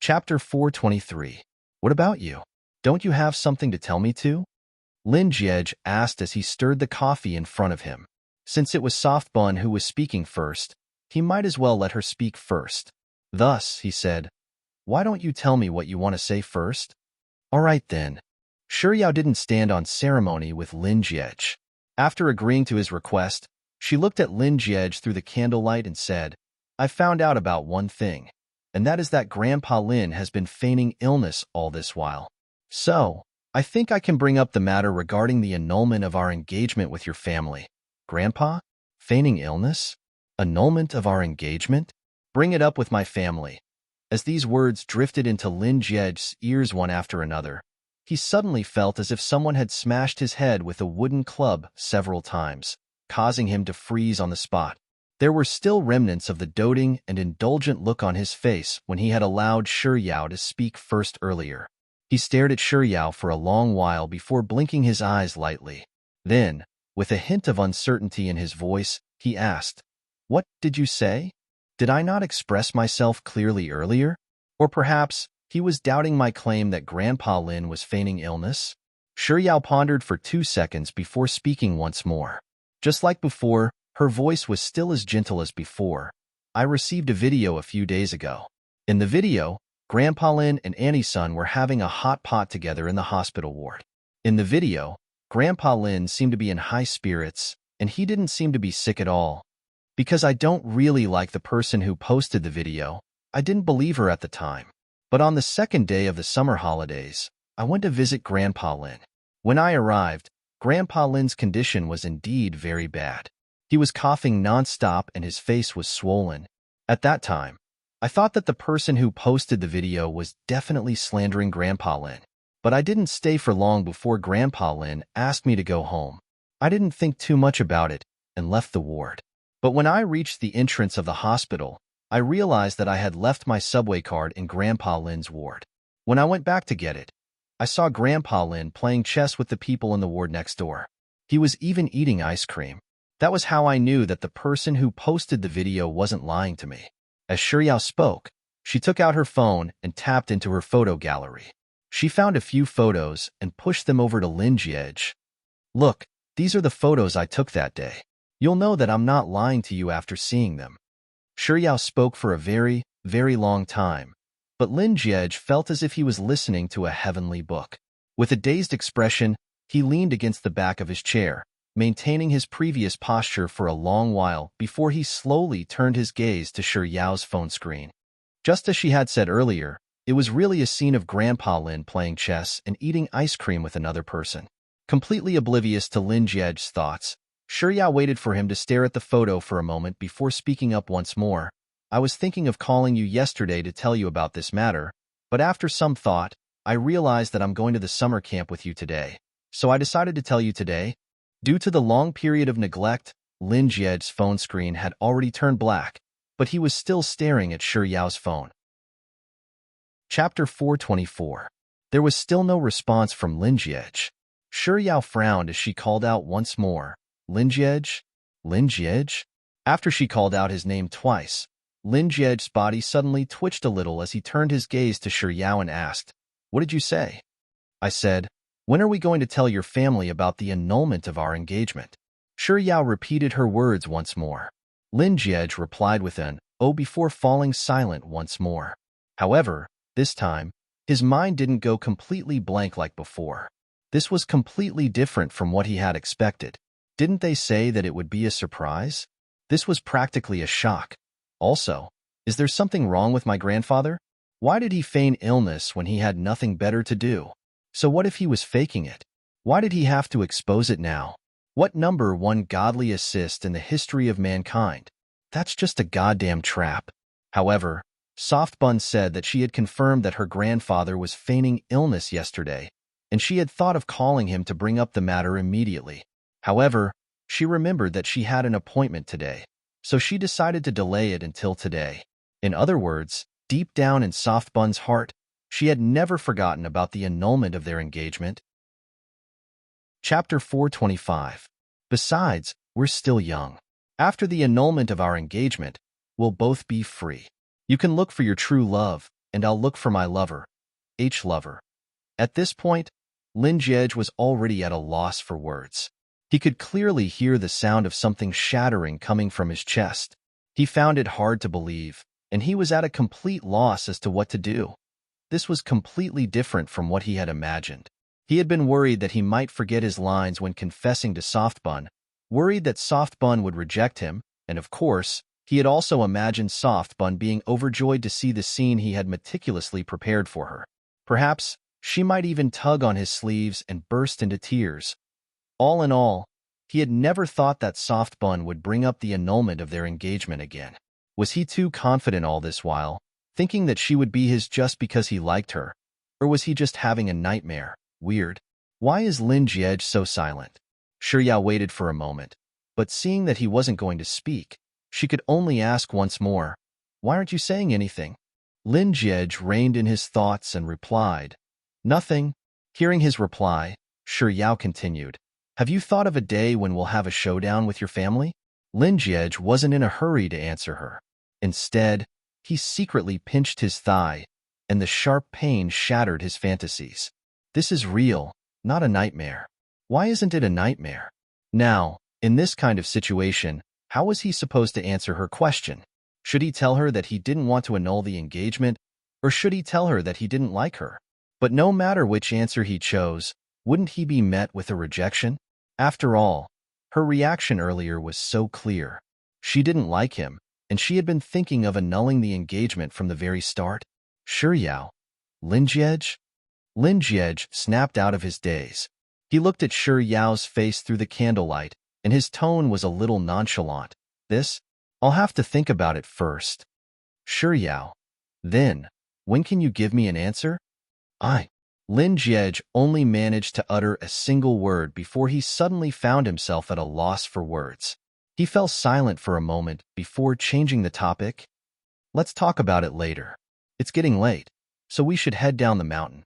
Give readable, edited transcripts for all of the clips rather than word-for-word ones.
Chapter 423. What about you? Don't you have something to tell me too? Lin Jiej asked as he stirred the coffee in front of him. Since it was Soft Bun who was speaking first, he might as well let her speak first. Thus, he said, "Why don't you tell me what you want to say first?" All right then. Shuyao didn't stand on ceremony with Lin Jiej. After agreeing to his request, she looked at Lin Jiej through the candlelight and said, "I found out about one thing, and that is that Grandpa Lin has been feigning illness all this while. So, I think I can bring up the matter regarding the annulment of our engagement with your family." Grandpa? Feigning illness? Annulment of our engagement? Bring it up with my family. As these words drifted into Lin Jiej's ears one after another, he suddenly felt as if someone had smashed his head with a wooden club several times, causing him to freeze on the spot. There were still remnants of the doting and indulgent look on his face when he had allowed Shuyao to speak first earlier. He stared at Shuyao for a long while before blinking his eyes lightly. Then, with a hint of uncertainty in his voice, he asked, "What did you say? Did I not express myself clearly earlier? Or perhaps he was doubting my claim that Grandpa Lin was feigning illness?" Shuyao pondered for 2 seconds before speaking once more. Just like before, her voice was still as gentle as before. "I received a video a few days ago. In the video, Grandpa Lin and Annie-san were having a hot pot together in the hospital ward. In the video, Grandpa Lin seemed to be in high spirits, and he didn't seem to be sick at all. Because I don't really like the person who posted the video, I didn't believe her at the time. But on the second day of the summer holidays, I went to visit Grandpa Lin. When I arrived, Grandpa Lin's condition was indeed very bad. He was coughing non-stop and his face was swollen. At that time, I thought that the person who posted the video was definitely slandering Grandpa Lin. But I didn't stay for long before Grandpa Lin asked me to go home. I didn't think too much about it and left the ward. But when I reached the entrance of the hospital, I realized that I had left my subway card in Grandpa Lin's ward. When I went back to get it, I saw Grandpa Lin playing chess with the people in the ward next door. He was even eating ice cream. That was how I knew that the person who posted the video wasn't lying to me. As Shuyao spoke, she took out her phone and tapped into her photo gallery. She found a few photos and pushed them over to Lin Jiej. "Look, these are the photos I took that day. You'll know that I'm not lying to you after seeing them." Shuyao spoke for a very, very long time, but Lin Jiej felt as if he was listening to a heavenly book. With a dazed expression, he leaned against the back of his chair, maintaining his previous posture for a long while before he slowly turned his gaze to Shuyao's phone screen. Just as she had said earlier, it was really a scene of Grandpa Lin playing chess and eating ice cream with another person. Completely oblivious to Lin Jiej's thoughts, Shuyao waited for him to stare at the photo for a moment before speaking up once more. "I was thinking of calling you yesterday to tell you about this matter, but after some thought, I realized that I'm going to the summer camp with you today, so I decided to tell you today." Due to the long period of neglect, Lin Jiej's phone screen had already turned black, but he was still staring at Shuyao's phone. Chapter 424. There was still no response from Lin Jiej. Shuyao frowned as she called out once more, "Lin Jiej? Lin Jiej?" After she called out his name twice, Lin Jiej's body suddenly twitched a little as he turned his gaze to Shuyao and asked, "What did you say?" "I said, when are we going to tell your family about the annulment of our engagement?" Shuyao repeated her words once more. Lin Jiej replied with an "oh" before falling silent once more. However, this time, his mind didn't go completely blank like before. This was completely different from what he had expected. Didn't they say that it would be a surprise? This was practically a shock. Also, is there something wrong with my grandfather? Why did he feign illness when he had nothing better to do? So what if he was faking it? Why did he have to expose it now? What number one godly assist in the history of mankind? That's just a goddamn trap. However, Soft Bun said that she had confirmed that her grandfather was feigning illness yesterday, and she had thought of calling him to bring up the matter immediately. However, she remembered that she had an appointment today, so she decided to delay it until today. In other words, deep down in Soft Bun's heart, she had never forgotten about the annulment of their engagement. Chapter 425. Besides, we're still young. After the annulment of our engagement, we'll both be free. You can look for your true love, and I'll look for my lover. Lover. At this point, Lin Jiej was already at a loss for words. He could clearly hear the sound of something shattering coming from his chest. He found it hard to believe, and he was at a complete loss as to what to do. This was completely different from what he had imagined. He had been worried that he might forget his lines when confessing to Softbun, worried that Softbun would reject him, and of course, he had also imagined Softbun being overjoyed to see the scene he had meticulously prepared for her. Perhaps she might even tug on his sleeves and burst into tears. All in all, he had never thought that Softbun would bring up the annulment of their engagement again. Was he too confident all this while, thinking that she would be his just because he liked her? Or was he just having a nightmare? Weird. Why is Lin Jiej so silent? Shiyao waited for a moment, but seeing that he wasn't going to speak, she could only ask once more, "Why aren't you saying anything?" Lin Jiej reined in his thoughts and replied, "Nothing." Hearing his reply, Shiyao continued, "Have you thought of a day when we'll have a showdown with your family?" Lin Jiej wasn't in a hurry to answer her. Instead, he secretly pinched his thigh, and the sharp pain shattered his fantasies. This is real, not a nightmare. Why isn't it a nightmare? Now, in this kind of situation, how was he supposed to answer her question? Should he tell her that he didn't want to annul the engagement, or should he tell her that he didn't like her? But no matter which answer he chose, wouldn't he be met with a rejection? After all, her reaction earlier was so clear. She didn't like him, and she had been thinking of annulling the engagement from the very start. Shiyao. Lin Jiej? Lin Jiej snapped out of his daze. He looked at Shiyao's face through the candlelight, and his tone was a little nonchalant. I'll have to think about it first. Shiyao. Then, when can you give me an answer? Lin Jiej only managed to utter a single word before he suddenly found himself at a loss for words. He fell silent for a moment before changing the topic. Let's talk about it later. It's getting late, so we should head down the mountain.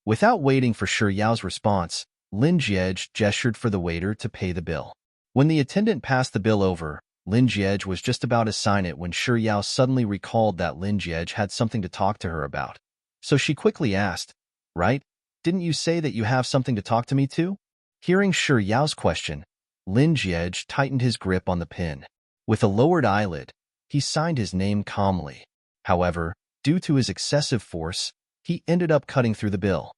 Without waiting for Shiyao's response, Lin Jiej gestured for the waiter to pay the bill. When the attendant passed the bill over, Lin Jiej was just about to sign it when Shiyao suddenly recalled that Lin Jiej had something to talk to her about. So she quickly asked, "Right? Didn't you say that you have something to talk to me too?" Hearing Shiyao's question, Lin Jiej tightened his grip on the pen. With a lowered eyelid, he signed his name calmly. However, due to his excessive force, he ended up cutting through the bill.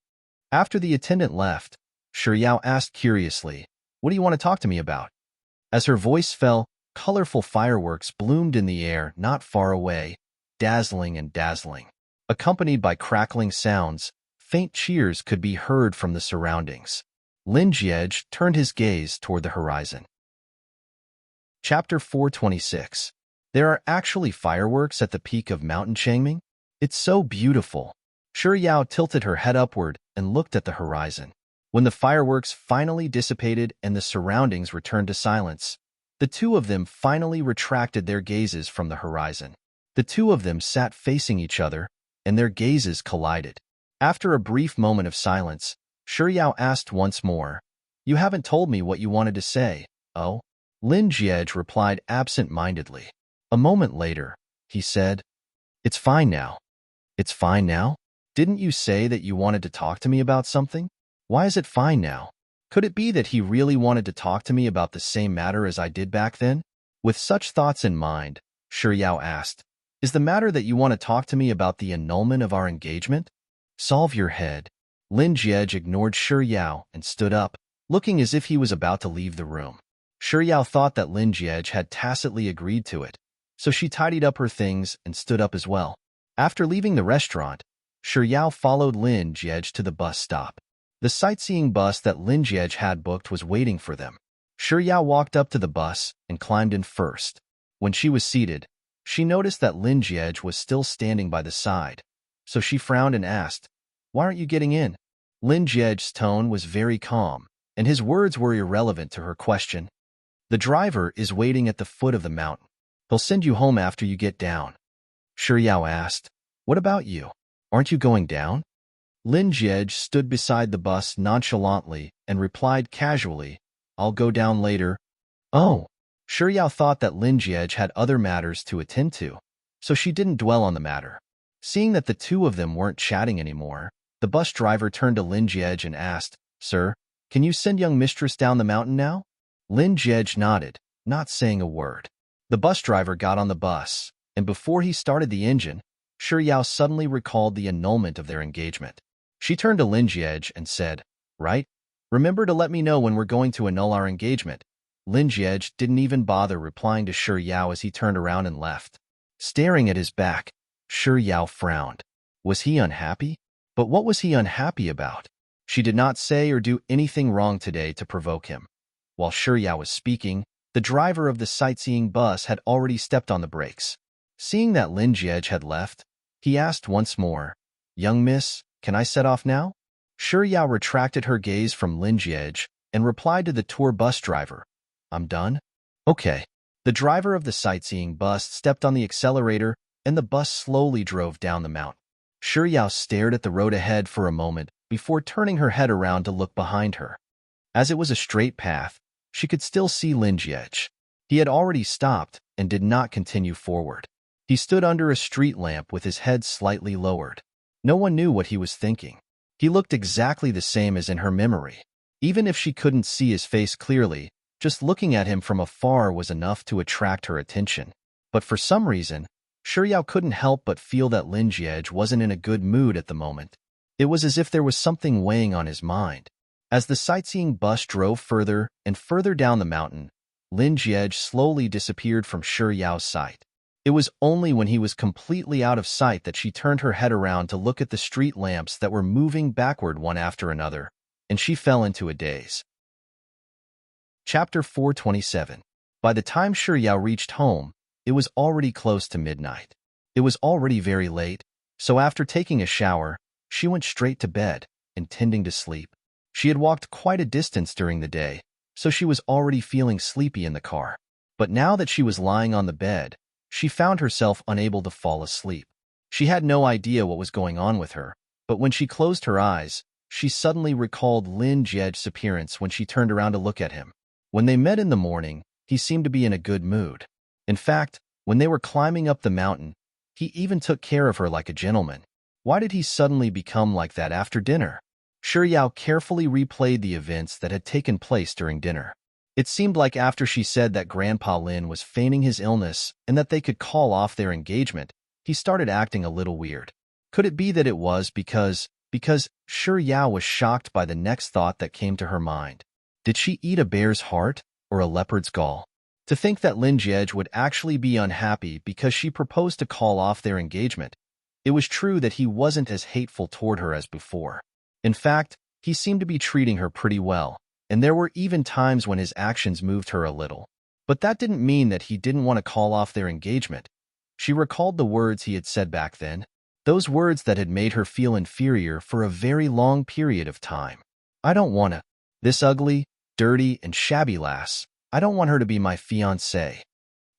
After the attendant left, Shiyao asked curiously, "What do you want to talk to me about?" As her voice fell, colorful fireworks bloomed in the air not far away, dazzling and dazzling. Accompanied by crackling sounds, faint cheers could be heard from the surroundings. Lin Jiej turned his gaze toward the horizon. Chapter 426. There are actually fireworks at the peak of Mountain Changming? It's so beautiful. Shiyao tilted her head upward and looked at the horizon. When the fireworks finally dissipated and the surroundings returned to silence, the two of them finally retracted their gazes from the horizon. The two of them sat facing each other, and their gazes collided. After a brief moment of silence, Shiyao asked once more, "You haven't told me what you wanted to say." "Oh?" Lin Jiej replied absent-mindedly. A moment later, he said, "It's fine now." "It's fine now? Didn't you say that you wanted to talk to me about something? Why is it fine now?" Could it be that he really wanted to talk to me about the same matter as I did back then? With such thoughts in mind, Shiyao asked, "Is the matter that you want to talk to me about the annulment of our engagement?" "Solve your head." Lin Jiej ignored Shiyao and stood up, looking as if he was about to leave the room. Shiyao thought that Lin Jiej had tacitly agreed to it, so she tidied up her things and stood up as well. After leaving the restaurant, Shiyao followed Lin Jiej to the bus stop. The sightseeing bus that Lin Jiej had booked was waiting for them. Shiyao walked up to the bus and climbed in first. When she was seated, she noticed that Lin Jiej was still standing by the side, so she frowned and asked, "Why aren't you getting in?" Lin Jiej's tone was very calm, and his words were irrelevant to her question. "The driver is waiting at the foot of the mountain. He'll send you home after you get down." Shiyao asked, "What about you? Aren't you going down?" Lin Jiej stood beside the bus nonchalantly and replied casually, "I'll go down later." "Oh." Shiyao thought that Lin Jiej had other matters to attend to, so she didn't dwell on the matter. Seeing that the two of them weren't chatting anymore, the bus driver turned to Lin Jiej and asked, "Sir, can you send young mistress down the mountain now?" Lin Jiej nodded, not saying a word. The bus driver got on the bus, and before he started the engine, Shi Yao suddenly recalled the annulment of their engagement. She turned to Lin Jiej and said, "Right? Remember to let me know when we're going to annul our engagement." Lin Jiej didn't even bother replying to Shi Yao as he turned around and left. Staring at his back, Shi Yao frowned. Was he unhappy? But what was he unhappy about? She did not say or do anything wrong today to provoke him. While Shi Yao was speaking, the driver of the sightseeing bus had already stepped on the brakes. Seeing that Lin Jiej had left, he asked once more, "Young miss, can I set off now?" Shi Yao retracted her gaze from Lin Jiej and replied to the tour bus driver, "I'm done?" "Okay." The driver of the sightseeing bus stepped on the accelerator and the bus slowly drove down the mountain. Shi Yao stared at the road ahead for a moment before turning her head around to look behind her. As it was a straight path, she could still see Lin Jiej. He had already stopped and did not continue forward. He stood under a street lamp with his head slightly lowered. No one knew what he was thinking. He looked exactly the same as in her memory. Even if she couldn't see his face clearly, just looking at him from afar was enough to attract her attention. But for some reason, Shi Yao couldn't help but feel that Lin Jiej wasn't in a good mood at the moment. It was as if there was something weighing on his mind. As the sightseeing bus drove further and further down the mountain, Lin Jiej slowly disappeared from Shi Yao's sight. It was only when he was completely out of sight that she turned her head around to look at the street lamps that were moving backward one after another, and she fell into a daze. Chapter 427. By the time Shi Yao reached home, it was already close to midnight. It was already very late, so after taking a shower, she went straight to bed, intending to sleep. She had walked quite a distance during the day, so she was already feeling sleepy in the car. But now that she was lying on the bed, she found herself unable to fall asleep. She had no idea what was going on with her, but when she closed her eyes, she suddenly recalled Lin Jiej's appearance when she turned around to look at him. When they met in the morning, he seemed to be in a good mood. In fact, when they were climbing up the mountain, he even took care of her like a gentleman. Why did he suddenly become like that after dinner? Shi Yao carefully replayed the events that had taken place during dinner. It seemed like after she said that Grandpa Lin was feigning his illness and that they could call off their engagement, he started acting a little weird. Could it be that it was because Shi Yao was shocked by the next thought that came to her mind? Did she eat a bear's heart or a leopard's gall? To think that Lin Jiej would actually be unhappy because she proposed to call off their engagement. It was true that he wasn't as hateful toward her as before. In fact, he seemed to be treating her pretty well, and there were even times when his actions moved her a little. But that didn't mean that he didn't want to call off their engagement. She recalled the words he had said back then, those words that had made her feel inferior for a very long period of time. "I don't want to. This ugly, dirty, and shabby lass, I don't want her to be my fiancée.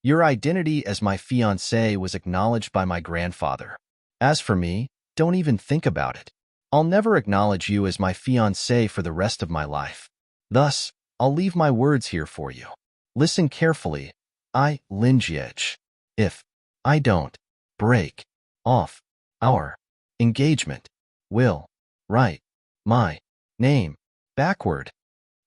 Your identity as my fiancée was acknowledged by my grandfather. As for me, don't even think about it. I'll never acknowledge you as my fiancée for the rest of my life. Thus, I'll leave my words here for you. Listen carefully. I, Lin Jiej, if I don't break off our engagement, will write my name backward."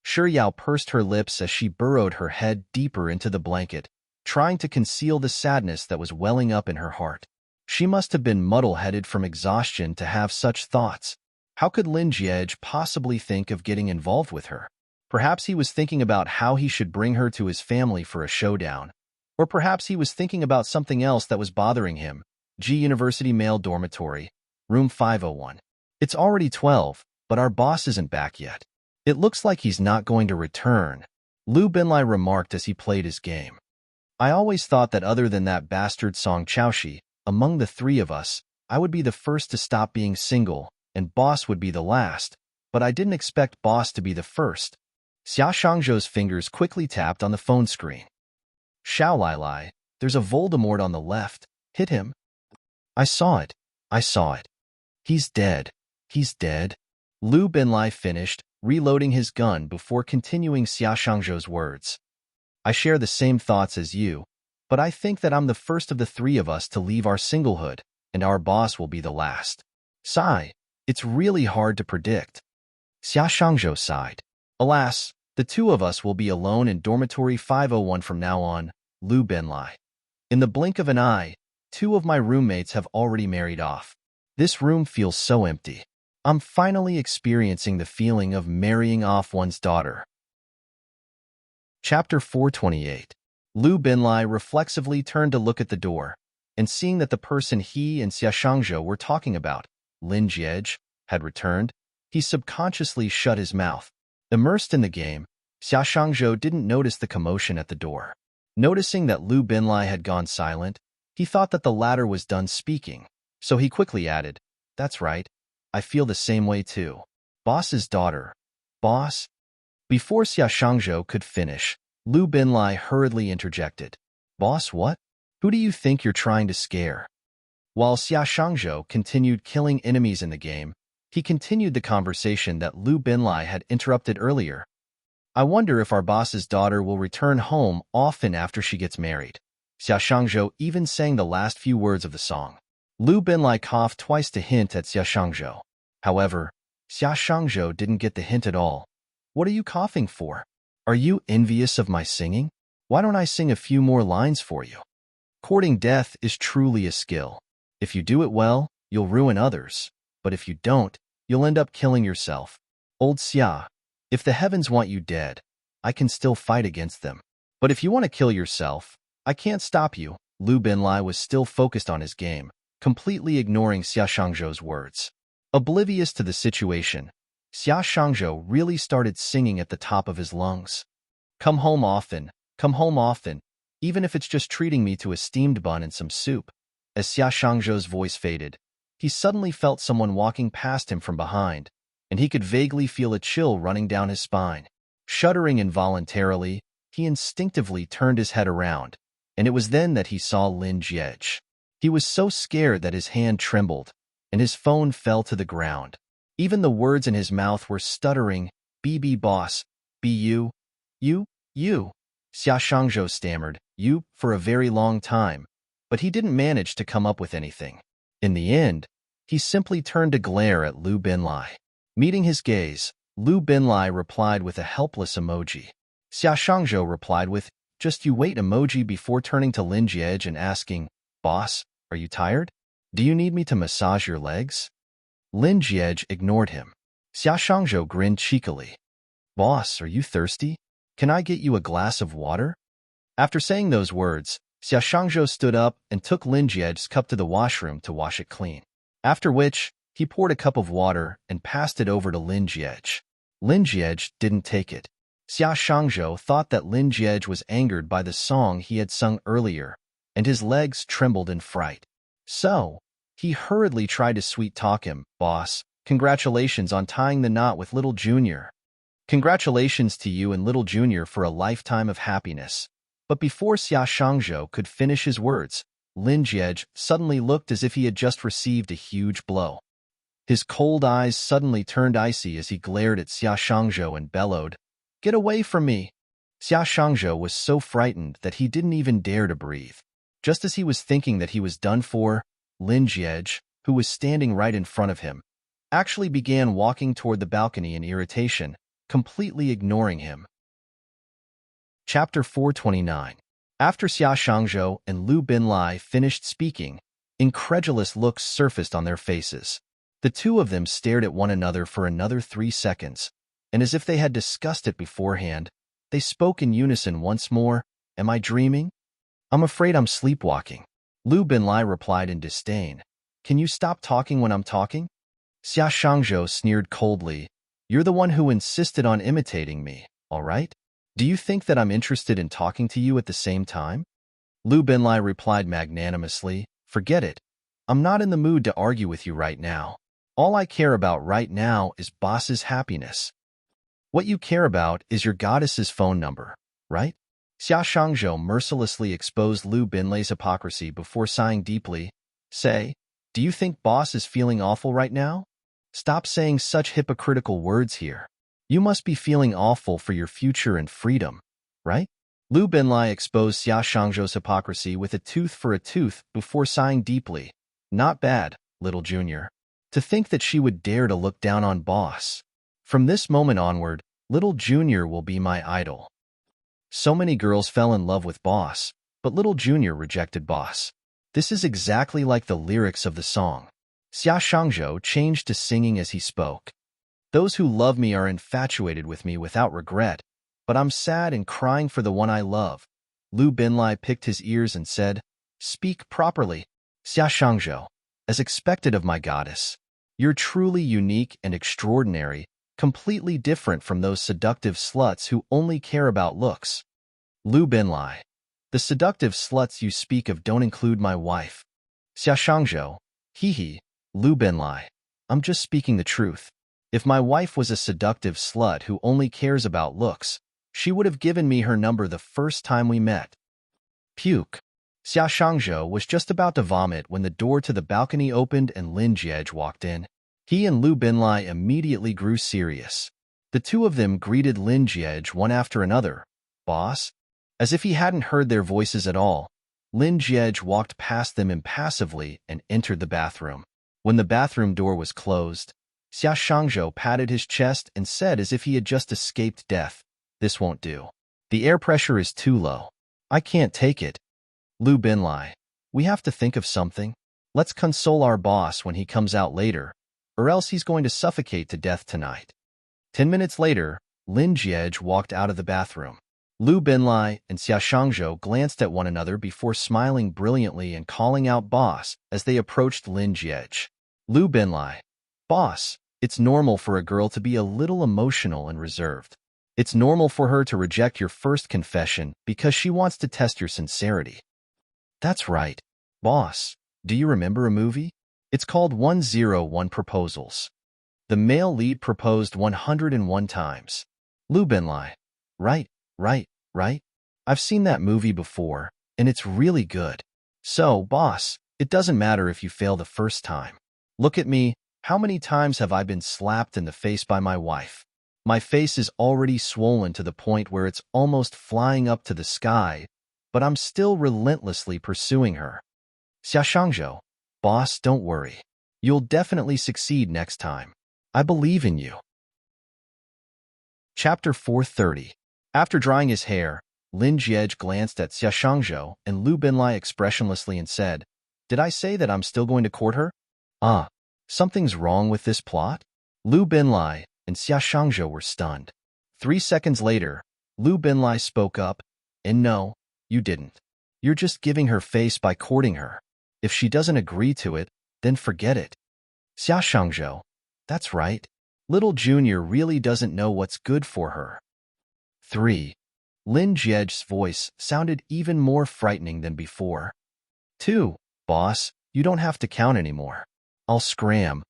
Shi Yao pursed her lips as she burrowed her head deeper into the blanket, trying to conceal the sadness that was welling up in her heart. She must have been muddle-headed from exhaustion to have such thoughts. How could Lin Jiej possibly think of getting involved with her? Perhaps he was thinking about how he should bring her to his family for a showdown. Or perhaps he was thinking about something else that was bothering him. G University Male Dormitory, Room 501. It's already 12, but our boss isn't back yet. It looks like he's not going to return, Lu Binlai remarked as he played his game. I always thought that other than that bastard Song Chaoshi, among the three of us, I would be the first to stop being single, and boss would be the last, but I didn't expect boss to be the first. Xia Shangzhou's fingers quickly tapped on the phone screen. Xiao Lai Lai, there's a Voldemort on the left. Hit him. I saw it. I saw it. He's dead. He's dead. Lu Binlai finished, reloading his gun before continuing Xia Shangzhou's words. I share the same thoughts as you, but I think that I'm the first of the three of us to leave our singlehood, and our boss will be the last. Sigh. It's really hard to predict. Xia Shangzhou sighed. Alas, the two of us will be alone in dormitory 501 from now on, Lu Benlai. In the blink of an eye, two of my roommates have already married off. This room feels so empty. I'm finally experiencing the feeling of marrying off one's daughter. Chapter 428. Lu Benlai reflexively turned to look at the door, and seeing that the person he and Xia Shangzhou were talking about, Lin Jiej, had returned, he subconsciously shut his mouth. Immersed in the game, Xia Shangzhou didn't notice the commotion at the door. Noticing that Lu Benlai had gone silent, he thought that the latter was done speaking, so he quickly added, "That's right. I feel the same way too. Boss's daughter. Boss?" Before Xia Shangzhou could finish, Lu Benlai hurriedly interjected. "Boss what? Who do you think you're trying to scare?" While Xia Shangzhou continued killing enemies in the game, he continued the conversation that Lu Benlai had interrupted earlier. "I wonder if our boss's daughter will return home often after she gets married." Xia Shangzhou even sang the last few words of the song. Lu Benlai coughed twice to hint at Xia Shangzhou. However, Xia Shangzhou didn't get the hint at all. "What are you coughing for? Are you envious of my singing? Why don't I sing a few more lines for you?" Courting death is truly a skill. If you do it well, you'll ruin others. But if you don't, you'll end up killing yourself. Old Xia, if the heavens want you dead, I can still fight against them. But if you want to kill yourself, I can't stop you. Lu Benlai was still focused on his game, completely ignoring Xia Shangzhou's words. Oblivious to the situation, Xia Shangzhou really started singing at the top of his lungs. Come home often, even if it's just treating me to a steamed bun and some soup." As Xia Shangzhou's voice faded, he suddenly felt someone walking past him from behind, and he could vaguely feel a chill running down his spine. Shuddering involuntarily, he instinctively turned his head around, and it was then that he saw Lin Jiej. He was so scared that his hand trembled, and his phone fell to the ground. Even the words in his mouth were stuttering. "BB boss, be you? You? Xia Shangzhou stammered, "You," for a very long time, but he didn't manage to come up with anything. In the end, he simply turned to glare at Lu Benlai. Meeting his gaze, Lu Benlai replied with a helpless emoji. Xia Shangzhou replied with, "Just you wait" emoji before turning to Lin Jiej and asking, "Boss, are you tired? Do you need me to massage your legs?" Lin Jiej ignored him. Xia Shangzhou grinned cheekily. "Boss, are you thirsty? Can I get you a glass of water?" After saying those words, Xia Shangzhou stood up and took Lin Jiej's cup to the washroom to wash it clean. After which, he poured a cup of water and passed it over to Lin Jiej. Lin Jiej didn't take it. Xia Shangzhou thought that Lin Jiej was angered by the song he had sung earlier, and his legs trembled in fright. So, he hurriedly tried to sweet-talk him. "Boss, congratulations on tying the knot with Little Junior. Congratulations to you and Little Junior for a lifetime of happiness." But before Xia Shangzhou could finish his words, Lin Jiej suddenly looked as if he had just received a huge blow. His cold eyes suddenly turned icy as he glared at Xia Shangzhou and bellowed, "Get away from me!" Xia Shangzhou was so frightened that he didn't even dare to breathe. Just as he was thinking that he was done for, Lin Jiej, who was standing right in front of him, actually began walking toward the balcony in irritation, completely ignoring him. Chapter 429. After Xia Shangzhou and Lu Benlai finished speaking, incredulous looks surfaced on their faces. The two of them stared at one another for another 3 seconds, and as if they had discussed it beforehand, they spoke in unison once more. "Am I dreaming? I'm afraid I'm sleepwalking." Lu Benlai replied in disdain. "Can you stop talking when I'm talking?" Xia Shangzhou sneered coldly. "You're the one who insisted on imitating me, all right? Do you think that I'm interested in talking to you at the same time?" Lu Benlai replied magnanimously, "Forget it. I'm not in the mood to argue with you right now. All I care about right now is boss's happiness. What you care about is your goddess's phone number, right?" Xia Shangzhou mercilessly exposed Lu Benlai's hypocrisy before sighing deeply. "Say, do you think boss is feeling awful right now? Stop saying such hypocritical words here. You must be feeling awful for your future and freedom, right?" Lu Benlai exposed Xia Shangzhou's hypocrisy with a tooth for a tooth before sighing deeply. Not bad, little junior. To think that she would dare to look down on boss. From this moment onward, little junior will be my idol. So many girls fell in love with boss, but little junior rejected boss. This is exactly like the lyrics of the song. Xia Shangzhou changed to singing as he spoke. Those who love me are infatuated with me without regret, but I'm sad and crying for the one I love. Lu Binlai picked his ears and said, Speak properly, Xia Shangzhou, as expected of my goddess. You're truly unique and extraordinary, completely different from those seductive sluts who only care about looks. Lu Binlai. The seductive sluts you speak of don't include my wife. Xia Shangzhou. Hee. Lu Binlai. I'm just speaking the truth. If my wife was a seductive slut who only cares about looks, she would have given me her number the first time we met. Puke. Xia Shangzhou was just about to vomit when the door to the balcony opened and Lin Jiej walked in. He and Lu Binlai immediately grew serious. The two of them greeted Lin Jiej one after another. Boss? As if he hadn't heard their voices at all, Lin Jiej walked past them impassively and entered the bathroom. When the bathroom door was closed, Xia Shangzhou patted his chest and said as if he had just escaped death, This won't do. The air pressure is too low. I can't take it. Lu Binlai, we have to think of something. Let's console our boss when he comes out later, or else he's going to suffocate to death tonight. 10 minutes later, Lin Jiej walked out of the bathroom. Lu Binlai and Xia Shangzhou glanced at one another before smiling brilliantly and calling out boss as they approached Lin Jiej. Lu Binlai, boss, it's normal for a girl to be a little emotional and reserved. It's normal for her to reject your first confession because she wants to test your sincerity. That's right, boss. Do you remember a movie? It's called 101 Proposals. The male lead proposed 101 times. Lu Binlai, right. I've seen that movie before, and it's really good. So, boss, it doesn't matter if you fail the first time. Look at me, how many times have I been slapped in the face by my wife? My face is already swollen to the point where it's almost flying up to the sky, but I'm still relentlessly pursuing her. Xia Shangzhou, boss, don't worry. You'll definitely succeed next time. I believe in you. Chapter 430. After drying his hair, Lin Jiej glanced at Xia Shangzhou and Lu Binlai expressionlessly and said, Did I say that I'm still going to court her? Something's wrong with this plot? Lu Binlai and Xia Shangzhou were stunned. 3 seconds later, Lu Binlai spoke up, And no, you didn't. You're just giving her face by courting her. If she doesn't agree to it, then forget it. Xia Shangzhou, that's right. Little Junior really doesn't know what's good for her. 3. Lin Jiej's voice sounded even more frightening than before. 2. Boss, you don't have to count anymore. I'll scram.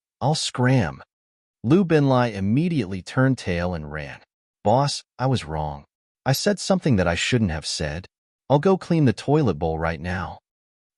Lu Binlai immediately turned tail and ran. Boss, I was wrong. I said something that I shouldn't have said. I'll go clean the toilet bowl right now.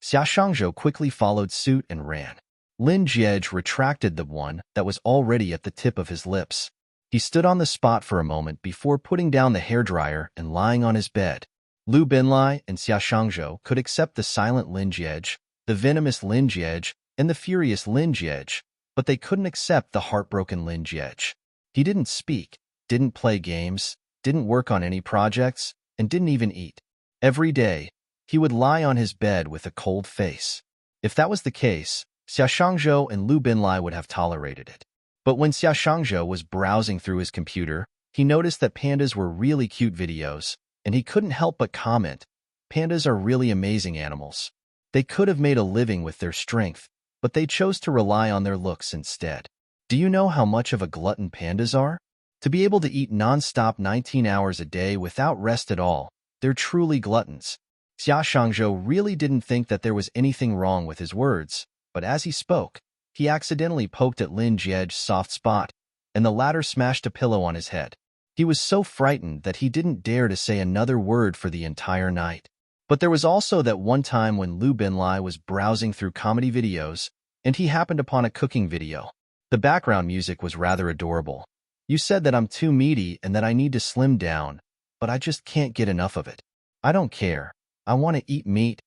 Xia Shangzhou quickly followed suit and ran. Lin Jiej retracted the one that was already at the tip of his lips. He stood on the spot for a moment before putting down the hairdryer and lying on his bed. Lu Binlai and Xia Shangzhou could accept the silent Lin Jiej, the venomous Lin Jiej, and the furious Lin Jiej, but they couldn't accept the heartbroken Lin Jiej. He didn't speak, didn't play games, didn't work on any projects, and didn't even eat. Every day, he would lie on his bed with a cold face. If that was the case, Xia Shangzhou and Lu Binlai would have tolerated it. But when Xia Shangzhou was browsing through his computer, he noticed that pandas were really cute videos, and he couldn't help but comment, Pandas are really amazing animals. They could have made a living with their strength, but they chose to rely on their looks instead. Do you know how much of a glutton pandas are? To be able to eat non-stop 19 hours a day without rest at all, they're truly gluttons. Xia Shangzhou really didn't think that there was anything wrong with his words, but as he spoke, he accidentally poked at Lin Jiej's soft spot, and the latter smashed a pillow on his head. He was so frightened that he didn't dare to say another word for the entire night. But there was also that one time when Lu Binlai was browsing through comedy videos, and he happened upon a cooking video. The background music was rather adorable. You said that I'm too meaty and that I need to slim down, but I just can't get enough of it. I don't care. I want to eat meat.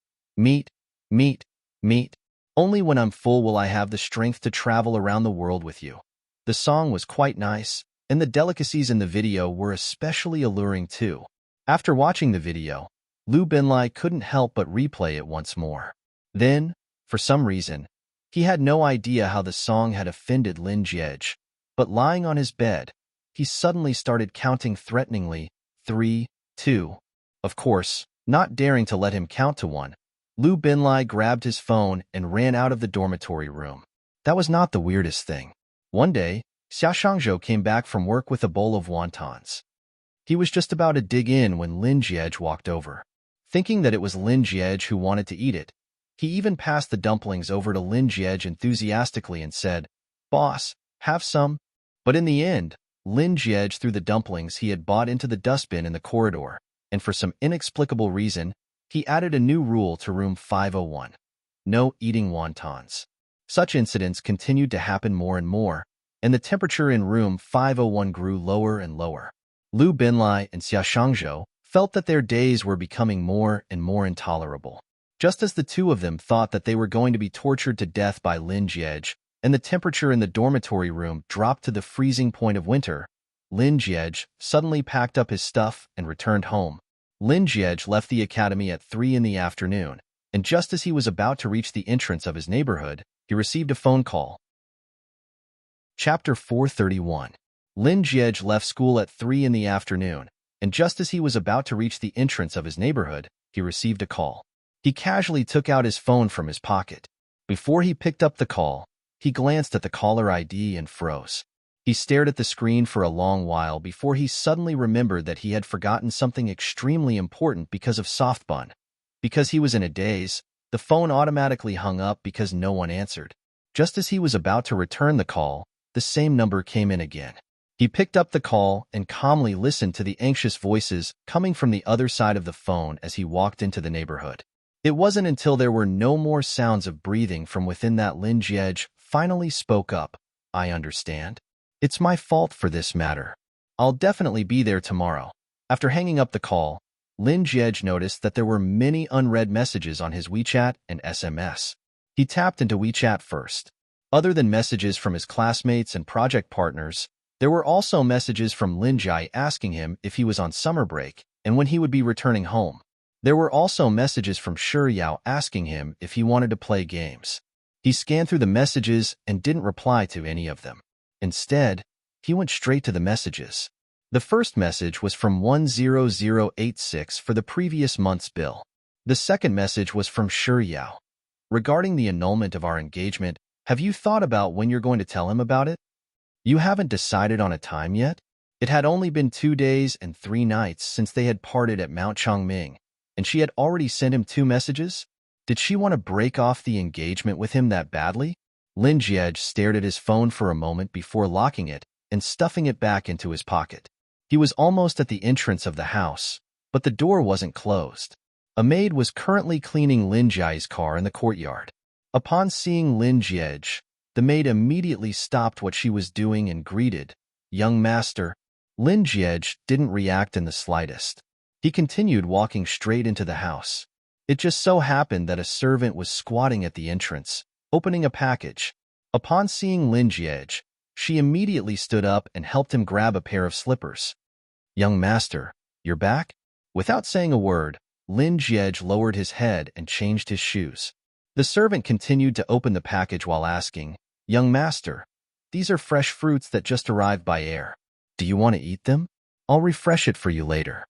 Only when I'm full will I have the strength to travel around the world with you. The song was quite nice, and the delicacies in the video were especially alluring too. After watching the video, Lu Binlai couldn't help but replay it once more. Then, for some reason, he had no idea how the song had offended Lin Jiej, but lying on his bed, he suddenly started counting threateningly, 3, 2. Of course, not daring to let him count to 1, Lu Binlai grabbed his phone and ran out of the dormitory room. That was not the weirdest thing. One day, Xia Shangzhou came back from work with a bowl of wontons. He was just about to dig in when Lin Jiej walked over. Thinking that it was Lin Jiej who wanted to eat it, he even passed the dumplings over to Lin Jiej enthusiastically and said, "Boss, have some?" But in the end, Lin Jiej threw the dumplings he had bought into the dustbin in the corridor, and for some inexplicable reason, he added a new rule to room 501. No eating wontons. Such incidents continued to happen more and more, and the temperature in room 501 grew lower and lower. Lu Binlai and Xia Shangzhou felt that their days were becoming more and more intolerable. Just as the two of them thought that they were going to be tortured to death by Lin Jiej, and the temperature in the dormitory room dropped to the freezing point of winter, Lin Jiej suddenly packed up his stuff and returned home. Lin Jiej left the academy at 3 in the afternoon, and just as he was about to reach the entrance of his neighborhood, he received a phone call. Chapter 431. Lin Jiej left school at 3 in the afternoon, and just as he was about to reach the entrance of his neighborhood, he received a call. He casually took out his phone from his pocket. Before he picked up the call, he glanced at the caller ID and froze. He stared at the screen for a long while before he suddenly remembered that he had forgotten something extremely important because of SoftBun. Because he was in a daze, the phone automatically hung up because no one answered. Just as he was about to return the call, the same number came in again. He picked up the call and calmly listened to the anxious voices coming from the other side of the phone as he walked into the neighborhood. It wasn't until there were no more sounds of breathing from within that Lin Jiej finally spoke up. "I understand. It's my fault for this matter. I'll definitely be there tomorrow." After hanging up the call, Lin Jiej noticed that there were many unread messages on his WeChat and SMS. He tapped into WeChat first. Other than messages from his classmates and project partners, there were also messages from Lin Jiej asking him if he was on summer break and when he would be returning home. There were also messages from Shi Yao asking him if he wanted to play games. He scanned through the messages and didn't reply to any of them. Instead, he went straight to the messages. The first message was from 10086 for the previous month's bill. The second message was from Shi Yao. "Regarding the annulment of our engagement, have you thought about when you're going to tell him about it? You haven't decided on a time yet?" It had only been 2 days and 3 nights since they had parted at Mount Chongming, and she had already sent him 2 messages? Did she want to break off the engagement with him that badly? Lin Jiej stared at his phone for a moment before locking it and stuffing it back into his pocket. He was almost at the entrance of the house, but the door wasn't closed. A maid was currently cleaning Lin Jiej's car in the courtyard. Upon seeing Lin Jiej, the maid immediately stopped what she was doing and greeted, "Young master." Lin Jiej didn't react in the slightest. He continued walking straight into the house. It just so happened that a servant was squatting at the entrance, opening a package. Upon seeing Lin Jiej, she immediately stood up and helped him grab a pair of slippers. "Young master, you're back?" Without saying a word, Lin Jiej lowered his head and changed his shoes. The servant continued to open the package while asking, "Young master, these are fresh fruits that just arrived by air. Do you want to eat them? I'll refresh it for you later."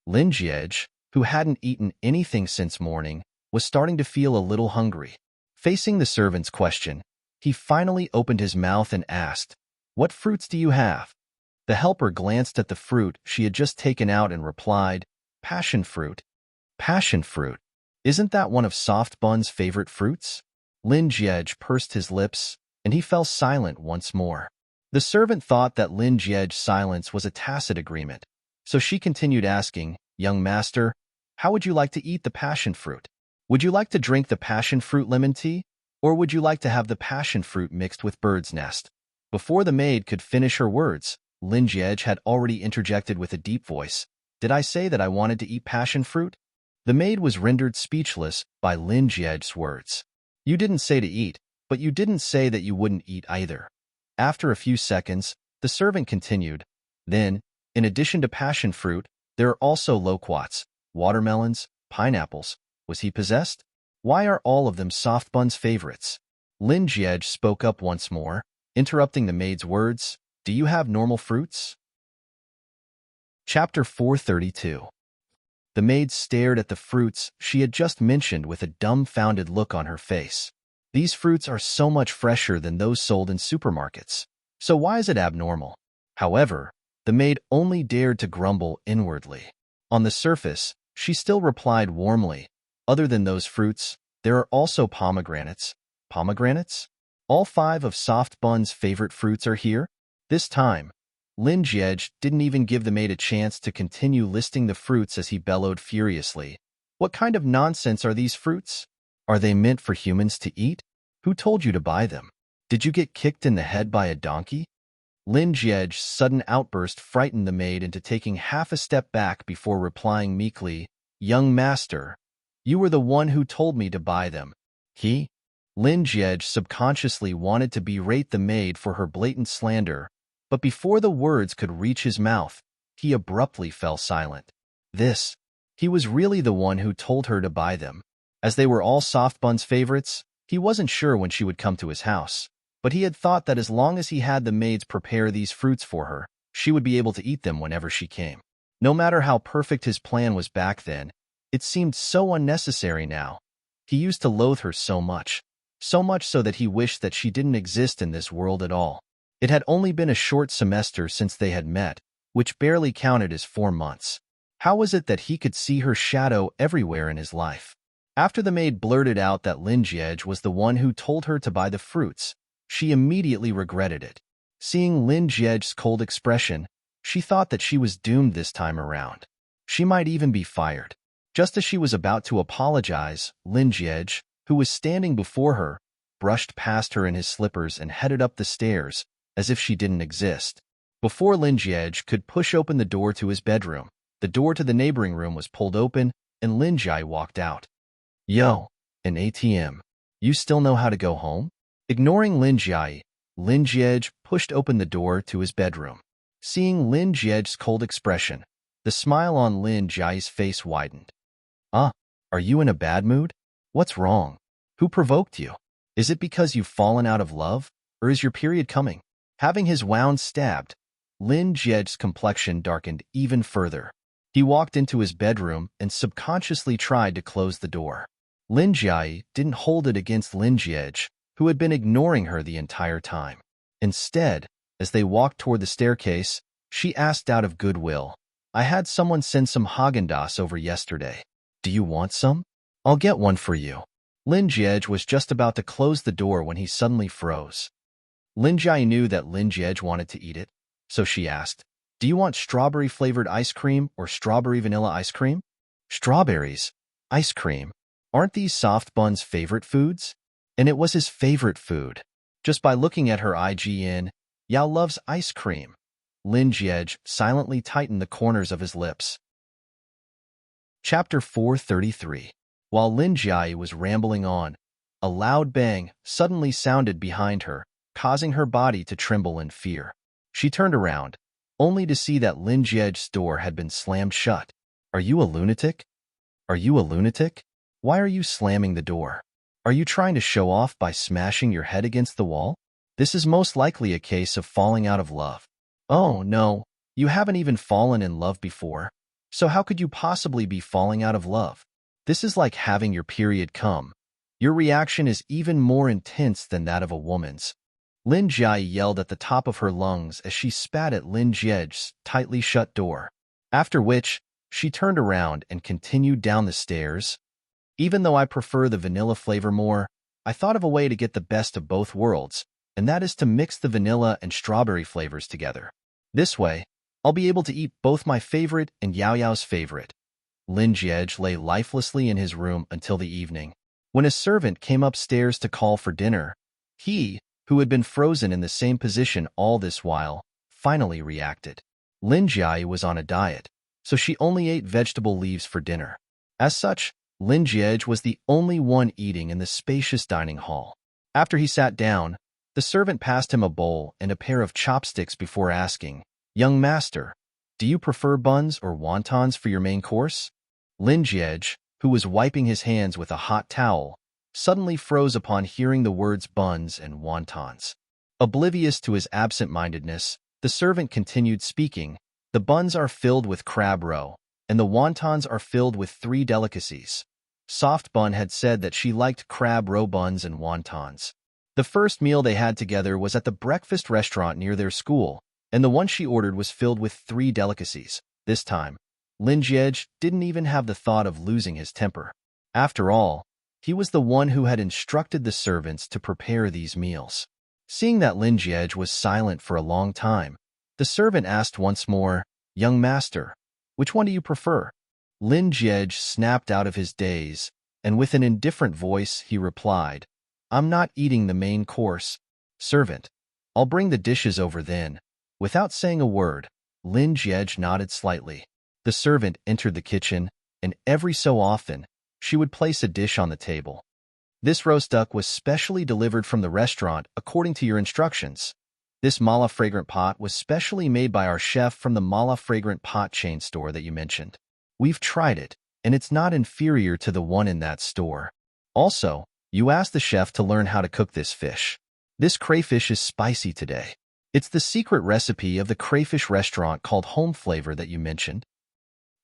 Lin Jiej, who hadn't eaten anything since morning, was starting to feel a little hungry. Facing the servant's question, he finally opened his mouth and asked, "What fruits do you have?" The helper glanced at the fruit she had just taken out and replied, "Passion fruit." "Passion fruit? Isn't that one of SoftBun's favorite fruits?" Lin Jiej pursed his lips, and he fell silent once more. The servant thought that Lin Jiej's silence was a tacit agreement, so she continued asking, "Young master, how would you like to eat the passion fruit? Would you like to drink the passion fruit lemon tea, or would you like to have the passion fruit mixed with bird's nest?" Before the maid could finish her words, Lin Jiej had already interjected with a deep voice, "Did I say that I wanted to eat passion fruit?" The maid was rendered speechless by Lin Jiej's words. You didn't say to eat, but you didn't say that you wouldn't eat either. After a few seconds, the servant continued, then, in addition to passion fruit, there are also loquats, watermelons, pineapples. Was he possessed? Why are all of them Soft Bun's favorites? Lin Jiej spoke up once more, interrupting the maid's words. Do you have normal fruits? Chapter 432. The maid stared at the fruits she had just mentioned with a dumbfounded look on her face. These fruits are so much fresher than those sold in supermarkets. So why is it abnormal? However, the maid only dared to grumble inwardly. On the surface, she still replied warmly, other than those fruits, there are also pomegranates. Pomegranates? All 5 of Soft Bun's favorite fruits are here? This time, Lin Jiej didn't even give the maid a chance to continue listing the fruits as he bellowed furiously. What kind of nonsense are these fruits? Are they meant for humans to eat? Who told you to buy them? Did you get kicked in the head by a donkey? Lin Jiej's sudden outburst frightened the maid into taking half a step back before replying meekly, Young master, you were the one who told me to buy them. Lin Jiej subconsciously wanted to berate the maid for her blatant slander, but before the words could reach his mouth, he abruptly fell silent. He was really the one who told her to buy them. As they were all Soft Bun's favorites, he wasn't sure when she would come to his house, but he had thought that as long as he had the maids prepare these fruits for her, she would be able to eat them whenever she came. No matter how perfect his plan was back then, it seemed so unnecessary now. He used to loathe her so much so that he wished that she didn't exist in this world at all. It had only been a short semester since they had met, which barely counted as 4 months. How was it that he could see her shadow everywhere in his life? After the maid blurted out that Lin Jiej was the one who told her to buy the fruits, she immediately regretted it. Seeing Lin Jiej's cold expression, she thought that she was doomed this time around. She might even be fired. Just as she was about to apologize, Lin Jiej, who was standing before her, brushed past her in his slippers and headed up the stairs, as if she didn't exist. Before Lin Jiej could push open the door to his bedroom, the door to the neighboring room was pulled open, and Lin Jiej walked out. Yo, an ATM. You still know how to go home? Ignoring Lin Jiej, Lin Jiej pushed open the door to his bedroom. Seeing Lin Jiej's cold expression, the smile on Lin Jiej's face widened. Are you in a bad mood? What's wrong? Who provoked you? Is it because you've fallen out of love, or is your period coming? Having his wound stabbed, Lin Jiej's complexion darkened even further. He walked into his bedroom and subconsciously tried to close the door. Lin Jiej didn't hold it against Lin Jiej, who had been ignoring her the entire time. Instead, as they walked toward the staircase, she asked out of goodwill, I had someone send some Haagen-Dazs over yesterday. Do you want some? I'll get one for you. Lin Jiej was just about to close the door when he suddenly froze. Lin Jiej knew that Lin Jiej wanted to eat it, so she asked, Do you want strawberry-flavored ice cream or strawberry vanilla ice cream? Strawberries, ice cream. Aren't these Soft Bun's favorite foods? And it was his favorite food. Just by looking at her IGN, Yao loves ice cream. Lin Jiej silently tightened the corners of his lips. Chapter 433. While Lin Jiej was rambling on, a loud bang suddenly sounded behind her, causing her body to tremble in fear. She turned around, only to see that Lin Jiej's door had been slammed shut. Are you a lunatic? Are you a lunatic? Why are you slamming the door? Are you trying to show off by smashing your head against the wall? This is most likely a case of falling out of love. Oh, no, you haven't even fallen in love before. So how could you possibly be falling out of love? This is like having your period come. Your reaction is even more intense than that of a woman's. Lin Jiej yelled at the top of her lungs as she spat at Lin Jiej's tightly shut door. After which, she turned around and continued down the stairs. Even though I prefer the vanilla flavor more, I thought of a way to get the best of both worlds, and that is to mix the vanilla and strawberry flavors together. This way, I'll be able to eat both my favorite and Yao Yao's favorite. Lin Jiej lay lifelessly in his room until the evening. When a servant came upstairs to call for dinner, he, who had been frozen in the same position all this while, finally reacted. Lin Jiej was on a diet, so she only ate vegetable leaves for dinner. As such, Lin Jiej was the only one eating in the spacious dining hall. After he sat down, the servant passed him a bowl and a pair of chopsticks before asking, "Young master, do you prefer buns or wontons for your main course?" Lin Jiej, who was wiping his hands with a hot towel, suddenly froze upon hearing the words buns and wontons. Oblivious to his absent-mindedness, the servant continued speaking, "The buns are filled with crab roe, and the wontons are filled with 3 delicacies." Soft Bun had said that she liked crab roe buns and wontons. The first meal they had together was at the breakfast restaurant near their school, and the one she ordered was filled with 3 delicacies. This time, Lin Jiej didn't even have the thought of losing his temper. After all, he was the one who had instructed the servants to prepare these meals. Seeing that Lin Jiej was silent for a long time, the servant asked once more, "Young master, which one do you prefer?" Lin Jiej snapped out of his daze, and with an indifferent voice he replied, "I'm not eating the main course." "Servant, I'll bring the dishes over then." Without saying a word, Lin Jiej nodded slightly. The servant entered the kitchen, and every so often, she would place a dish on the table. "This roast duck was specially delivered from the restaurant according to your instructions. This mala fragrant pot was specially made by our chef from the mala fragrant pot chain store that you mentioned. We've tried it, and it's not inferior to the one in that store. Also, you asked the chef to learn how to cook this fish. This crayfish is spicy today. It's the secret recipe of the crayfish restaurant called Home Flavor that you mentioned.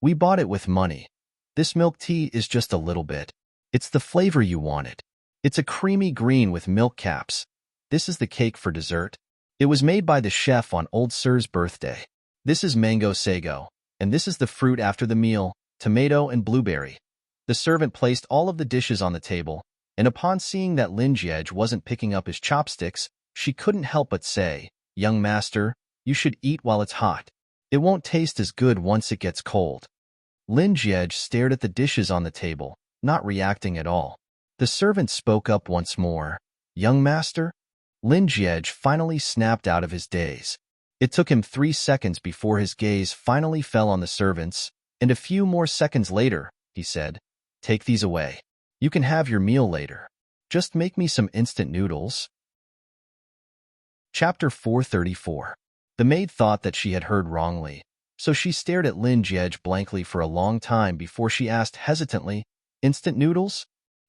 We bought it with money. This milk tea is just a little bit. It's the flavor you wanted. It's a creamy green with milk caps. This is the cake for dessert. It was made by the chef on Old Sir's birthday. This is mango sago, and this is the fruit after the meal, tomato and blueberry." The servant placed all of the dishes on the table, and upon seeing that Lin Jiej wasn't picking up his chopsticks, she couldn't help but say, "Young master, you should eat while it's hot. It won't taste as good once it gets cold." Lin Jiej stared at the dishes on the table, not reacting at all. The servant spoke up once more, "Young master?" Lin Jiej finally snapped out of his daze. It took him 3 seconds before his gaze finally fell on the servants, and a few more seconds later, he said, "Take these away. You can have your meal later. Just make me some instant noodles." Chapter 434. The maid thought that she had heard wrongly, so she stared at Lin Jiej blankly for a long time before she asked hesitantly, "Instant noodles?"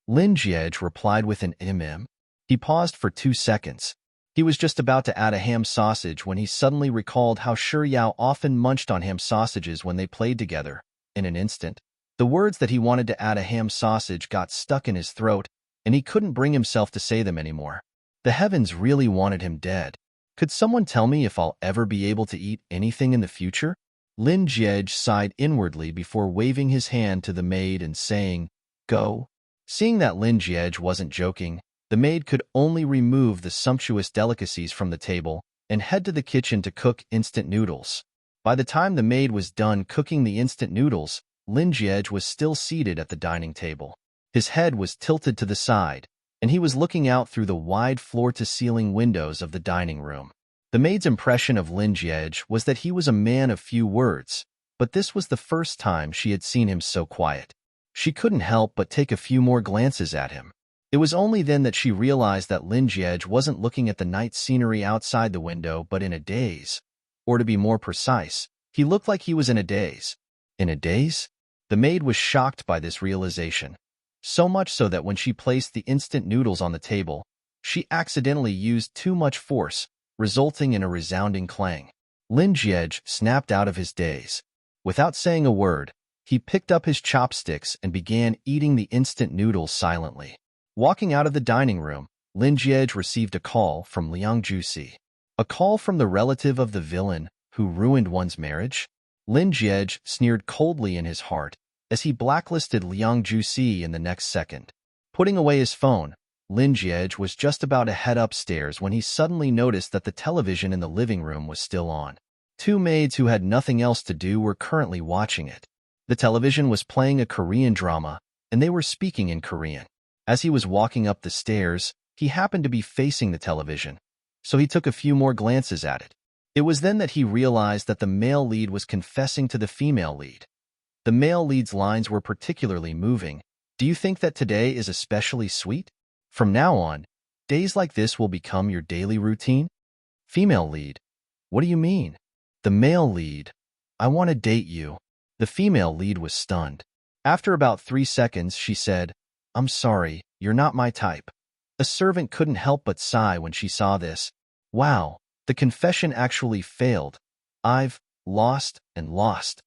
Lin Jiej replied with an mm. He paused for 2 seconds. He was just about to add a ham sausage when he suddenly recalled how Shi Yao often munched on ham sausages when they played together. In an instant, the words that he wanted to add a ham sausage got stuck in his throat, and he couldn't bring himself to say them anymore. The heavens really wanted him dead. Could someone tell me if I'll ever be able to eat anything in the future? Lin Jiej sighed inwardly before waving his hand to the maid and saying, "Go." Seeing that Lin Jiej wasn't joking, the maid could only remove the sumptuous delicacies from the table and head to the kitchen to cook instant noodles. By the time the maid was done cooking the instant noodles, Lin Jiej was still seated at the dining table. His head was tilted to the side, and he was looking out through the wide floor-to-ceiling windows of the dining room. The maid's impression of Lin Jiej was that he was a man of few words, but this was the first time she had seen him so quiet. She couldn't help but take a few more glances at him. It was only then that she realized that Lin Jiej wasn't looking at the night scenery outside the window but in a daze. Or to be more precise, he looked like he was in a daze. In a daze? The maid was shocked by this realization. So much so that when she placed the instant noodles on the table, she accidentally used too much force, resulting in a resounding clang. Lin Jiej snapped out of his daze. Without saying a word, he picked up his chopsticks and began eating the instant noodles silently. Walking out of the dining room, Lin Jiej received a call from Liang Jusi. A call from the relative of the villain who ruined one's marriage? Lin Jiej sneered coldly in his heart as he blacklisted Liang Jusi in the next second. Putting away his phone, Lin Jiej was just about to head upstairs when he suddenly noticed that the television in the living room was still on. 2 maids who had nothing else to do were currently watching it. The television was playing a Korean drama, and they were speaking in Korean. As he was walking up the stairs, he happened to be facing the television, so he took a few more glances at it. It was then that he realized that the male lead was confessing to the female lead. The male lead's lines were particularly moving, Do you think that today is especially sweet? From now on, days like this will become your daily routine? Female lead. What do you mean? The male lead. I want to date you. The female lead was stunned. After about 3 seconds, she said, I'm sorry, you're not my type. A servant couldn't help but sigh when she saw this. Wow, the confession actually failed. I've lost and lost.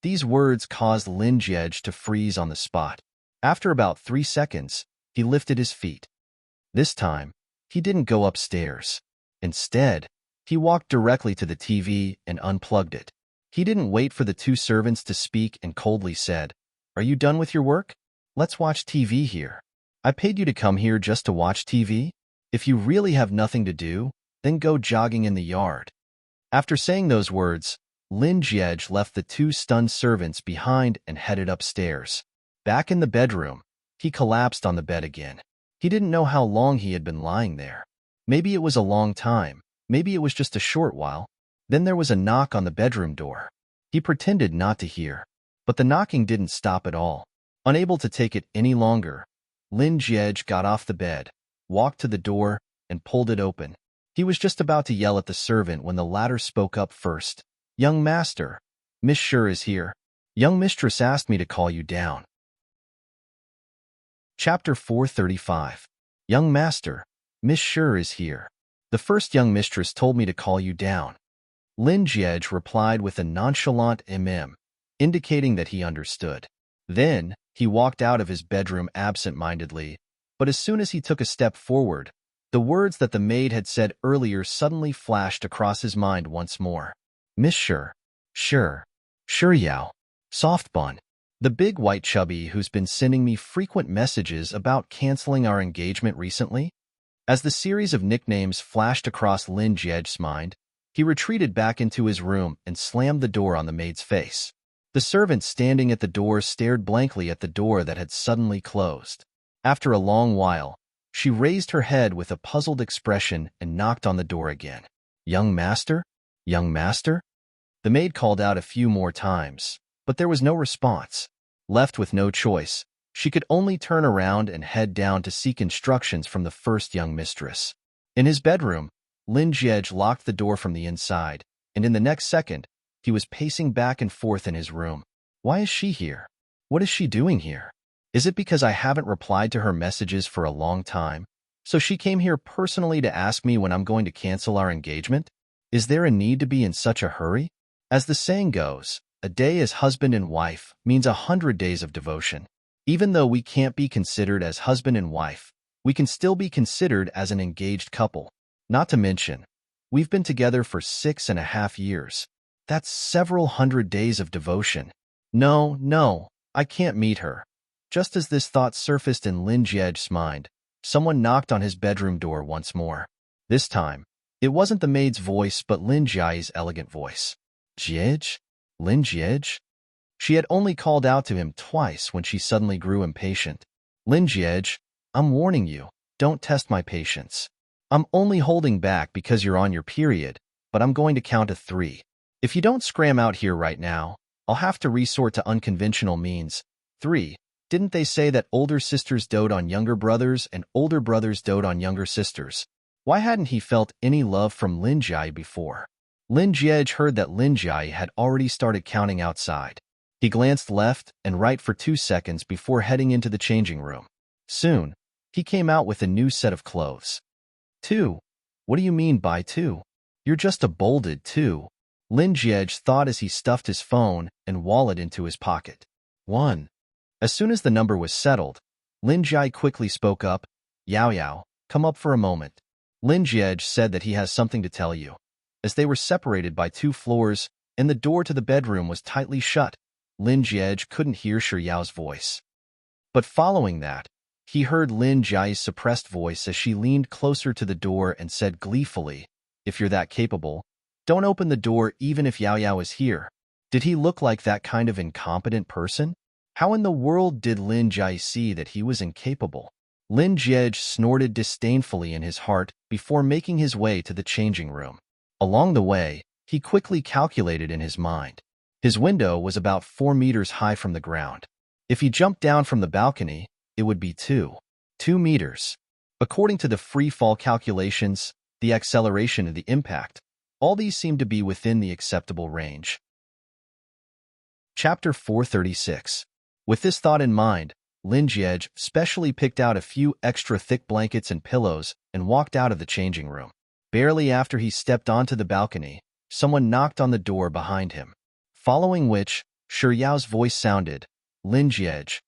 These words caused Lin Jiej to freeze on the spot. After about 3 seconds, he lifted his feet. This time, he didn't go upstairs. Instead, he walked directly to the TV and unplugged it. He didn't wait for the 2 servants to speak and coldly said, Are you done with your work? Let's watch TV here. I paid you to come here just to watch TV? If you really have nothing to do, then go jogging in the yard. After saying those words, Lin Jiej left the 2 stunned servants behind and headed upstairs. Back in the bedroom, he collapsed on the bed again. He didn't know how long he had been lying there. Maybe it was a long time, maybe it was just a short while. Then there was a knock on the bedroom door. He pretended not to hear, but the knocking didn't stop at all. Unable to take it any longer, Lin Jiej got off the bed, walked to the door, and pulled it open. He was just about to yell at the servant when the latter spoke up first. Young master, Miss Sure is here. Young mistress asked me to call you down. Chapter 435. Young master, Miss Sure is here. The first young mistress told me to call you down. Lin Jiej replied with a nonchalant indicating that he understood. Then, he walked out of his bedroom absent-mindedly, but as soon as he took a step forward, the words that the maid had said earlier suddenly flashed across his mind once more. Miss Sure. Sure Yao. Soft bun. The big white chubby who's been sending me frequent messages about canceling our engagement recently? As the series of nicknames flashed across Lin Jiej's mind, he retreated back into his room and slammed the door on the maid's face. The servant standing at the door stared blankly at the door that had suddenly closed. After a long while, she raised her head with a puzzled expression and knocked on the door again. Young master? Young master? The maid called out a few more times, but there was no response. Left with no choice, she could only turn around and head down to seek instructions from the first young mistress. In his bedroom, Lin Jiej locked the door from the inside, and in the next second, he was pacing back and forth in his room. Why is she here? What is she doing here? Is it because I haven't replied to her messages for a long time, so she came here personally to ask me when I'm going to cancel our engagement? Is there a need to be in such a hurry? As the saying goes, a day as husband and wife means 100 days of devotion. Even though we can't be considered as husband and wife, we can still be considered as an engaged couple. Not to mention, we've been together for 6.5 years. That's several hundred days of devotion. No, I can't meet her. Just as this thought surfaced in Lin Jiej's mind, someone knocked on his bedroom door once more. This time, it wasn't the maid's voice but Lin Jiej's elegant voice. Jiej? Lin Jiej? She had only called out to him twice when she suddenly grew impatient. Lin Jiej, I'm warning you, don't test my patience. I'm only holding back because you're on your period, but I'm going to count to 3. If you don't scram out here right now, I'll have to resort to unconventional means. 3. Didn't they say that older sisters dote on younger brothers and older brothers dote on younger sisters? Why hadn't he felt any love from Lin Jiej before? Lin Jiej heard that Lin Jiej had already started counting outside. He glanced left and right for 2 seconds before heading into the changing room. Soon, he came out with a new set of clothes. 2. What do you mean by 2? You're just a bolded 2. Lin Jiej thought as he stuffed his phone and wallet into his pocket. 1. As soon as the number was settled, Lin Jiej quickly spoke up. Yao, come up for a moment. Lin Jiej said that he has something to tell you. As they were separated by 2 floors and the door to the bedroom was tightly shut, Lin Jiej couldn't hear Shi Yao's voice. But following that, he heard Lin Jiej's suppressed voice as she leaned closer to the door and said gleefully, If you're that capable, don't open the door even if Yao is here. Did he look like that kind of incompetent person? How in the world did Lin Jiej see that he was incapable? Lin Jiej snorted disdainfully in his heart before making his way to the changing room. Along the way, he quickly calculated in his mind. His window was about 4 meters high from the ground. If he jumped down from the balcony, it would be 2 meters. According to the free fall calculations, the acceleration of the impact, all these seem to be within the acceptable range. Chapter 436. With this thought in mind, Lin Jiej specially picked out a few extra thick blankets and pillows and walked out of the changing room. Barely after he stepped onto the balcony, someone knocked on the door behind him. Following which, Shi Yao's voice sounded, Lin Jiej.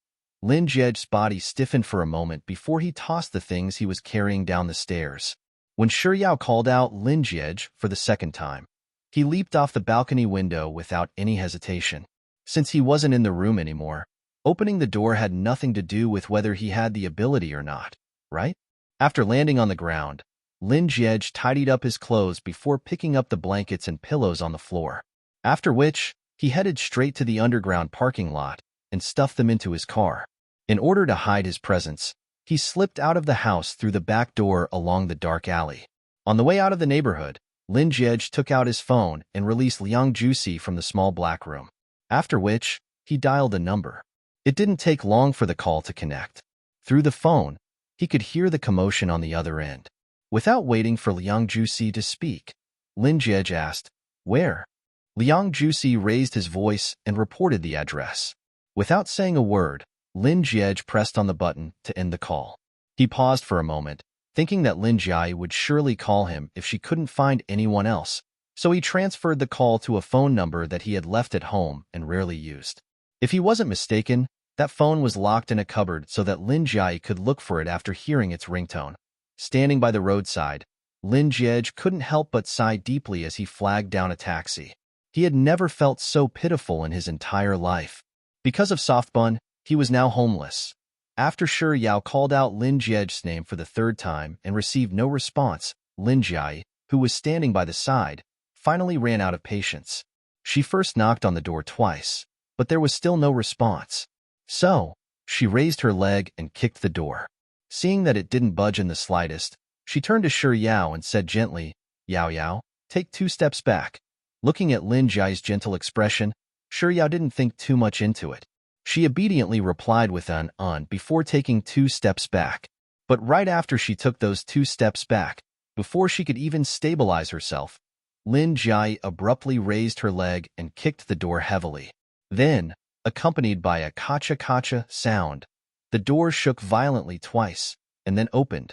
Lin Jiej's body stiffened for a moment before he tossed the things he was carrying down the stairs. When Shi Yao called out Lin Jiej for the second time, he leaped off the balcony window without any hesitation. Since he wasn't in the room anymore, opening the door had nothing to do with whether he had the ability or not, right? After landing on the ground, Lin Jiej tidied up his clothes before picking up the blankets and pillows on the floor. After which, he headed straight to the underground parking lot and stuffed them into his car. In order to hide his presence, he slipped out of the house through the back door along the dark alley. On the way out of the neighborhood, Lin Jiej took out his phone and released Liang Jusi from the small black room. After which, he dialed a number. It didn't take long for the call to connect. Through the phone, he could hear the commotion on the other end. Without waiting for Liang Jusi to speak, Lin Jiej asked, "Where?" Liang Jusi raised his voice and reported the address. Without saying a word, Lin Jiej pressed on the button to end the call. He paused for a moment, thinking that Lin Jiai would surely call him if she couldn't find anyone else, so he transferred the call to a phone number that he had left at home and rarely used. If he wasn't mistaken, that phone was locked in a cupboard so that Lin Jiai could look for it after hearing its ringtone. Standing by the roadside, Lin Jiej couldn't help but sigh deeply as he flagged down a taxi. He had never felt so pitiful in his entire life. Because of Softbun, he was now homeless. After Shi Yao called out Lin Jiej's name for the third time and received no response, Lin Jiai, who was standing by the side, finally ran out of patience. She first knocked on the door twice, but there was still no response. So, she raised her leg and kicked the door. Seeing that it didn't budge in the slightest, she turned to Shi Yao and said gently, "Yao Yao, take 2 steps back." Looking at Lin Jiai's gentle expression, Shi Yao didn't think too much into it. She obediently replied with an before taking 2 steps back. But right after she took those 2 steps back, before she could even stabilize herself, Lin Jiai abruptly raised her leg and kicked the door heavily. Then, accompanied by a kacha-kacha sound, the door shook violently twice, and then opened.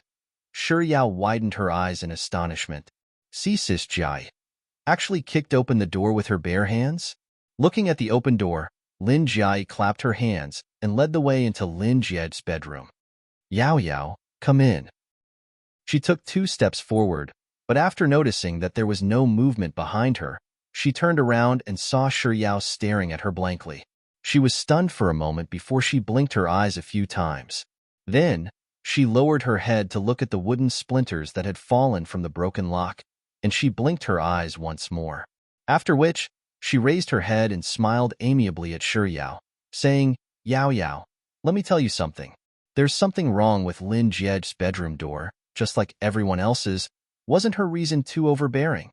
Shi Yao widened her eyes in astonishment. "See, Sis Jiai actually kicked open the door with her bare hands?" Looking at the open door, Lin Jiai clapped her hands and led the way into Lin Jiej's bedroom. "Yao Yao, come in." She took 2 steps forward, but after noticing that there was no movement behind her, she turned around and saw Shi Yao staring at her blankly. She was stunned for a moment before she blinked her eyes a few times. Then, she lowered her head to look at the wooden splinters that had fallen from the broken lock, and she blinked her eyes once more. After which, she raised her head and smiled amiably at Shi Yao, saying, "Yao Yao, let me tell you something. There's something wrong with Lin Jiej's bedroom door, just like everyone else's. Wasn't her reason too overbearing?"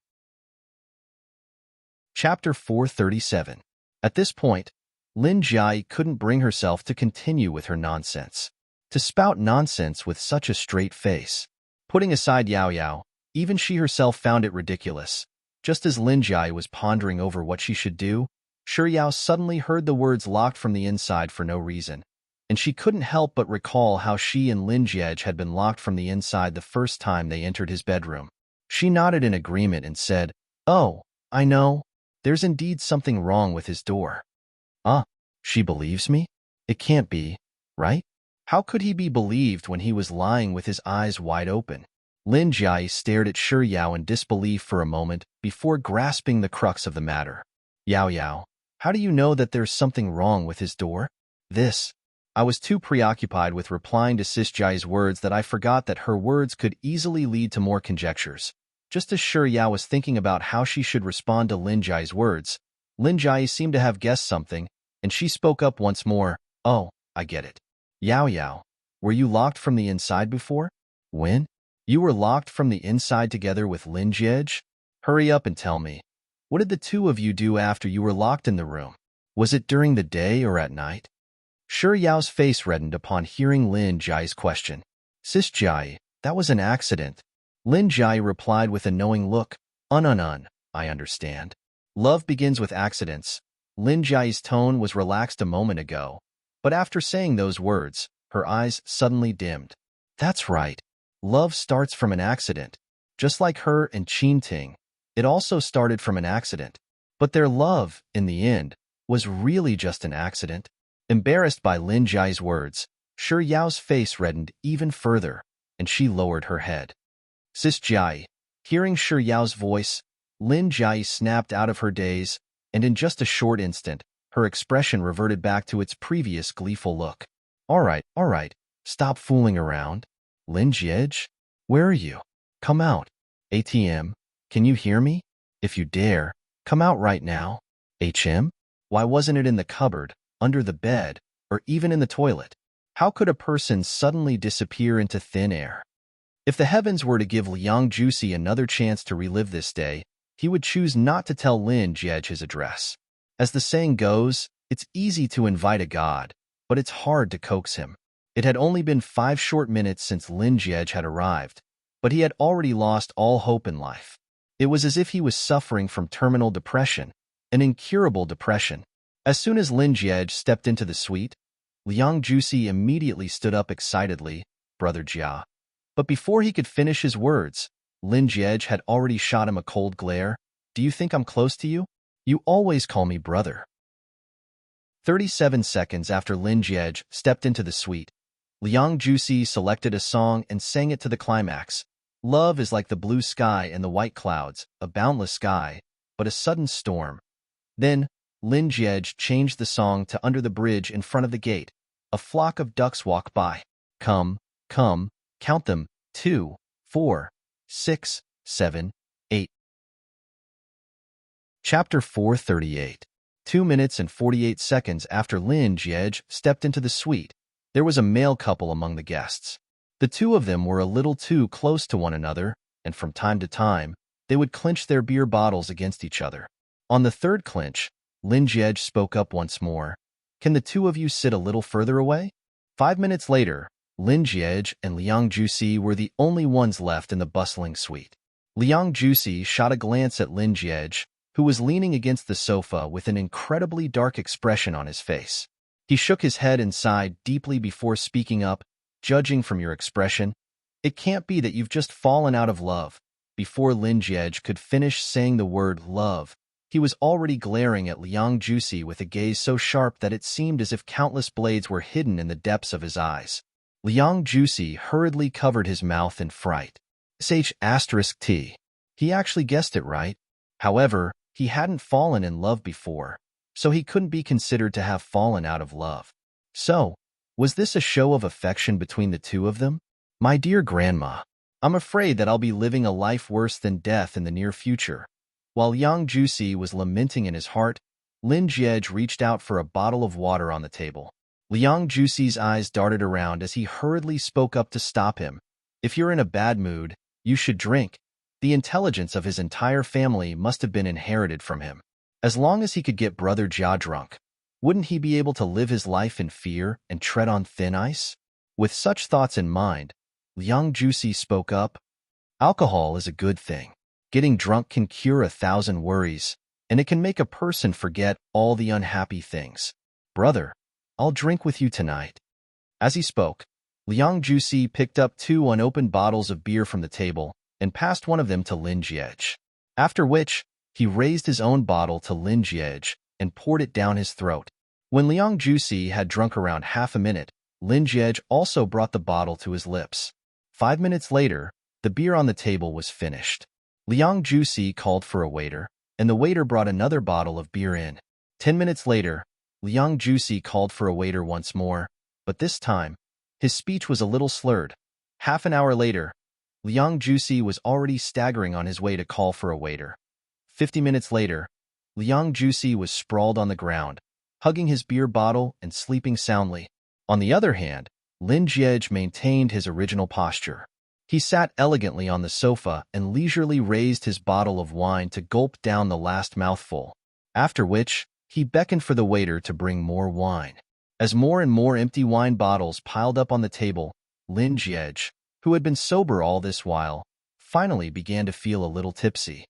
Chapter 437. At this point, Lin Jiai couldn't bring herself to continue with her nonsense. To spout nonsense with such a straight face. Putting aside Yao Yao, even she herself found it ridiculous. Just as Lin Jiai was pondering over what she should do, Shi Yao suddenly heard the words locked from the inside for no reason, and she couldn't help but recall how she and Lin Jiej had been locked from the inside the first time they entered his bedroom. She nodded in agreement and said, "Oh, I know. There's indeed something wrong with his door." She believes me? It can't be, right? How could he be believed when he was lying with his eyes wide open? Lin Jiai stared at Shi Yao in disbelief for a moment before grasping the crux of the matter. "Yao Yao, how do you know that there's something wrong with his door?" I was too preoccupied with replying to Sis Jiai's words that I forgot that her words could easily lead to more conjectures. Just as Shi Yao was thinking about how she should respond to Lin Jiai's words, Lin Jiai seemed to have guessed something, and she spoke up once more. "Oh, I get it. Yao Yao, were you locked from the inside before?" "When?" "You were locked from the inside together with Lin Jiej? Hurry up and tell me. What did the 2 of you do after you were locked in the room? Was it during the day or at night?" Shi Yao's face reddened upon hearing Lin Jiai's question. Sis Jiai, that was an accident. Lin Jiai replied with a knowing look. I understand. Love begins with accidents. Lin Jiai's tone was relaxed a moment ago, but after saying those words, her eyes suddenly dimmed. That's right. Love starts from an accident. Just like her and Qin Ting, it also started from an accident. But their love, in the end, was really just an accident. Embarrassed by Lin Jiai's words, Shi Yao's face reddened even further, and she lowered her head. Sis Jiai, hearing Shi Yao's voice, Lin Jiai snapped out of her daze, and in just a short instant, her expression reverted back to its previous gleeful look. All right, stop fooling around. Lin Jiej, where are you? Come out. ATM, can you hear me? If you dare, come out right now. HM? Why wasn't it in the cupboard, under the bed, or even in the toilet? How could a person suddenly disappear into thin air? If the heavens were to give Liang Juicy another chance to relive this day, he would choose not to tell Lin Jiej his address. As the saying goes, it's easy to invite a god, but it's hard to coax him. It had only been 5 short minutes since Lin Jiej had arrived, but he had already lost all hope in life. It was as if he was suffering from terminal depression, an incurable depression. As soon as Lin Jiej stepped into the suite, Liang Juicy immediately stood up excitedly, Brother Jia. But before he could finish his words, Lin Jiej had already shot him a cold glare. Do you think I'm close to you? You always call me brother. 37 seconds after Lin Jiej stepped into the suite, Liang Juicy selected a song and sang it to the climax. Love is like the blue sky and the white clouds, a boundless sky, but a sudden storm. Then, Lin Jiej changed the song to Under the Bridge in front of the gate. A flock of ducks walk by. Come, count them, 2, 4, 6, 7, 8. Chapter 438. 2 minutes and 48 seconds after Lin Jiej stepped into the suite, there was a male couple among the guests. The two of them were a little too close to one another, and from time to time, they would clinch their beer bottles against each other. On the third clinch, Lin Jiej spoke up once more. Can the two of you sit a little further away? 5 minutes later, Lin Jiej and Liang Juicy were the only ones left in the bustling suite. Liang Juicy shot a glance at Lin Jiej, who was leaning against the sofa with an incredibly dark expression on his face. He shook his head and sighed deeply before speaking up. Judging from your expression, it can't be that you've just fallen out of love. Before Lin Jiej could finish saying the word love, he was already glaring at Liang Juicy with a gaze so sharp that it seemed as if countless blades were hidden in the depths of his eyes. Liang Juicy hurriedly covered his mouth in fright. *T. He actually guessed it right. However, he hadn't fallen in love before, so he couldn't be considered to have fallen out of love. So, was this a show of affection between the two of them? My dear grandma, I'm afraid that I'll be living a life worse than death in the near future. While Liang Juicy was lamenting in his heart, Lin Jiej reached out for a bottle of water on the table. Liang Juicy's eyes darted around as he hurriedly spoke up to stop him. If you're in a bad mood, you should drink. The intelligence of his entire family must have been inherited from him. As long as he could get Brother Jia drunk, wouldn't he be able to live his life in fear and tread on thin ice? With such thoughts in mind, Liang Juicy spoke up. Alcohol is a good thing. Getting drunk can cure 1,000 worries, and it can make a person forget all the unhappy things. Brother, I'll drink with you tonight. As he spoke, Liang Juicy picked up 2 unopened bottles of beer from the table and passed one of them to Lin Jiej. After which, he raised his own bottle to Lin Jiej and poured it down his throat. When Liang Juicy had drunk around half a minute, Lin Jiej also brought the bottle to his lips. 5 minutes later, the beer on the table was finished. Liang Juicy called for a waiter, and the waiter brought another bottle of beer in. 10 minutes later, Liang Juicy called for a waiter once more, but this time, his speech was a little slurred. Half an hour later, Liang Juicy was already staggering on his way to call for a waiter. 50 minutes later, Liang Juicy was sprawled on the ground, hugging his beer bottle and sleeping soundly. On the other hand, Lin Jiej maintained his original posture. He sat elegantly on the sofa and leisurely raised his bottle of wine to gulp down the last mouthful, after which he beckoned for the waiter to bring more wine. As more and more empty wine bottles piled up on the table, Lin Jiej, who had been sober all this while, finally began to feel a little tipsy.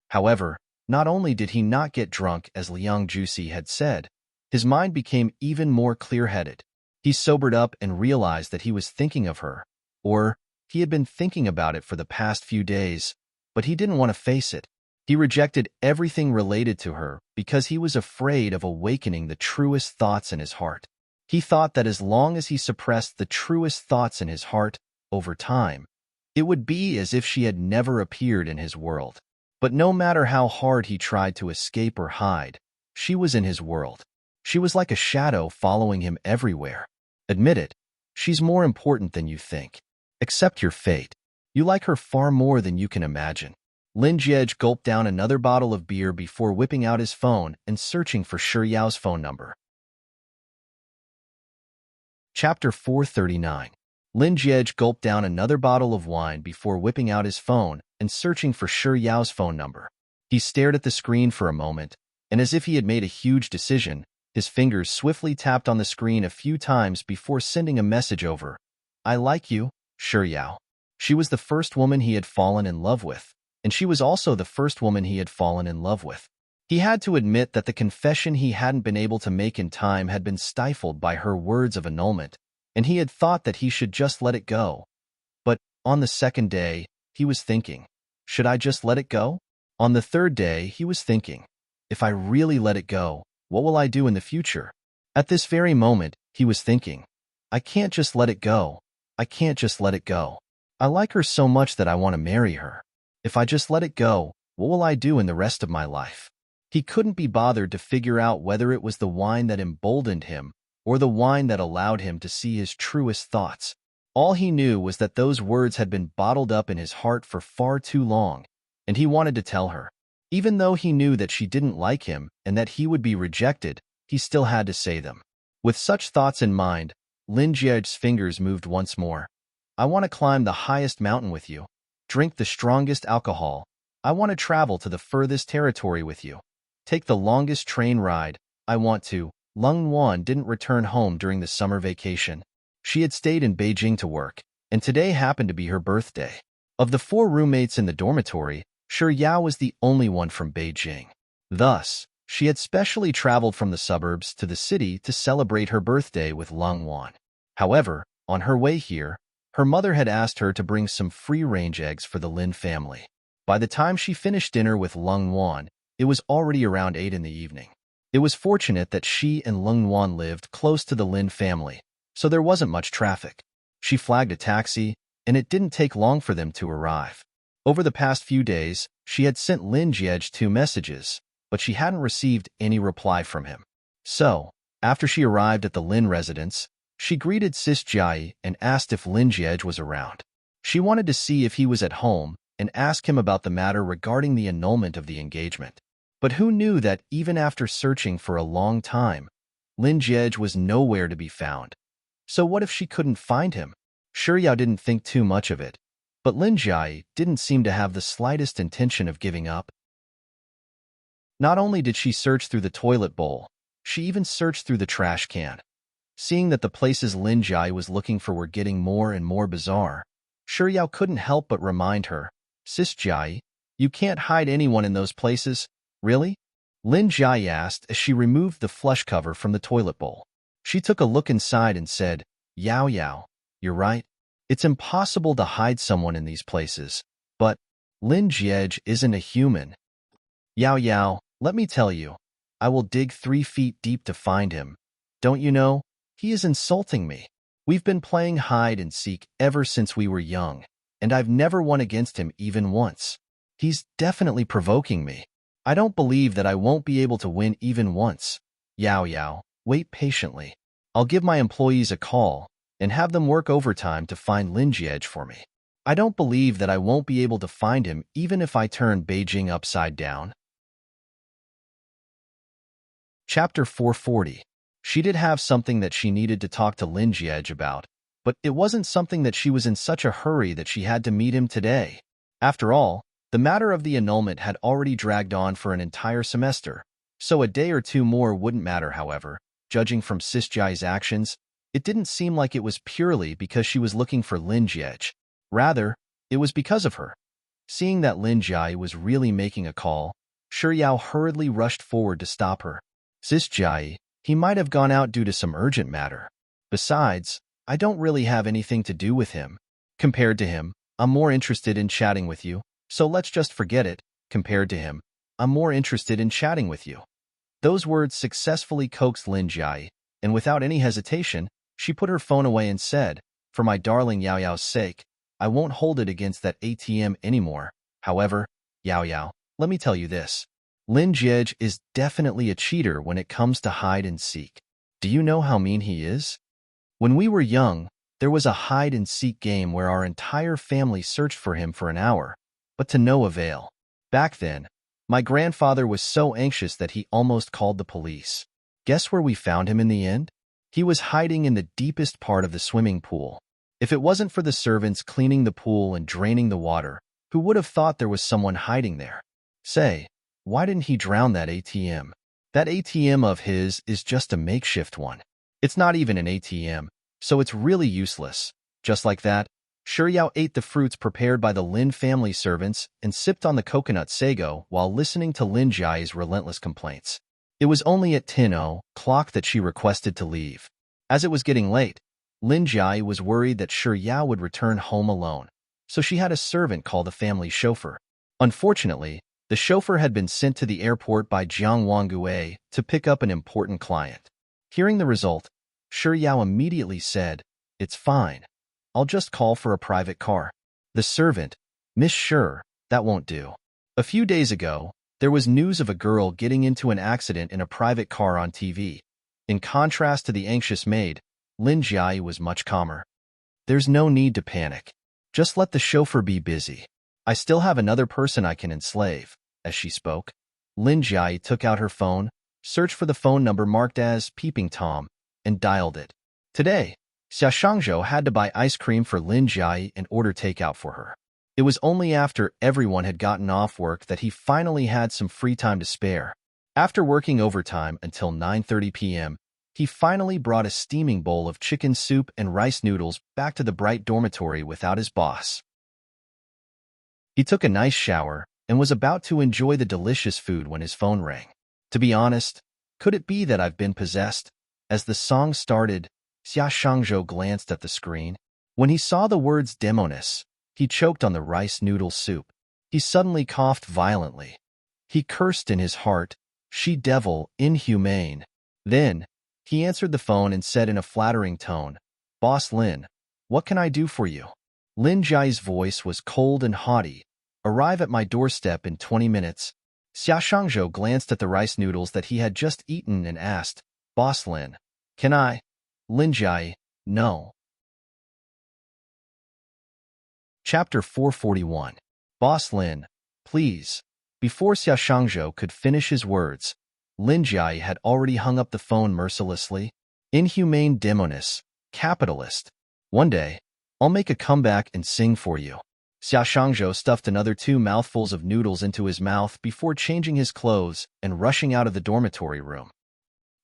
However, not only did he not get drunk as Liang Jusi had said, his mind became even more clear-headed. He sobered up and realized that he was thinking of her, or he had been thinking about it for the past few days, but he didn't want to face it. He rejected everything related to her because he was afraid of awakening the truest thoughts in his heart. He thought that as long as he suppressed the truest thoughts in his heart, over time, it would be as if she had never appeared in his world. But no matter how hard he tried to escape or hide, she was in his world. She was like a shadow following him everywhere. Admit it, she's more important than you think. Accept your fate. You like her far more than you can imagine. Lin Jiej gulped down another bottle of beer before whipping out his phone and searching for Shi Yao's phone number. Chapter 439. Lin Jiej gulped down another bottle of wine before whipping out his phone and searching for Shi Yao's phone number. He stared at the screen for a moment, and as if he had made a huge decision, his fingers swiftly tapped on the screen a few times before sending a message over. I like you, Shi Yao. She was the first woman he had fallen in love with, and she was also the first woman he had fallen in love with. He had to admit that the confession he hadn't been able to make in time had been stifled by her words of annulment, and he had thought that he should just let it go. But on the second day, he was thinking, should I just let it go? On the third day, he was thinking, if I really let it go, what will I do in the future? At this very moment, he was thinking, I can't just let it go. I can't just let it go. I like her so much that I want to marry her. If I just let it go, what will I do in the rest of my life? He couldn't be bothered to figure out whether it was the wine that emboldened him or the wine that allowed him to see his truest thoughts. All he knew was that those words had been bottled up in his heart for far too long, and he wanted to tell her. Even though he knew that she didn't like him and that he would be rejected, he still had to say them. With such thoughts in mind, Lin Jiej's fingers moved once more. I want to climb the highest mountain with you, drink the strongest alcohol. I want to travel to the furthest territory with you, take the longest train ride. I want to. Lung Wan didn't return home during the summer vacation. She had stayed in Beijing to work, and today happened to be her birthday. Of the 4 roommates in the dormitory, Shi Yao was the only one from Beijing. Thus, she had specially traveled from the suburbs to the city to celebrate her birthday with Lung Wan. However, on her way here, her mother had asked her to bring some free-range eggs for the Lin family. By the time she finished dinner with Lung Wan, it was already around 8 in the evening. It was fortunate that she and Lung Wan lived close to the Lin family, so there wasn't much traffic. She flagged a taxi, and it didn't take long for them to arrive. Over the past few days, she had sent Lin Jiej 2 messages, but she hadn't received any reply from him. So, after she arrived at the Lin residence, she greeted Sis Jai and asked if Lin Jiej was around. She wanted to see if he was at home and ask him about the matter regarding the annulment of the engagement. But who knew that even after searching for a long time, Lin Jiej was nowhere to be found. So what if she couldn't find him? Shi Yao didn't think too much of it, but Lin Jai didn't seem to have the slightest intention of giving up. Not only did she search through the toilet bowl, she even searched through the trash can. Seeing that the places Lin Jai was looking for were getting more and more bizarre, Shi Yao couldn't help but remind her, Sis Jai, you can't hide anyone in those places, really? Lin Jai asked as she removed the flush cover from the toilet bowl. She took a look inside and said, Yao Yao, you're right. It's impossible to hide someone in these places, but Lin Jiej isn't a human. Yao Yao, let me tell you, I will dig 3 feet deep to find him. Don't you know? He is insulting me. We've been playing hide and seek ever since we were young, and I've never won against him even once. He's definitely provoking me. I don't believe that I won't be able to win even once. Yao Yao, wait patiently. I'll give my employees a call and have them work overtime to find Lin Jiej for me. I don't believe that I won't be able to find him even if I turn Beijing upside down. Chapter 440. She did have something that she needed to talk to Lin Jiej about, but it wasn't something that she was in such a hurry that she had to meet him today. After all, the matter of the annulment had already dragged on for an entire semester, so a day or two more wouldn't matter. However, judging from Sis Jiai's actions, it didn't seem like it was purely because she was looking for Lin Jiej. Rather, it was because of her. Seeing that Lin Jiai was really making a call, Shi Yao hurriedly rushed forward to stop her. Sis Jiai, he might have gone out due to some urgent matter. Besides, I don't really have anything to do with him. Compared to him, I'm more interested in chatting with you, so let's just forget it. Compared to him, I'm more interested in chatting with you. Those words successfully coaxed Lin Jiai, and without any hesitation, she put her phone away and said, "For my darling Yao Yao's sake, I won't hold it against that ATM anymore. However, Yao Yao, let me tell you this. Lin Jiej is definitely a cheater when it comes to hide and seek. Do you know how mean he is? When we were young, there was a hide and seek game where our entire family searched for him for an hour, but to no avail. Back then, my grandfather was so anxious that he almost called the police. Guess where we found him in the end? He was hiding in the deepest part of the swimming pool. If it wasn't for the servants cleaning the pool and draining the water, who would have thought there was someone hiding there? Say, why didn't he drown that ATM? That ATM of his is just a makeshift one. It's not even an ATM, so it's really useless." Just like that, Shi Yao ate the fruits prepared by the Lin family servants and sipped on the coconut sago while listening to Lin Jiai's relentless complaints. It was only at 10:00 that she requested to leave. As it was getting late, Lin Jiai was worried that Shi Yao would return home alone, so she had a servant call the family chauffeur. Unfortunately, the chauffeur had been sent to the airport by Jiang Wangue to pick up an important client. Hearing the result, Shi Yao immediately said, "It's fine. I'll just call for a private car." The servant, "Miss Shi, that won't do. A few days ago, there was news of a girl getting into an accident in a private car on TV. In contrast to the anxious maid, Lin Jiai was much calmer. There's no need to panic. Just let the chauffeur be busy. I still have another person I can enslave." As she spoke, Lin Jiai took out her phone, searched for the phone number marked as Peeping Tom, and dialed it. Today, Xia Shangzhou had to buy ice cream for Lin Jiai and order takeout for her. It was only after everyone had gotten off work that he finally had some free time to spare. After working overtime until 9:30 p.m., he finally brought a steaming bowl of chicken soup and rice noodles back to the bright dormitory without his boss. He took a nice shower and was about to enjoy the delicious food when his phone rang. To be honest, could it be that I've been possessed? As the song started, Xia Shangzhou glanced at the screen. When he saw the words demoness, he choked on the rice noodle soup. He suddenly coughed violently. He cursed in his heart, "She devil, inhumane." Then, he answered the phone and said in a flattering tone, "Boss Lin, what can I do for you?" Lin Jiai's voice was cold and haughty. "Arrive at my doorstep in 20 minutes. Xia Shangzhou glanced at the rice noodles that he had just eaten and asked, "Boss Lin, can I?" Lin Jiai, "No." Chapter 441. Boss Lin, please. Before Xia Shangzhou could finish his words, Lin Jiai had already hung up the phone mercilessly. "Inhumane demoness, capitalist. One day, I'll make a comeback and sing for you." Xia Shangzhou stuffed another 2 mouthfuls of noodles into his mouth before changing his clothes and rushing out of the dormitory room.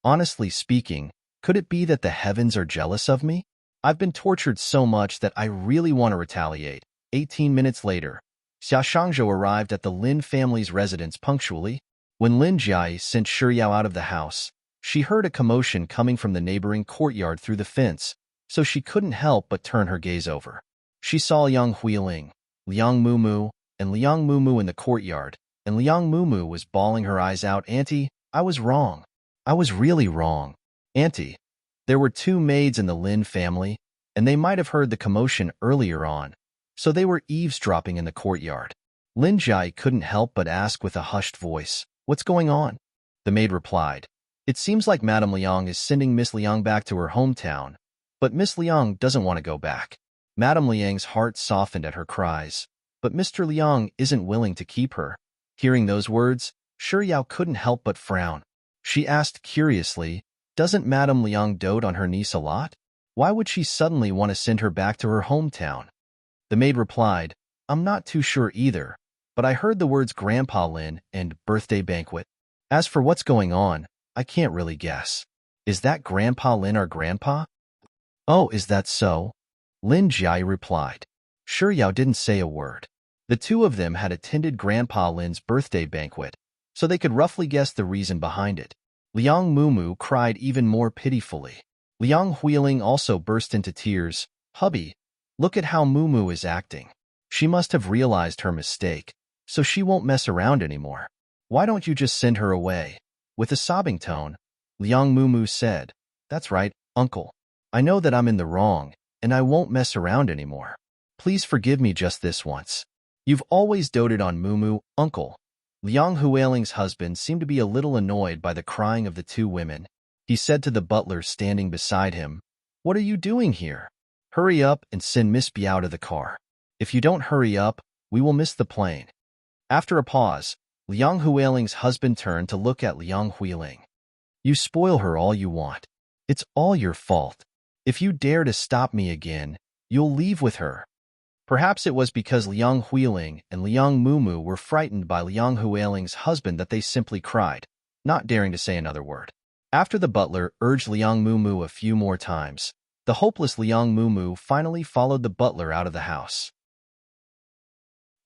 Honestly speaking, could it be that the heavens are jealous of me? I've been tortured so much that I really want to retaliate. 18 minutes later, Xia Shangzhou arrived at the Lin family's residence punctually. When Lin Jiai sent Shi Yao out of the house, she heard a commotion coming from the neighboring courtyard through the fence, so she couldn't help but turn her gaze over. She saw Liang Huiling, Liang Mumu, and Liang Mumu in the courtyard, and Liang Mumu was bawling her eyes out. "Auntie, I was wrong. I was really wrong. Auntie." There were 2 maids in the Lin family, and they might have heard the commotion earlier on, so they were eavesdropping in the courtyard. Lin Jiai couldn't help but ask with a hushed voice, "What's going on?" The maid replied, "It seems like Madame Liang is sending Miss Liang back to her hometown, but Miss Liang doesn't want to go back." Madame Liang's heart softened at her cries, but Mr. Liang isn't willing to keep her. Hearing those words, Shi Yao couldn't help but frown. She asked curiously, "Doesn't Madame Liang dote on her niece a lot? Why would she suddenly want to send her back to her hometown?" The maid replied, "I'm not too sure either, but I heard the words Grandpa Lin and birthday banquet. As for what's going on, I can't really guess." Is that Grandpa Lin our grandpa? Oh, is that so? Lin Jiai replied. Shi Yao didn't say a word. The two of them had attended Grandpa Lin's birthday banquet, so they could roughly guess the reason behind it. Liang Mumu cried even more pitifully. Liang Huiling also burst into tears. Hubby, look at how Mumu is acting. She must have realized her mistake, so she won't mess around anymore. Why don't you just send her away? With a sobbing tone, Liang Mumu said, That's right, uncle. I know that I'm in the wrong, and I won't mess around anymore. Please forgive me just this once. You've always doted on Mumu, uncle. Liang Huiling's husband seemed to be a little annoyed by the crying of the two women. He said to the butler standing beside him, What are you doing here? Hurry up and send Miss Biao to the car. If you don't hurry up, we will miss the plane. After a pause, Liang Huiling's husband turned to look at Liang Huiling. You spoil her all you want. It's all your fault. If you dare to stop me again, you'll leave with her. Perhaps it was because Liang Huiling and Liang Mumu were frightened by Liang Huiling's husband that they simply cried, not daring to say another word. After the butler urged Liang Mumu a few more times, the hopeless Liang Mumu finally followed the butler out of the house.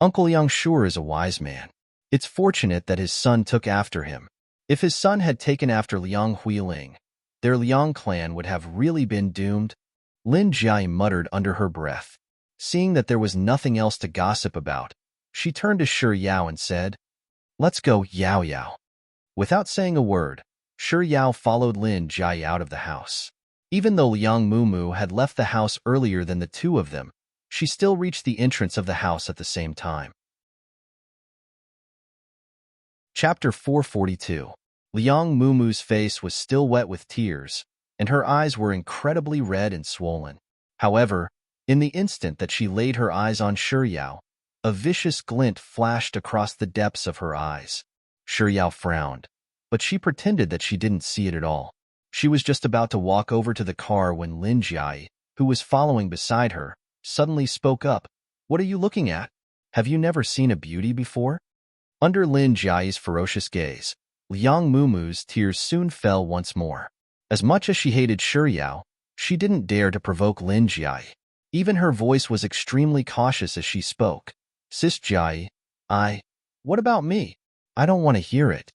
Uncle Liang sure is a wise man. It's fortunate that his son took after him. If his son had taken after Liang Huiling, their Liang clan would have really been doomed. Lin Jiai muttered under her breath. Seeing that there was nothing else to gossip about, she turned to Shi Yao and said, Let's go, Yao Yao. Without saying a word, Shi Yao followed Lin Jiai out of the house. Even though Liang Mumu had left the house earlier than the two of them, she still reached the entrance of the house at the same time. Chapter 442. Liang Mumu's face was still wet with tears, and her eyes were incredibly red and swollen. However, in the instant that she laid her eyes on Shi Yao, a vicious glint flashed across the depths of her eyes. Shi Yao frowned, but she pretended that she didn't see it at all. She was just about to walk over to the car when Lin Jiai, who was following beside her, suddenly spoke up. What are you looking at? Have you never seen a beauty before? Under Lin Jiai's ferocious gaze, Liang Mumu's tears soon fell once more. As much as she hated Shi Yao, she didn't dare to provoke Lin Jiai. Even her voice was extremely cautious as she spoke. Sis Jiai, what about me? I don't want to hear it.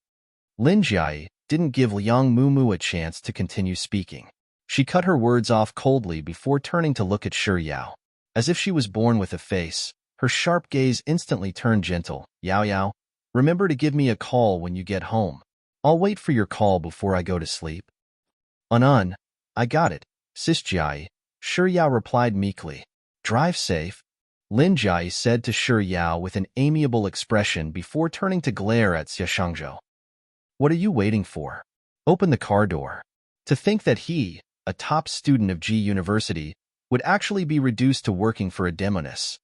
Lin Jiai didn't give Liang Mumu a chance to continue speaking. She cut her words off coldly before turning to look at Shi Yao. As if she was born with a face, her sharp gaze instantly turned gentle. Yao Yao, remember to give me a call when you get home. I'll wait for your call before I go to sleep. I got it, Sis Jiai. Shi Yao replied meekly. Drive safe. Lin Jiai said to Shi Yao with an amiable expression before turning to glare at Xia Shangzhou. What are you waiting for? Open the car door. To think that he, a top student of Ji University, would actually be reduced to working for a demoness.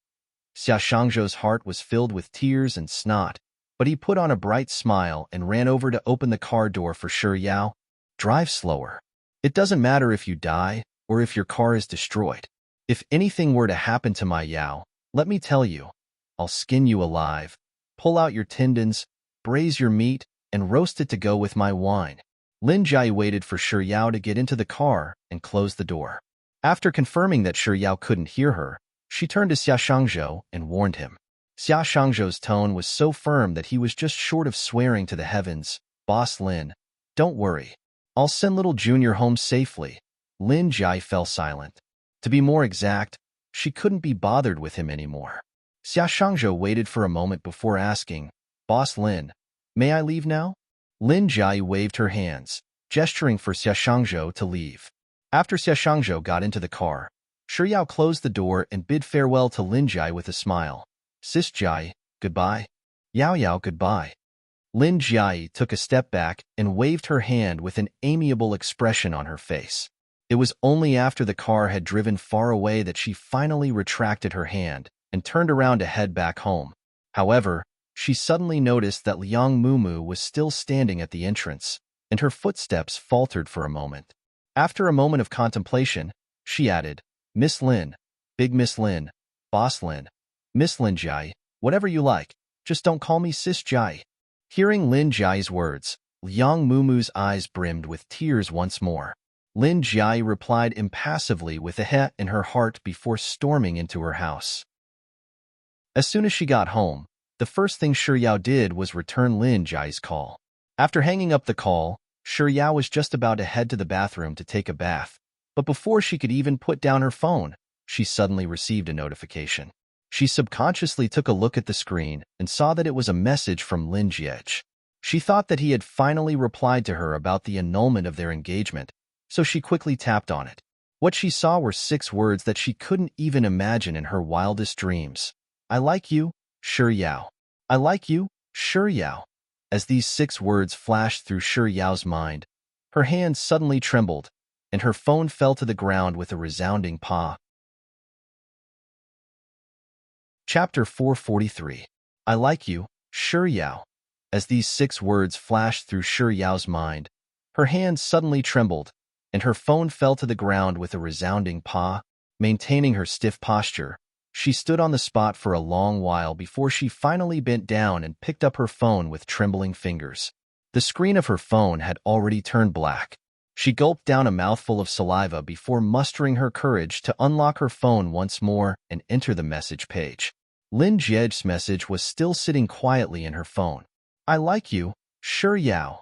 Xia Shangzhou's heart was filled with tears and snot, but he put on a bright smile and ran over to open the car door for Shi Yao. Drive slower. It doesn't matter if you die or if your car is destroyed. If anything were to happen to my Yao, let me tell you, I'll skin you alive, pull out your tendons, braise your meat, and roast it to go with my wine. Lin Jiai waited for Shi Yao to get into the car and closed the door. After confirming that Shi Yao couldn't hear her, she turned to Xia Shangzhou and warned him. Xia Shangzhou's tone was so firm that he was just short of swearing to the heavens. Boss Lin, don't worry. I'll send little Junior home safely. Lin Jiai fell silent. To be more exact, she couldn't be bothered with him anymore. Xia Shangzhou waited for a moment before asking, Boss Lin, may I leave now? Lin Jiai waved her hands, gesturing for Xia Shangzhou to leave. After Xia Shangzhou got into the car, Shi Yao closed the door and bid farewell to Lin Jiai with a smile. Sis Jiai, goodbye. Yao Yao, goodbye. Lin Jiai took a step back and waved her hand with an amiable expression on her face. It was only after the car had driven far away that she finally retracted her hand and turned around to head back home. However, she suddenly noticed that Liang Mumu was still standing at the entrance, and her footsteps faltered for a moment. After a moment of contemplation, she added, Miss Lin, Big Miss Lin, Boss Lin, Miss Lin Jiai, whatever you like, just don't call me Sis Jiai. Hearing Lin Jiai's words, Liang Mumu's eyes brimmed with tears once more. Lin Jiai replied impassively with a heh in her heart before storming into her house. As soon as she got home, the first thing Shi Yao did was return Lin Jiai's call. After hanging up the call, Shi Yao was just about to head to the bathroom to take a bath, but before she could even put down her phone, she suddenly received a notification. She subconsciously took a look at the screen and saw that it was a message from Lin Jiej. She thought that he had finally replied to her about the annulment of their engagement, so she quickly tapped on it. What she saw were 6 words that she couldn't even imagine in her wildest dreams. I like you, Shi Yao. I like you, Shi Yao. As these 6 words flashed through Shi Yao's mind, her hand suddenly trembled, and her phone fell to the ground with a resounding pa. Chapter 443. I like you, Shi Yao. As these 6 words flashed through Shi Yao's mind, her hand suddenly trembled, and her phone fell to the ground with a resounding pa. Maintaining her stiff posture, she stood on the spot for a long while before she finally bent down and picked up her phone with trembling fingers. The screen of her phone had already turned black. She gulped down a mouthful of saliva before mustering her courage to unlock her phone once more and enter the message page. Lin Jiej's message was still sitting quietly in her phone. I like you, Shi Yao.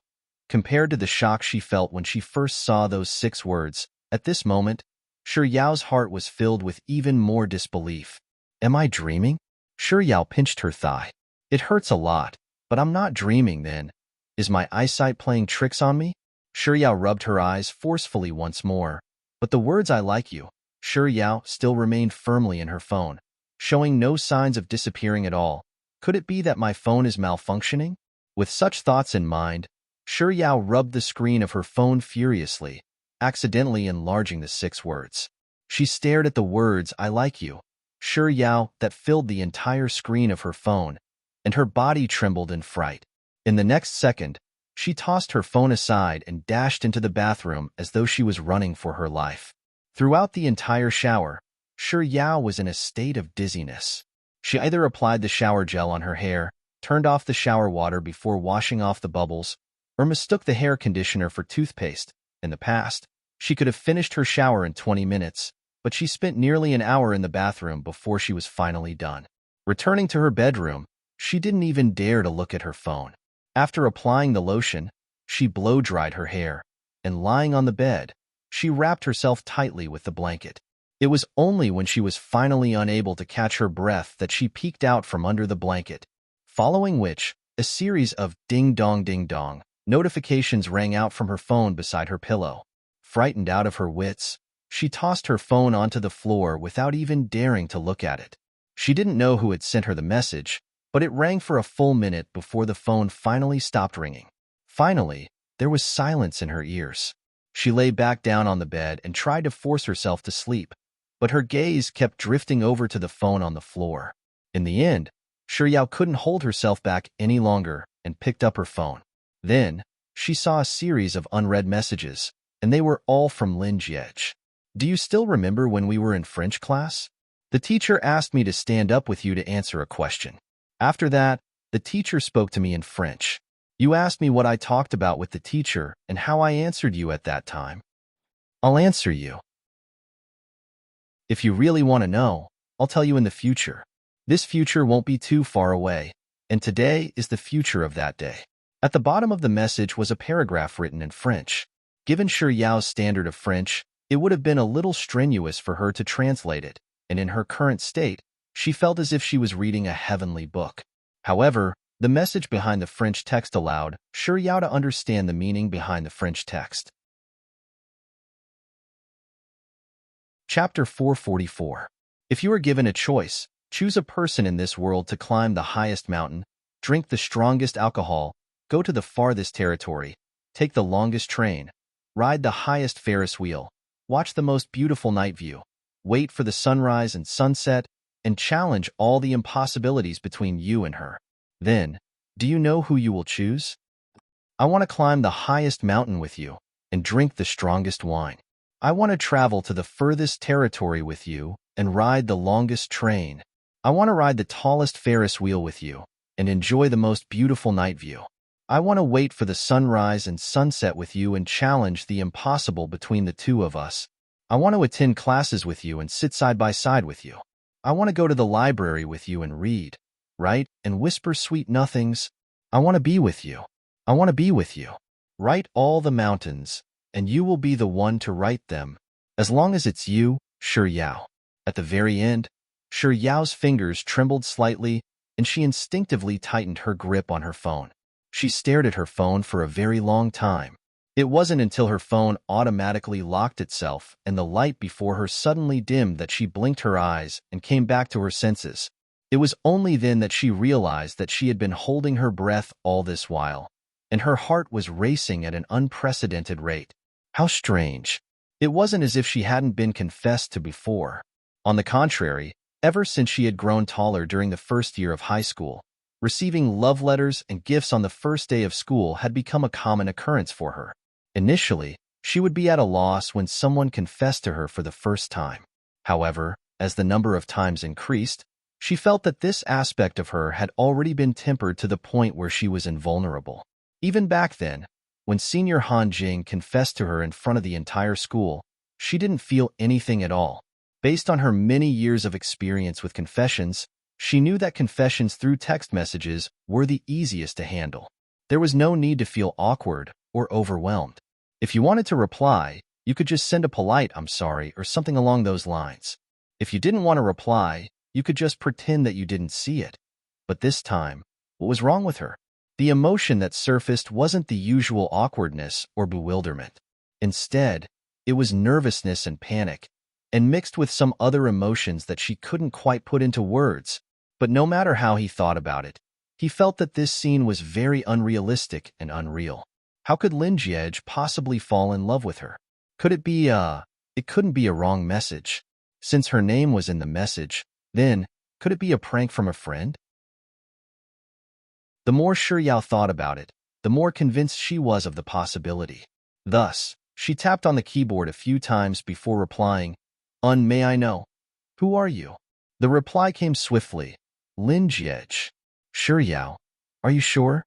Compared to the shock she felt when she first saw those 6 words, at this moment, Shi Yao's heart was filled with even more disbelief. Am I dreaming? Shi Yao pinched her thigh. It hurts a lot, but I'm not dreaming then. Is my eyesight playing tricks on me? Shi Yao rubbed her eyes forcefully once more, but the words I like you, Shi Yao, still remained firmly in her phone, showing no signs of disappearing at all. Could it be that my phone is malfunctioning? With such thoughts in mind, Shi Yao rubbed the screen of her phone furiously, accidentally enlarging the 6 words. She stared at the words I like you, Shi Yao, that filled the entire screen of her phone, and her body trembled in fright. In the next second, she tossed her phone aside and dashed into the bathroom as though she was running for her life. Throughout the entire shower, Shi Yao was in a state of dizziness. She either applied the shower gel on her hair, turned off the shower water before washing off the bubbles, or mistook the hair conditioner for toothpaste. In the past, she could have finished her shower in 20 minutes, but she spent nearly an hour in the bathroom before she was finally done. Returning to her bedroom, she didn't even dare to look at her phone. After applying the lotion, she blow-dried her hair, and lying on the bed, she wrapped herself tightly with the blanket. It was only when she was finally unable to catch her breath that she peeked out from under the blanket, following which, a series of ding-dong notifications rang out from her phone beside her pillow. Frightened out of her wits, she tossed her phone onto the floor without even daring to look at it. She didn't know who had sent her the message, but it rang for a full minute before the phone finally stopped ringing. Finally, there was silence in her ears. She lay back down on the bed and tried to force herself to sleep, but her gaze kept drifting over to the phone on the floor. In the end, Shi Yao couldn't hold herself back any longer and picked up her phone. Then, she saw a series of unread messages, and they were all from Lin Jiej. Do you still remember when we were in French class? The teacher asked me to stand up with you to answer a question. After that, the teacher spoke to me in French. You asked me what I talked about with the teacher and how I answered you at that time. I'll answer you. If you really want to know, I'll tell you in the future. This future won't be too far away, and today is the future of that day. At the bottom of the message was a paragraph written in French. Given Shi Yao's standard of French, it would have been a little strenuous for her to translate it, and in her current state, she felt as if she was reading a heavenly book. However, the message behind the French text allowed Shi Yao to understand the meaning behind the French text. Chapter 444. If you are given a choice, choose a person in this world to climb the highest mountain, drink the strongest alcohol, go to the farthest territory, take the longest train, ride the highest Ferris wheel, watch the most beautiful night view, wait for the sunrise and sunset, and challenge all the impossibilities between you and her. Then, do you know who you will choose? I want to climb the highest mountain with you and drink the strongest wine. I want to travel to the furthest territory with you and ride the longest train. I want to ride the tallest Ferris wheel with you and enjoy the most beautiful night view. I want to wait for the sunrise and sunset with you and challenge the impossible between the two of us. I want to attend classes with you and sit side by side with you. I want to go to the library with you and read, write, and whisper sweet nothings. I want to be with you. I want to be with you. Write all the mountains, and you will be the one to write them, as long as it's you, Shi Yao. At the very end, Shi Yao's fingers trembled slightly, and she instinctively tightened her grip on her phone. She stared at her phone for a very long time. It wasn't until her phone automatically locked itself and the light before her suddenly dimmed that she blinked her eyes and came back to her senses. It was only then that she realized that she had been holding her breath all this while, and her heart was racing at an unprecedented rate. How strange. It wasn't as if she hadn't been confessed to before. On the contrary, ever since she had grown taller during the first year of high school, receiving love letters and gifts on the first day of school had become a common occurrence for her. Initially, she would be at a loss when someone confessed to her for the first time. However, as the number of times increased, she felt that this aspect of her had already been tempered to the point where she was invulnerable. Even back then, when Senior Han Jing confessed to her in front of the entire school, she didn't feel anything at all. Based on her many years of experience with confessions, she knew that confessions through text messages were the easiest to handle. There was no need to feel awkward or overwhelmed. If you wanted to reply, you could just send a polite "I'm sorry" or something along those lines. If you didn't want to reply, you could just pretend that you didn't see it. But this time, what was wrong with her? The emotion that surfaced wasn't the usual awkwardness or bewilderment. Instead, it was nervousness and panic, and mixed with some other emotions that she couldn't quite put into words. But no matter how he thought about it, he felt that this scene was very unrealistic and unreal. How could Lin Jiej possibly fall in love with her? Could it be it couldn't be a wrong message. Since her name was in the message, then, could it be a prank from a friend? The more Shi Yao thought about it, the more convinced she was of the possibility. Thus, she tapped on the keyboard a few times before replying, May I know? Who are you? The reply came swiftly, Lin Jiej. Shi Yao. Are you sure?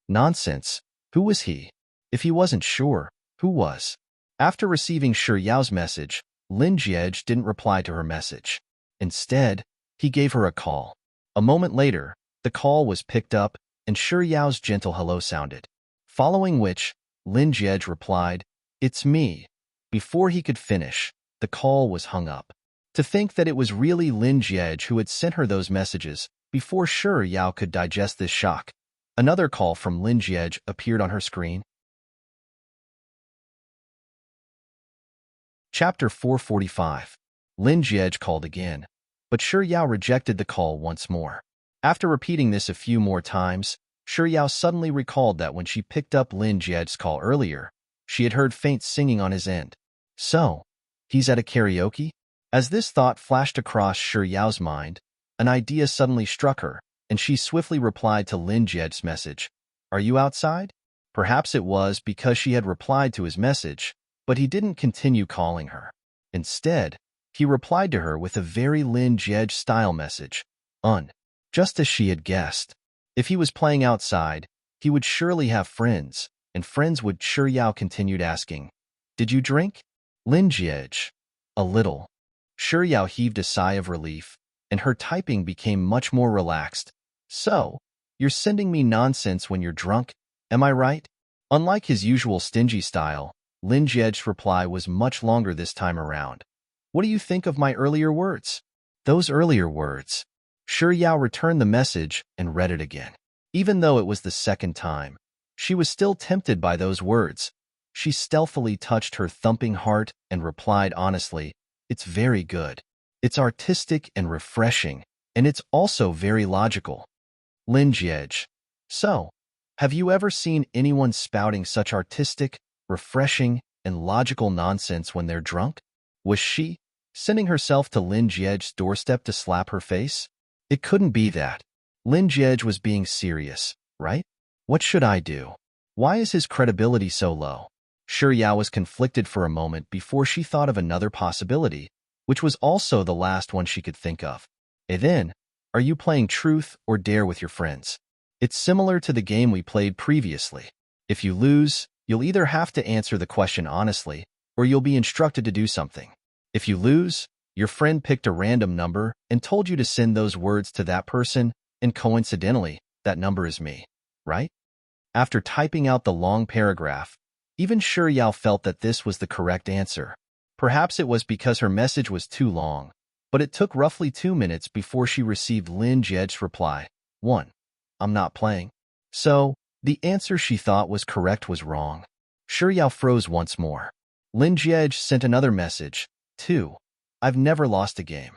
Nonsense. Who was he? If he wasn't sure, who was? After receiving Shi Yao's message, Lin Jiej didn't reply to her message. Instead, he gave her a call. A moment later, the call was picked up, and Shi Yao's gentle hello sounded. Following which, Lin Jiej replied, It's me. Before he could finish, the call was hung up. To think that it was really Lin Jiej who had sent her those messages before Shi Yao could digest this shock. Another call from Lin Jiej appeared on her screen. Chapter 445. Lin Jiej called again, but Shi Yao rejected the call once more. After repeating this a few more times, Shi Yao suddenly recalled that when she picked up Lin Jiej's call earlier, she had heard faint singing on his end. So, he's at a karaoke? As this thought flashed across Shi Yao's mind, an idea suddenly struck her, and she swiftly replied to Lin Jiej's message. Are you outside? Perhaps it was because she had replied to his message, but he didn't continue calling her. Instead, he replied to her with a very Lin Jiej-style message. Just as she had guessed. If he was playing outside, he would surely have friends, and friends would. Shi Yao continued asking, Did you drink? Lin Jiej. A little. Shi Yao heaved a sigh of relief, and her typing became much more relaxed. So, you're sending me nonsense when you're drunk, am I right? Unlike his usual stingy style, Lin Jiej's reply was much longer this time around. What do you think of my earlier words? Those earlier words. Shi Yao returned the message and read it again. Even though it was the second time, she was still tempted by those words. She stealthily touched her thumping heart and replied honestly, It's very good. It's artistic and refreshing, and it's also very logical. Lin Jiej. So, have you ever seen anyone spouting such artistic, refreshing, and logical nonsense when they're drunk? Was she sending herself to Lin Jiej's doorstep to slap her face? It couldn't be that. Lin Jiej was being serious, right? What should I do? Why is his credibility so low? Shi Yao was conflicted for a moment before she thought of another possibility, which was also the last one she could think of. Then, are you playing truth or dare with your friends? It's similar to the game we played previously. If you lose, you'll either have to answer the question honestly, or you'll be instructed to do something. If you lose, your friend picked a random number and told you to send those words to that person, and coincidentally, that number is me, right? After typing out the long paragraph, even Yao felt that this was the correct answer. Perhaps it was because her message was too long, but it took roughly 2 minutes before she received Lin Jiej's reply. 1. I'm not playing. So, the answer she thought was correct was wrong. Yao froze once more. Lin Jiej sent another message. 2. I've never lost a game.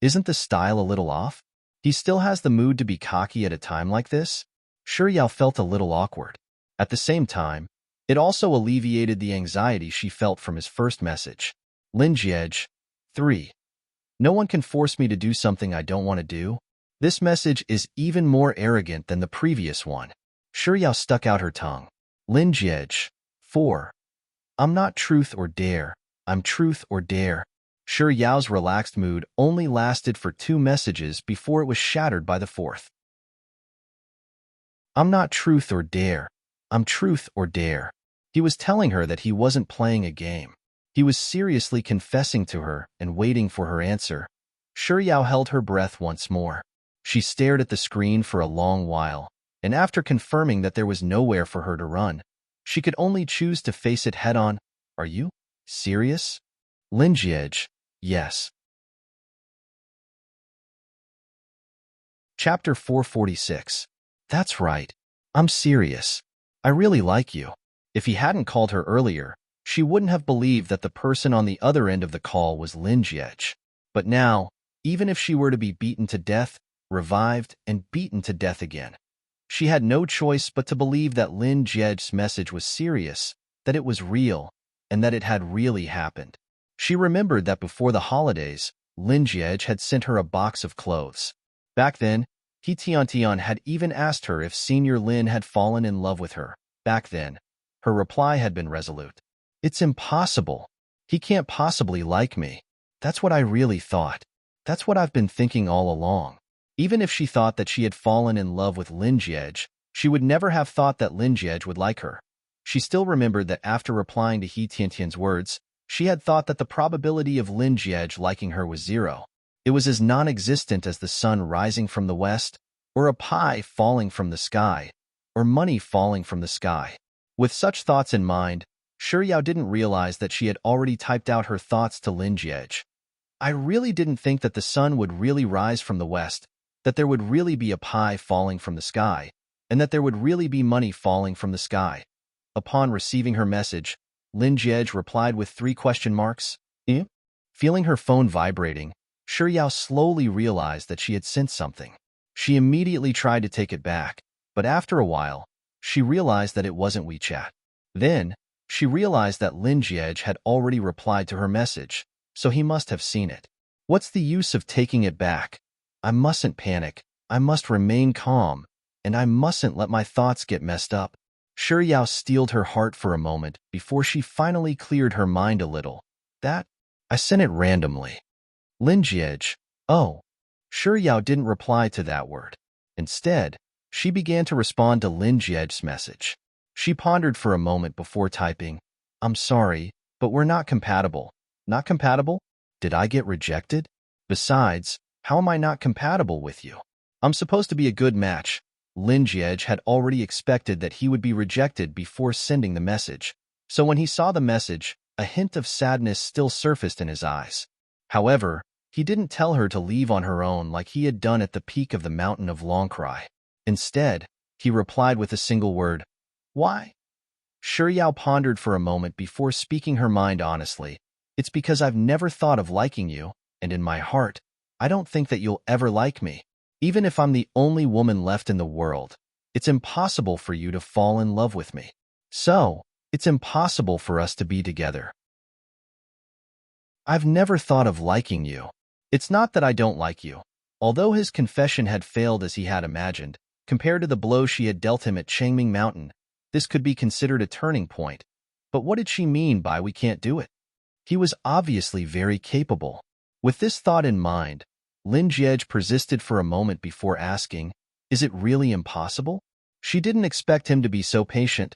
Isn't the style a little off? He still has the mood to be cocky at a time like this? Yao felt a little awkward. At the same time, it also alleviated the anxiety she felt from his first message. Lin Jiej. 3. No one can force me to do something I don't want to do. This message is even more arrogant than the previous one. Yao stuck out her tongue. Lin Jiej. 4. I'm not truth or dare. I'm truth or dare. Yao's relaxed mood only lasted for 2 messages before it was shattered by the 4th. I'm not truth or dare. I'm truth or dare. He was telling her that he wasn't playing a game. He was seriously confessing to her and waiting for her answer. Yao held her breath once more. She stared at the screen for a long while, and after confirming that there was nowhere for her to run, she could only choose to face it head-on. Are you serious? Lin Jiej. Yes. Chapter 446. That's right. I'm serious. I really like you. If he hadn't called her earlier, she wouldn't have believed that the person on the other end of the call was Lin Jiej. But now, even if she were to be beaten to death, revived, and beaten to death again, she had no choice but to believe that Lin Jiej's message was serious, that it was real, and that it had really happened. She remembered that before the holidays, Lin Jiej had sent her a box of clothes. Back then, He Tiantian had even asked her if Senior Lin had fallen in love with her. Back then, her reply had been resolute. It's impossible. He can't possibly like me. That's what I really thought. That's what I've been thinking all along. Even if she thought that she had fallen in love with Lin Jiej, she would never have thought that Lin Jiej would like her. She still remembered that after replying to He Tiantian's words, she had thought that the probability of Lin Jiej liking her was 0. It was as non-existent as the sun rising from the west, or a pie falling from the sky, or money falling from the sky. With such thoughts in mind, Yao didn't realize that she had already typed out her thoughts to Lin Jiej. I really didn't think that the sun would really rise from the west, that there would really be a pie falling from the sky, and that there would really be money falling from the sky. Upon receiving her message, Lin Jiej replied with 3 question marks. Feeling her phone vibrating, Yao slowly realized that she had sent something. She immediately tried to take it back, but after a while, she realized that it wasn't WeChat. Then, she realized that Lin Jiej had already replied to her message, so he must have seen it. What's the use of taking it back? I mustn't panic, I must remain calm, and I mustn't let my thoughts get messed up. Yao steeled her heart for a moment before she finally cleared her mind a little. I sent it randomly. Lin Jiej. Oh. Yao didn't reply to that word. Instead, she began to respond to Lin Jiej's message. She pondered for a moment before typing, I'm sorry, but we're not compatible. Not compatible? Did I get rejected? Besides, how am I not compatible with you? I'm supposed to be a good match. Lin Jiej had already expected that he would be rejected before sending the message. So when he saw the message, a hint of sadness still surfaced in his eyes. However, he didn't tell her to leave on her own like he had done at the peak of the mountain of Longcry. Instead, he replied with a single word, Why? Yao pondered for a moment before speaking her mind honestly. It's because I've never thought of liking you, and in my heart, I don't think that you'll ever like me. Even if I'm the only woman left in the world, it's impossible for you to fall in love with me. So, it's impossible for us to be together. I've never thought of liking you. It's not that I don't like you. Although his confession had failed as he had imagined, compared to the blow she had dealt him at Changming Mountain, this could be considered a turning point. But what did she mean by we can't do it? He was obviously very capable. With this thought in mind, Lin Jiej persisted for a moment before asking, Is it really impossible? She didn't expect him to be so patient.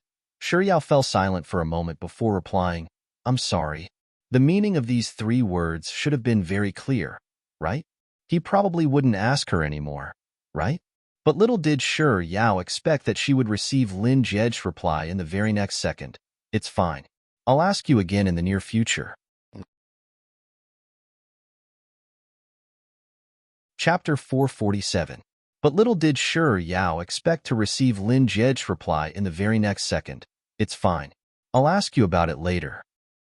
Yao fell silent for a moment before replying, I'm sorry. The meaning of these 3 words should have been very clear, right? He probably wouldn't ask her anymore, right? But little did Yao expect that she would receive Lin Jiej's reply in the very next second. It's fine. I'll ask you again in the near future. Chapter 447. But little did Yao expect to receive Lin Jiej's reply in the very next second. It's fine. I'll ask you about it later.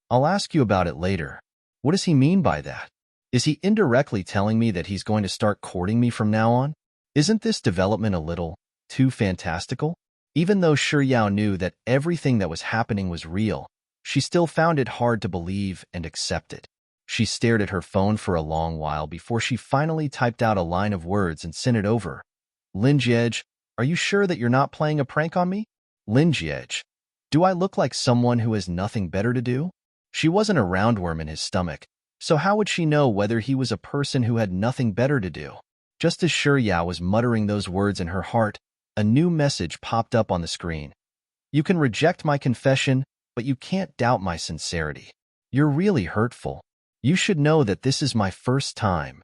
I'll ask you about it later. What does he mean by that? Is he indirectly telling me that he's going to start courting me from now on? Isn't this development a little too fantastical? Even though Yao knew that everything that was happening was real, she still found it hard to believe and accept it. She stared at her phone for a long while before she finally typed out a line of words and sent it over. Lin Jiej, are you sure that you're not playing a prank on me? Lin Jiej, do I look like someone who has nothing better to do? She wasn't a roundworm in his stomach, so how would she know whether he was a person who had nothing better to do? Just as Yao was muttering those words in her heart, a new message popped up on the screen. You can reject my confession, but you can't doubt my sincerity. You're really hurtful. You should know that this is my first time.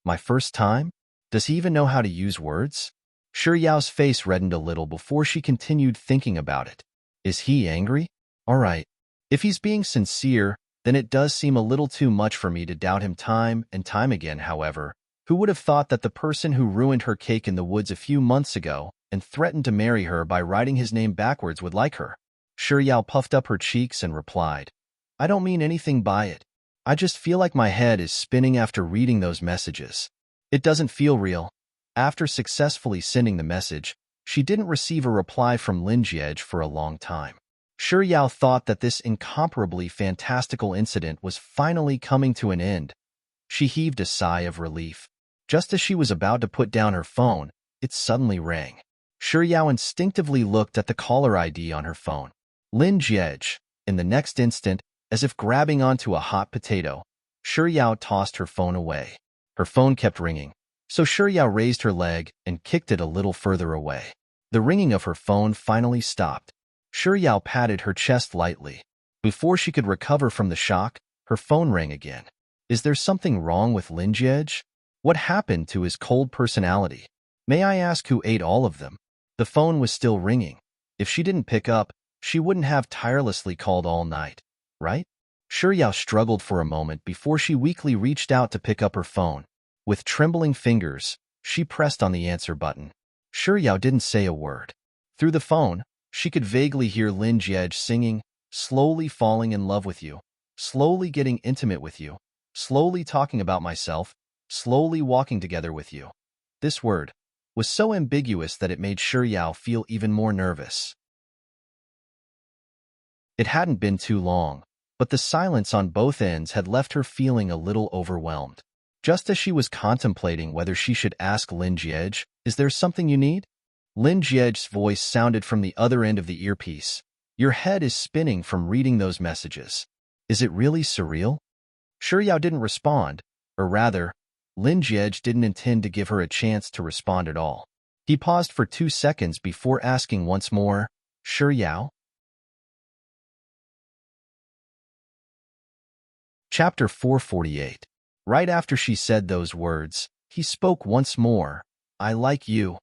My first time? Does he even know how to use words? Yao's face reddened a little before she continued thinking about it. Is he angry? All right. If he's being sincere, then it does seem a little too much for me to doubt him time and time again. However, who would have thought that the person who ruined her cake in the woods a few months ago and threatened to marry her by writing his name backwards would like her? Yao puffed up her cheeks and replied, I don't mean anything by it. I just feel like my head is spinning after reading those messages. It doesn't feel real. After successfully sending the message, she didn't receive a reply from Lin Jiej for a long time. Yao thought that this incomparably fantastical incident was finally coming to an end. She heaved a sigh of relief. Just as she was about to put down her phone, it suddenly rang. Yao instinctively looked at the caller ID on her phone. Lin Jiej. In the next instant, as if grabbing onto a hot potato, Yao tossed her phone away. Her phone kept ringing, so Yao raised her leg and kicked it a little further away. The ringing of her phone finally stopped. Yao patted her chest lightly. Before she could recover from the shock, her phone rang again. Is there something wrong with Lin Jiej? What happened to his cold personality? May I ask who ate all of them? The phone was still ringing. If she didn't pick up, she wouldn't have tirelessly called all night, right? Yao struggled for a moment before she weakly reached out to pick up her phone. With trembling fingers, she pressed on the answer button. Yao didn't say a word. Through the phone, she could vaguely hear Lin Jiej singing, slowly falling in love with you, slowly getting intimate with you, slowly talking about myself, slowly walking together with you. This word was so ambiguous that it made Yao feel even more nervous. It hadn't been too long, but the silence on both ends had left her feeling a little overwhelmed. Just as she was contemplating whether she should ask Lin Jiej, is there something you need? Lin Jiej's voice sounded from the other end of the earpiece. Your head is spinning from reading those messages. Is it really surreal? Yao didn't respond, or rather, Lin Jiej didn't intend to give her a chance to respond at all. He paused for 2 seconds before asking once more, Yao? Chapter 448. Right after she said those words, he spoke once more. I like you.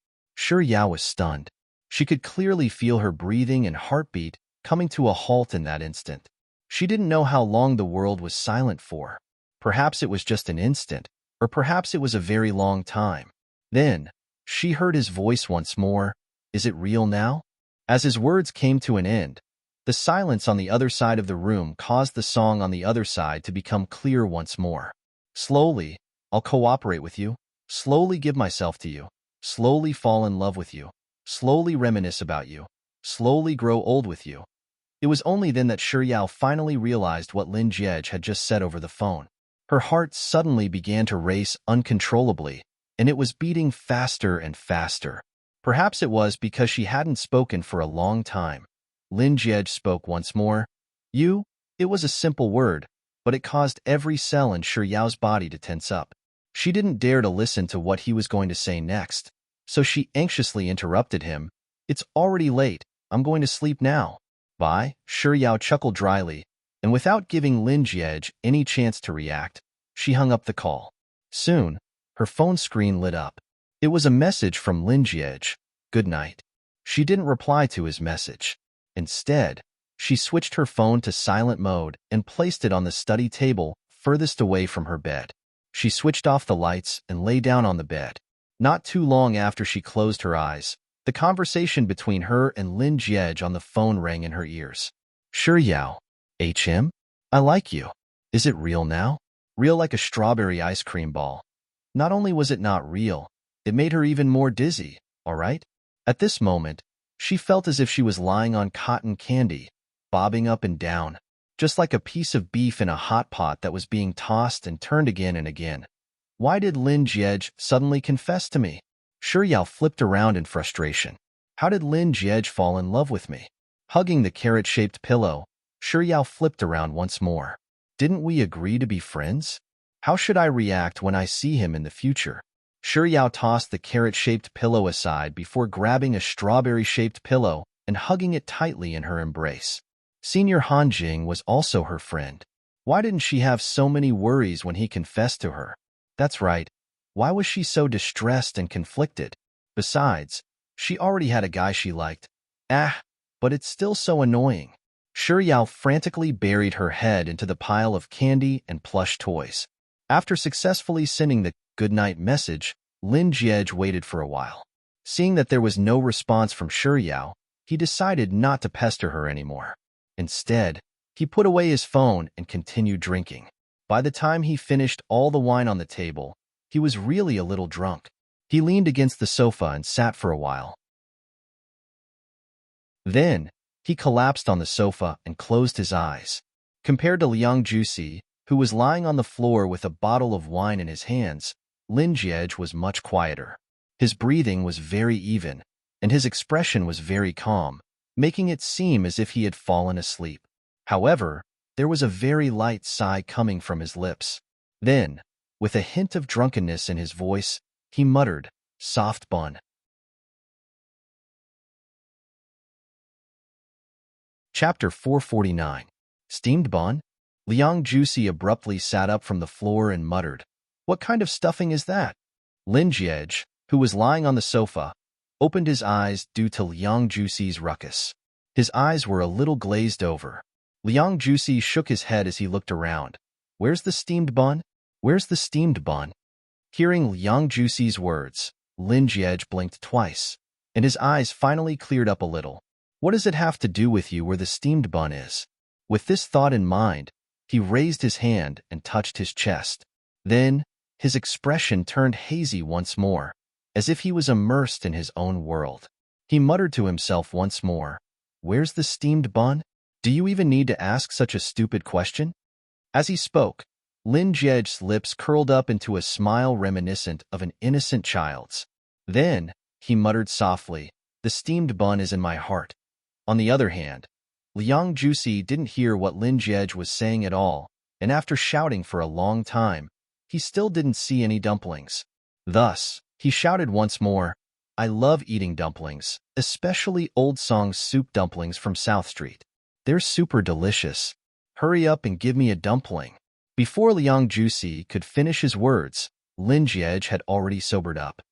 Yao was stunned. She could clearly feel her breathing and heartbeat coming to a halt in that instant. She didn't know how long the world was silent for. Perhaps it was just an instant, or perhaps it was a very long time. Then, she heard his voice once more. Is it real now? As his words came to an end, the silence on the other side of the room caused the song on the other side to become clear once more. Slowly, I'll cooperate with you, slowly give myself to you, slowly fall in love with you, slowly reminisce about you, slowly grow old with you. It was only then that Yao finally realized what Lin Jiej had just said over the phone. Her heart suddenly began to race uncontrollably, and it was beating faster and faster. Perhaps it was because she hadn't spoken for a long time. Lin Jiej spoke once more. You? It was a simple word, but it caused every cell in Yao's body to tense up. She didn't dare to listen to what he was going to say next. so she anxiously interrupted him. It's already late. I'm going to sleep now. Bye. Shi Yao chuckled dryly, and without giving Lin Jiej any chance to react, she hung up the call. Soon, her phone screen lit up. It was a message from Lin Jiej. Good night. She didn't reply to his message. Instead, she switched her phone to silent mode and placed it on the study table furthest away from her bed. She switched off the lights and lay down on the bed. Not too long after she closed her eyes, the conversation between her and Lin Jiej on the phone rang in her ears. Shi Yao. HM? I like you. Is it real now? Real like a strawberry ice cream ball. Not only was it not real, it made her even more dizzy, all right? At this moment, she felt as if she was lying on cotton candy, bobbing up and down, just like a piece of beef in a hot pot that was being tossed and turned again and again. Why did Lin Jiej suddenly confess to me? Shi Yao flipped around in frustration. How did Lin Jiej fall in love with me? Hugging the carrot-shaped pillow, Shi Yao flipped around once more. Didn't we agree to be friends? How should I react when I see him in the future? Shi Yao tossed the carrot-shaped pillow aside before grabbing a strawberry-shaped pillow and hugging it tightly in her embrace. Senior Hanjing was also her friend. Why didn't she have so many worries when he confessed to her? That's right. Why was she so distressed and conflicted? Besides, she already had a guy she liked. But it's still so annoying. Shi Yao frantically buried her head into the pile of candy and plush toys. After successfully sending the good-night message, Lin Jiej waited for a while. Seeing that there was no response from Shi Yao, he decided not to pester her anymore. Instead, he put away his phone and continued drinking. By the time he finished all the wine on the table, he was really a little drunk. He leaned against the sofa and sat for a while. Then, he collapsed on the sofa and closed his eyes. Compared to Liang Jusi, who was lying on the floor with a bottle of wine in his hands, Lin Jiej was much quieter. His breathing was very even, and his expression was very calm, making it seem as if he had fallen asleep. However, there was a very light sigh coming from his lips. Then, with a hint of drunkenness in his voice, he muttered, "Soft bun." Chapter 449. Steamed bun? Liang Jusi abruptly sat up from the floor and muttered, "What kind of stuffing is that?" Lin Jiej, who was lying on the sofa, opened his eyes due to Liang Jusi's ruckus. His eyes were a little glazed over. Liang Jusi shook his head as he looked around. "Where's the steamed bun? Where's the steamed bun?" Hearing Liang Jusi's words, Lin Jiej blinked twice, and his eyes finally cleared up a little. "What does it have to do with you where the steamed bun is?" With this thought in mind, he raised his hand and touched his chest. Then, his expression turned hazy once more, as if he was immersed in his own world. He muttered to himself once more, "Where's the steamed bun? Do you even need to ask such a stupid question?" As he spoke, Lin Jiej's lips curled up into a smile reminiscent of an innocent child's. Then, he muttered softly, "The steamed bun is in my heart." On the other hand, Liang Jusi didn't hear what Lin Jiej was saying at all, and after shouting for a long time, he still didn't see any dumplings. Thus, he shouted once more, "I love eating dumplings, especially Old Song's soup dumplings from South Street. They're super delicious. Hurry up and give me a dumpling." Before Liang Jusi could finish his words, Lin Jiej had already sobered up.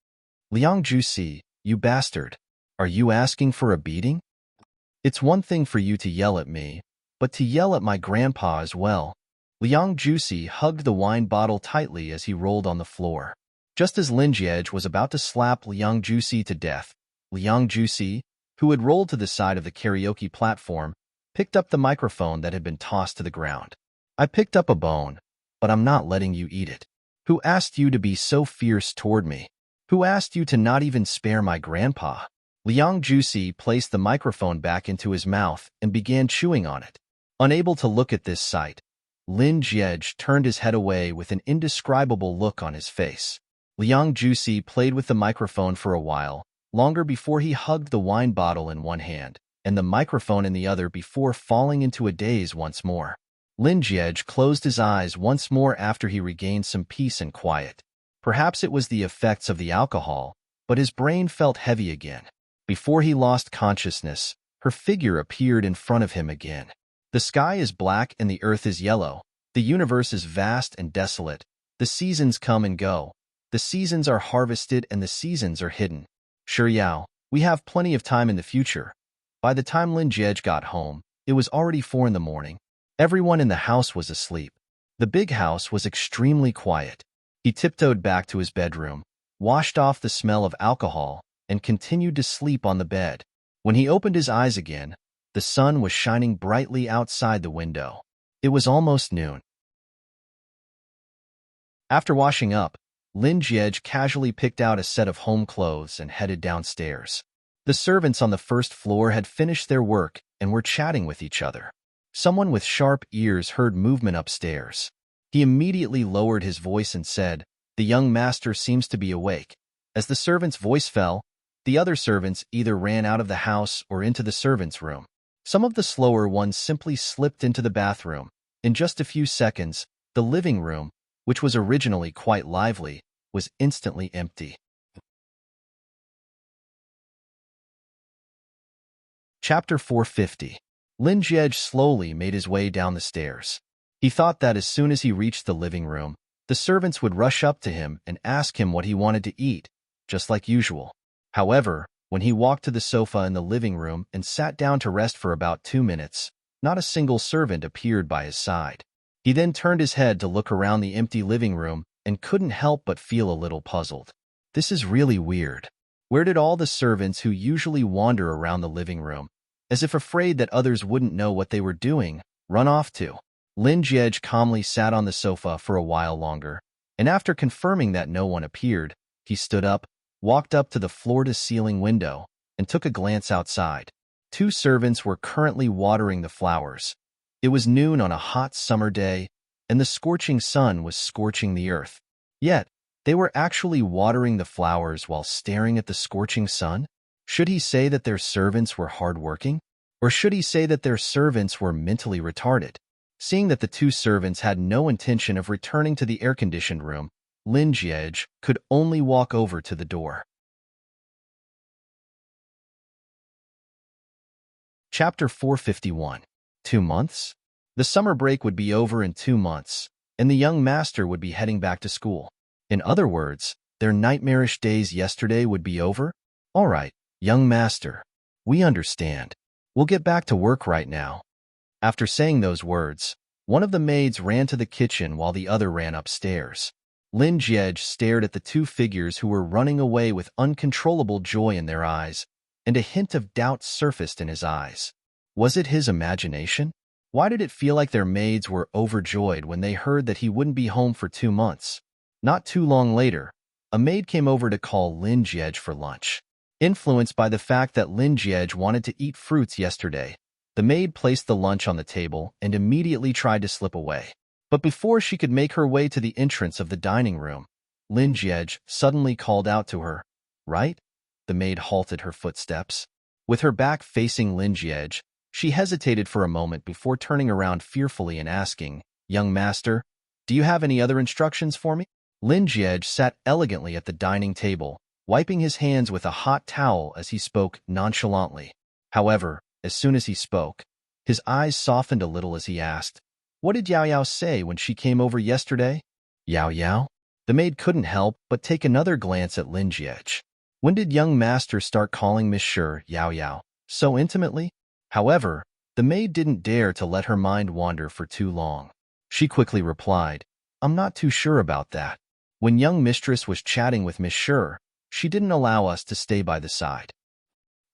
"Liang Jusi, you bastard. Are you asking for a beating? It's one thing for you to yell at me, but to yell at my grandpa as well." Liang Jusi hugged the wine bottle tightly as he rolled on the floor. Just as Lin Jiej was about to slap Liang Jusi to death, Liang Jusi, who had rolled to the side of the karaoke platform, picked up the microphone that had been tossed to the ground. "I picked up a bone, but I'm not letting you eat it. Who asked you to be so fierce toward me? Who asked you to not even spare my grandpa?" Liang Jusi placed the microphone back into his mouth and began chewing on it. Unable to look at this sight, Lin Jiej turned his head away with an indescribable look on his face. Liang Jusi played with the microphone for a while, longer before he hugged the wine bottle in one hand and the microphone in the other before falling into a daze once more. Lin Jiej closed his eyes once more after he regained some peace and quiet. Perhaps it was the effects of the alcohol, but his brain felt heavy again. Before he lost consciousness, her figure appeared in front of him again. The sky is black and the earth is yellow. The universe is vast and desolate. The seasons come and go. The seasons are harvested and the seasons are hidden. Sure Yao, we have plenty of time in the future. By the time Lin Jiej got home, it was already 4 in the morning. Everyone in the house was asleep. The big house was extremely quiet. He tiptoed back to his bedroom, washed off the smell of alcohol, and continued to sleep on the bed. When he opened his eyes again, the sun was shining brightly outside the window. It was almost noon. After washing up, Lin Jiej casually picked out a set of home clothes and headed downstairs. The servants on the first floor had finished their work and were chatting with each other. Someone with sharp ears heard movement upstairs. He immediately lowered his voice and said, "The young master seems to be awake." As the servant's voice fell, the other servants either ran out of the house or into the servants' room. Some of the slower ones simply slipped into the bathroom. In just a few seconds, the living room, which was originally quite lively, was instantly empty. Chapter 450. Lin Jiej slowly made his way down the stairs. He thought that as soon as he reached the living room, the servants would rush up to him and ask him what he wanted to eat, just like usual. However, when he walked to the sofa in the living room and sat down to rest for about 2 minutes, not a single servant appeared by his side. He then turned his head to look around the empty living room and couldn't help but feel a little puzzled. This is really weird. Where did all the servants who usually wander around the living room, as if afraid that others wouldn't know what they were doing, run off to? Lin Jiej calmly sat on the sofa for a while longer, and after confirming that no one appeared, he stood up, walked up to the floor-to-ceiling window, and took a glance outside. 2 servants were currently watering the flowers. It was noon on a hot summer day, and the scorching sun was scorching the earth. Yet, they were actually watering the flowers while staring at the scorching sun? Should he say that their servants were hardworking? Or should he say that their servants were mentally retarded? Seeing that the 2 servants had no intention of returning to the air-conditioned room, Lin Jiej could only walk over to the door. Chapter 451. 2 months? The summer break would be over in 2 months, and the young master would be heading back to school. In other words, their nightmarish days yesterday would be over? All right, young master, we understand. We'll get back to work right now. After saying those words, one of the maids ran to the kitchen while the other ran upstairs. Lin Jiej stared at the 2 figures who were running away with uncontrollable joy in their eyes, and a hint of doubt surfaced in his eyes. Was it his imagination? Why did it feel like their maids were overjoyed when they heard that he wouldn't be home for 2 months? Not too long later, a maid came over to call Lin Jiej for lunch. Influenced by the fact that Lin Jiej wanted to eat fruits yesterday, the maid placed the lunch on the table and immediately tried to slip away. But before she could make her way to the entrance of the dining room, Lin Jiej suddenly called out to her, "Right?" The maid halted her footsteps. With her back facing Lin Jiej, she hesitated for a moment before turning around fearfully and asking, "Young master, do you have any other instructions for me?" Lin Jiej sat elegantly at the dining table, wiping his hands with a hot towel as he spoke nonchalantly. However, as soon as he spoke, his eyes softened a little as he asked, "What did Yao Yao say when she came over yesterday?" Yao Yao? The maid couldn't help but take another glance at Lin Jiej. When did young master start calling Monsieur Yao Yao so intimately? However, the maid didn't dare to let her mind wander for too long. She quickly replied, "I'm not too sure about that. When young mistress was chatting with Monsieur, she didn't allow us to stay by the side."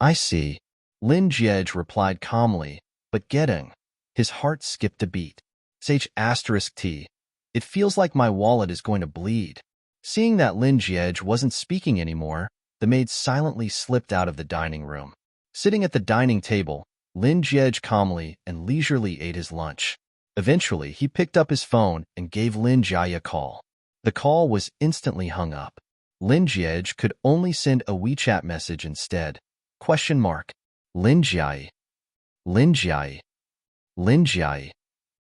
"I see," Lin Jiej replied calmly, but getting. His heart skipped a beat. T. It feels like my wallet is going to bleed. Seeing that Lin Jiej wasn't speaking anymore, the maid silently slipped out of the dining room. Sitting at the dining table, Lin Jiej calmly and leisurely ate his lunch. Eventually, he picked up his phone and gave Lin Jiai a call. The call was instantly hung up. Lin Jiej could only send a WeChat message instead. Lin Jiai. Lin Jiai. Lin Jiai.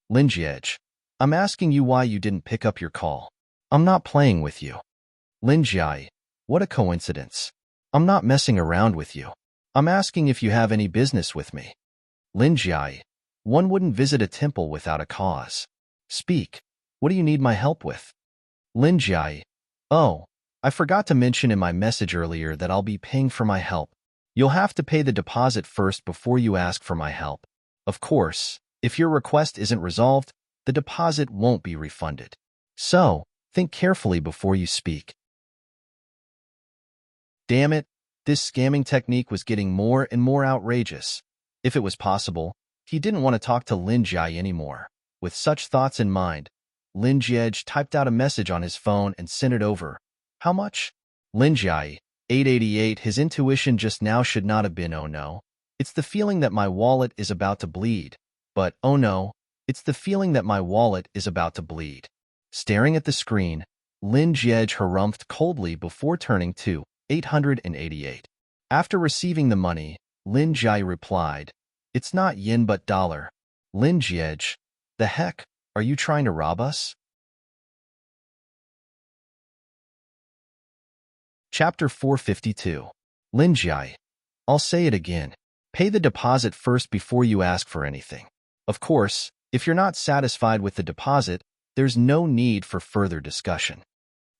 Lin Jiej. I'm asking you why you didn't pick up your call. I'm not playing with you. Lin Jiai. What a coincidence. I'm not messing around with you. I'm asking if you have any business with me. Lin Jiai, one wouldn't visit a temple without a cause. Speak. What do you need my help with? Lin Jiai, oh, I forgot to mention in my message earlier that I'll be paying for my help. You'll have to pay the deposit first before you ask for my help. Of course, if your request isn't resolved, the deposit won't be refunded. So, think carefully before you speak. Damn it, this scamming technique was getting more and more outrageous. If it was possible, he didn't want to talk to Lin Jiai anymore. With such thoughts in mind, Lin Jiai typed out a message on his phone and sent it over. How much? Lin Jiai, 888. His intuition just now should not have been, oh no. It's the feeling that my wallet is about to bleed. But, oh no, it's the feeling that my wallet is about to bleed. Staring at the screen, Lin Jiai harumphed coldly before turning to 888. After receiving the money, Lin Jiai replied, "It's not yen but dollar." Lin Jiai, the heck, are you trying to rob us? Chapter 452. Lin Jiai. I'll say it again. Pay the deposit first before you ask for anything. Of course, if you're not satisfied with the deposit, there's no need for further discussion.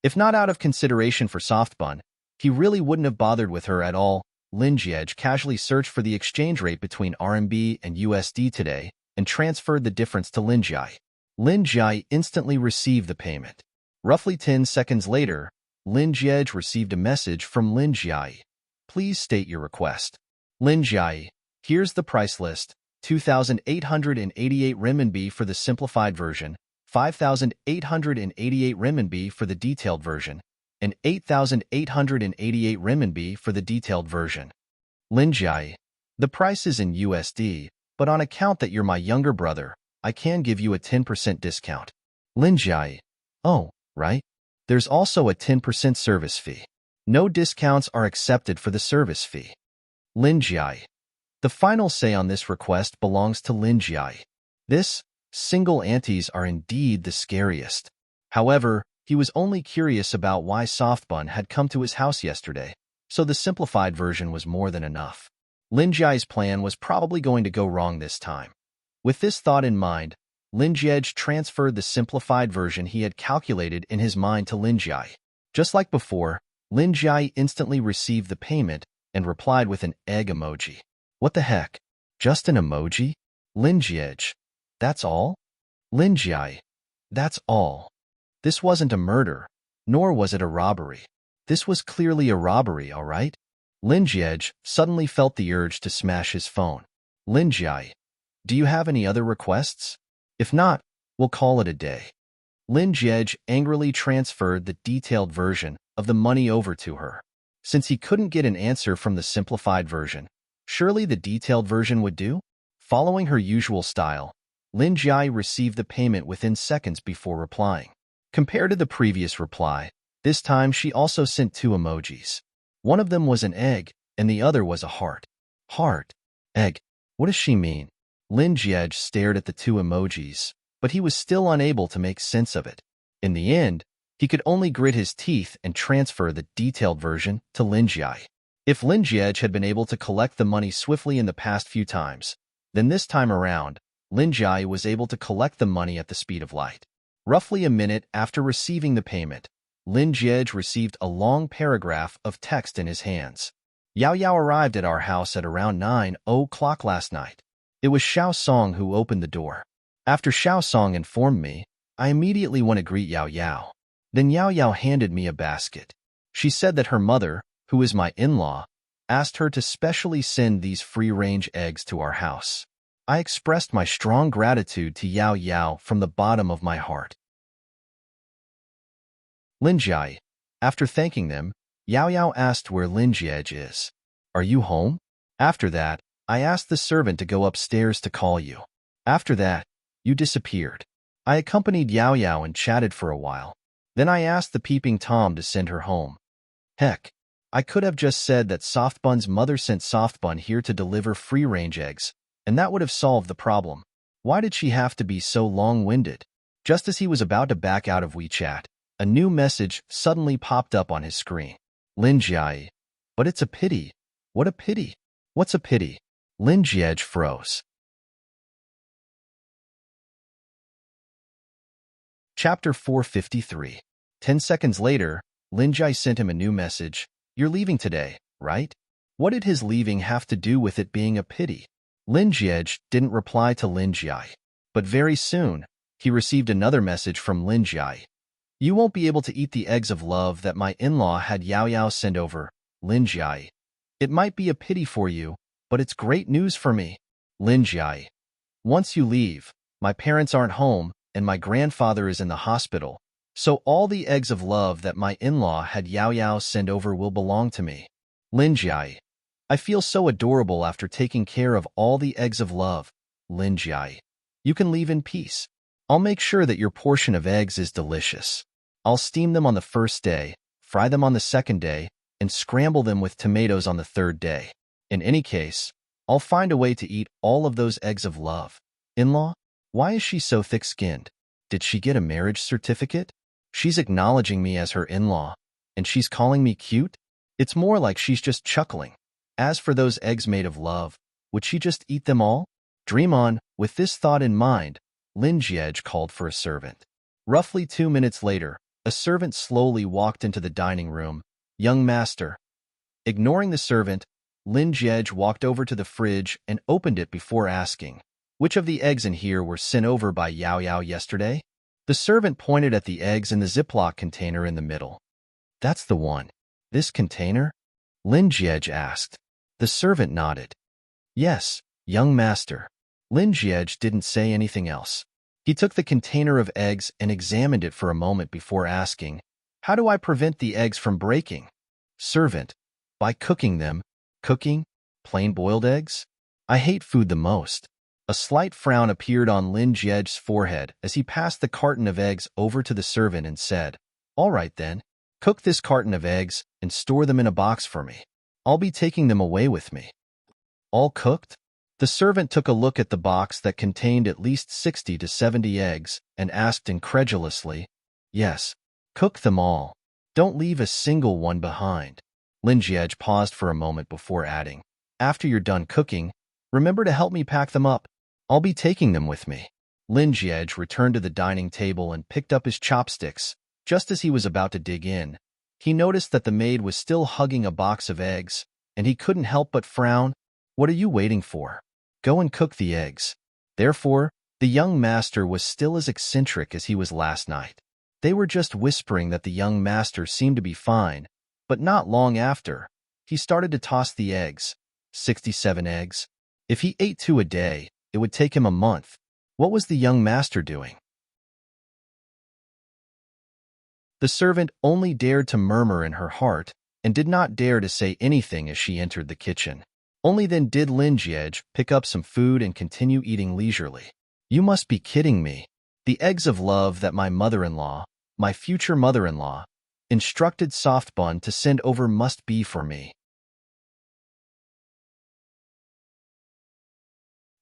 If not out of consideration for Softbun, he really wouldn't have bothered with her at all. Lin Jiai casually searched for the exchange rate between RMB and USD today and transferred the difference to Lin Jiai. Lin Jiai instantly received the payment. Roughly 10 seconds later, Lin Jiai received a message from Lin Jiai. Please state your request. Lin Jiai, here's the price list. 2,888 renminbi for the simplified version, 5,888 renminbi for the detailed version, and 8,888 renminbi for the detailed version. Lin Jiai, the price is in USD, but on account that you're my younger brother, I can give you a 10% discount. Lin Jiai, oh, right. There's also a 10% service fee. No discounts are accepted for the service fee. Lin Jiai, the final say on this request belongs to Lin Jiai. This, single aunties are indeed the scariest. However, he was only curious about why Softbun had come to his house yesterday, so the simplified version was more than enough. Lin Jiai's plan was probably going to go wrong this time. With this thought in mind, Lin Jiai transferred the simplified version he had calculated in his mind to Lin Jiai. Just like before, Lin Jiai instantly received the payment and replied with an egg emoji. What the heck? Just an emoji? Lin Jiai, that's all? Lin Jiai, that's all. This wasn't a murder, nor was it a robbery. This was clearly a robbery, all right? Lin Jiai suddenly felt the urge to smash his phone. Lin Jiai, do you have any other requests? If not, we'll call it a day. Lin Jiai angrily transferred the detailed version of the money over to her. Since he couldn't get an answer from the simplified version, surely the detailed version would do? Following her usual style, Lin Jiai received the payment within seconds before replying. Compared to the previous reply, this time she also sent two emojis. One of them was an egg, and the other was a heart. Heart. Egg. What does she mean? Lin Jiai stared at the two emojis, but he was still unable to make sense of it. In the end, he could only grit his teeth and transfer the detailed version to Lin Jiai. If Lin Jiai had been able to collect the money swiftly in the past few times, then this time around, Lin Jiai was able to collect the money at the speed of light. Roughly a minute after receiving the payment, Lin Jiai received a long paragraph of text in his hands. Yao Yao arrived at our house at around 9:00 last night. It was Xiao Song who opened the door. After Xiao Song informed me, I immediately went to greet Yao Yao. Then Yao Yao handed me a basket. She said that her mother, who is my in-law, asked her to specially send these free-range eggs to our house. I expressed my strong gratitude to Yao Yao from the bottom of my heart. Lin Jiai. After thanking them, Yao Yao asked where Lin Jiai is. Are you home? After that, I asked the servant to go upstairs to call you. After that, you disappeared. I accompanied Yao Yao and chatted for a while. Then I asked the peeping Tom to send her home. Heck, I could have just said that Softbun's mother sent Softbun here to deliver free-range eggs, and that would have solved the problem. Why did she have to be so long-winded? Just as he was about to back out of WeChat, a new message suddenly popped up on his screen. Lin Jiai. But it's a pity. What a pity. What's a pity? Lin Jiej froze. Chapter 453. 10 seconds later, Lin Jiai sent him a new message. You're leaving today, right? What did his leaving have to do with it being a pity? Lin Jiej didn't reply to Lin Jiai. But very soon, he received another message from Lin Jiai. You won't be able to eat the eggs of love that my in-law had Yao Yao send over, Lin Jiai. It might be a pity for you, but it's great news for me. Lin Jiai. Once you leave, my parents aren't home, and my grandfather is in the hospital, so all the eggs of love that my in-law had Yao Yao send over will belong to me. Lin Jiai. I feel so adorable after taking care of all the eggs of love, Lin Jiai. You can leave in peace. I'll make sure that your portion of eggs is delicious. I'll steam them on the first day, fry them on the second day, and scramble them with tomatoes on the third day. In any case, I'll find a way to eat all of those eggs of love. In-law, why is she so thick-skinned? Did she get a marriage certificate? She's acknowledging me as her in-law, and she's calling me cute? It's more like she's just chuckling. As for those eggs made of love, would she just eat them all? Dream on. With this thought in mind, Lin Jiej called for a servant. Roughly 2 minutes later, a servant slowly walked into the dining room. Young master. Ignoring the servant, Lin Jiej walked over to the fridge and opened it before asking, which of the eggs in here were sent over by Yao Yao yesterday? The servant pointed at the eggs in the Ziploc container in the middle. That's the one. This container? Lin Jiej asked. The servant nodded. Yes, young master. Lin Jiej didn't say anything else. He took the container of eggs and examined it for a moment before asking, how do I prevent the eggs from breaking? Servant. By cooking them. Cooking? Plain boiled eggs? I hate food the most. A slight frown appeared on Lin Jiej's forehead as he passed the carton of eggs over to the servant and said, all right then, cook this carton of eggs and store them in a box for me. I'll be taking them away with me. All cooked? The servant took a look at the box that contained at least 60 to 70 eggs and asked incredulously, yes, cook them all. Don't leave a single one behind. Lin Jiej paused for a moment before adding, after you're done cooking, remember to help me pack them up. I'll be taking them with me. Lin Jiej returned to the dining table and picked up his chopsticks. Just as he was about to dig in, he noticed that the maid was still hugging a box of eggs, and he couldn't help but frown. What are you waiting for? Go and cook the eggs. Therefore, the young master was still as eccentric as he was last night. They were just whispering that the young master seemed to be fine, but not long after, he started to toss the eggs. 67 eggs. If he ate 2 a day, it would take him a month. What was the young master doing? The servant only dared to murmur in her heart and did not dare to say anything as she entered the kitchen. Only then did Lin Jiej pick up some food and continue eating leisurely. You must be kidding me. The eggs of love that my mother-in-law, my future mother-in-law, instructed Soft Bun to send over must be for me.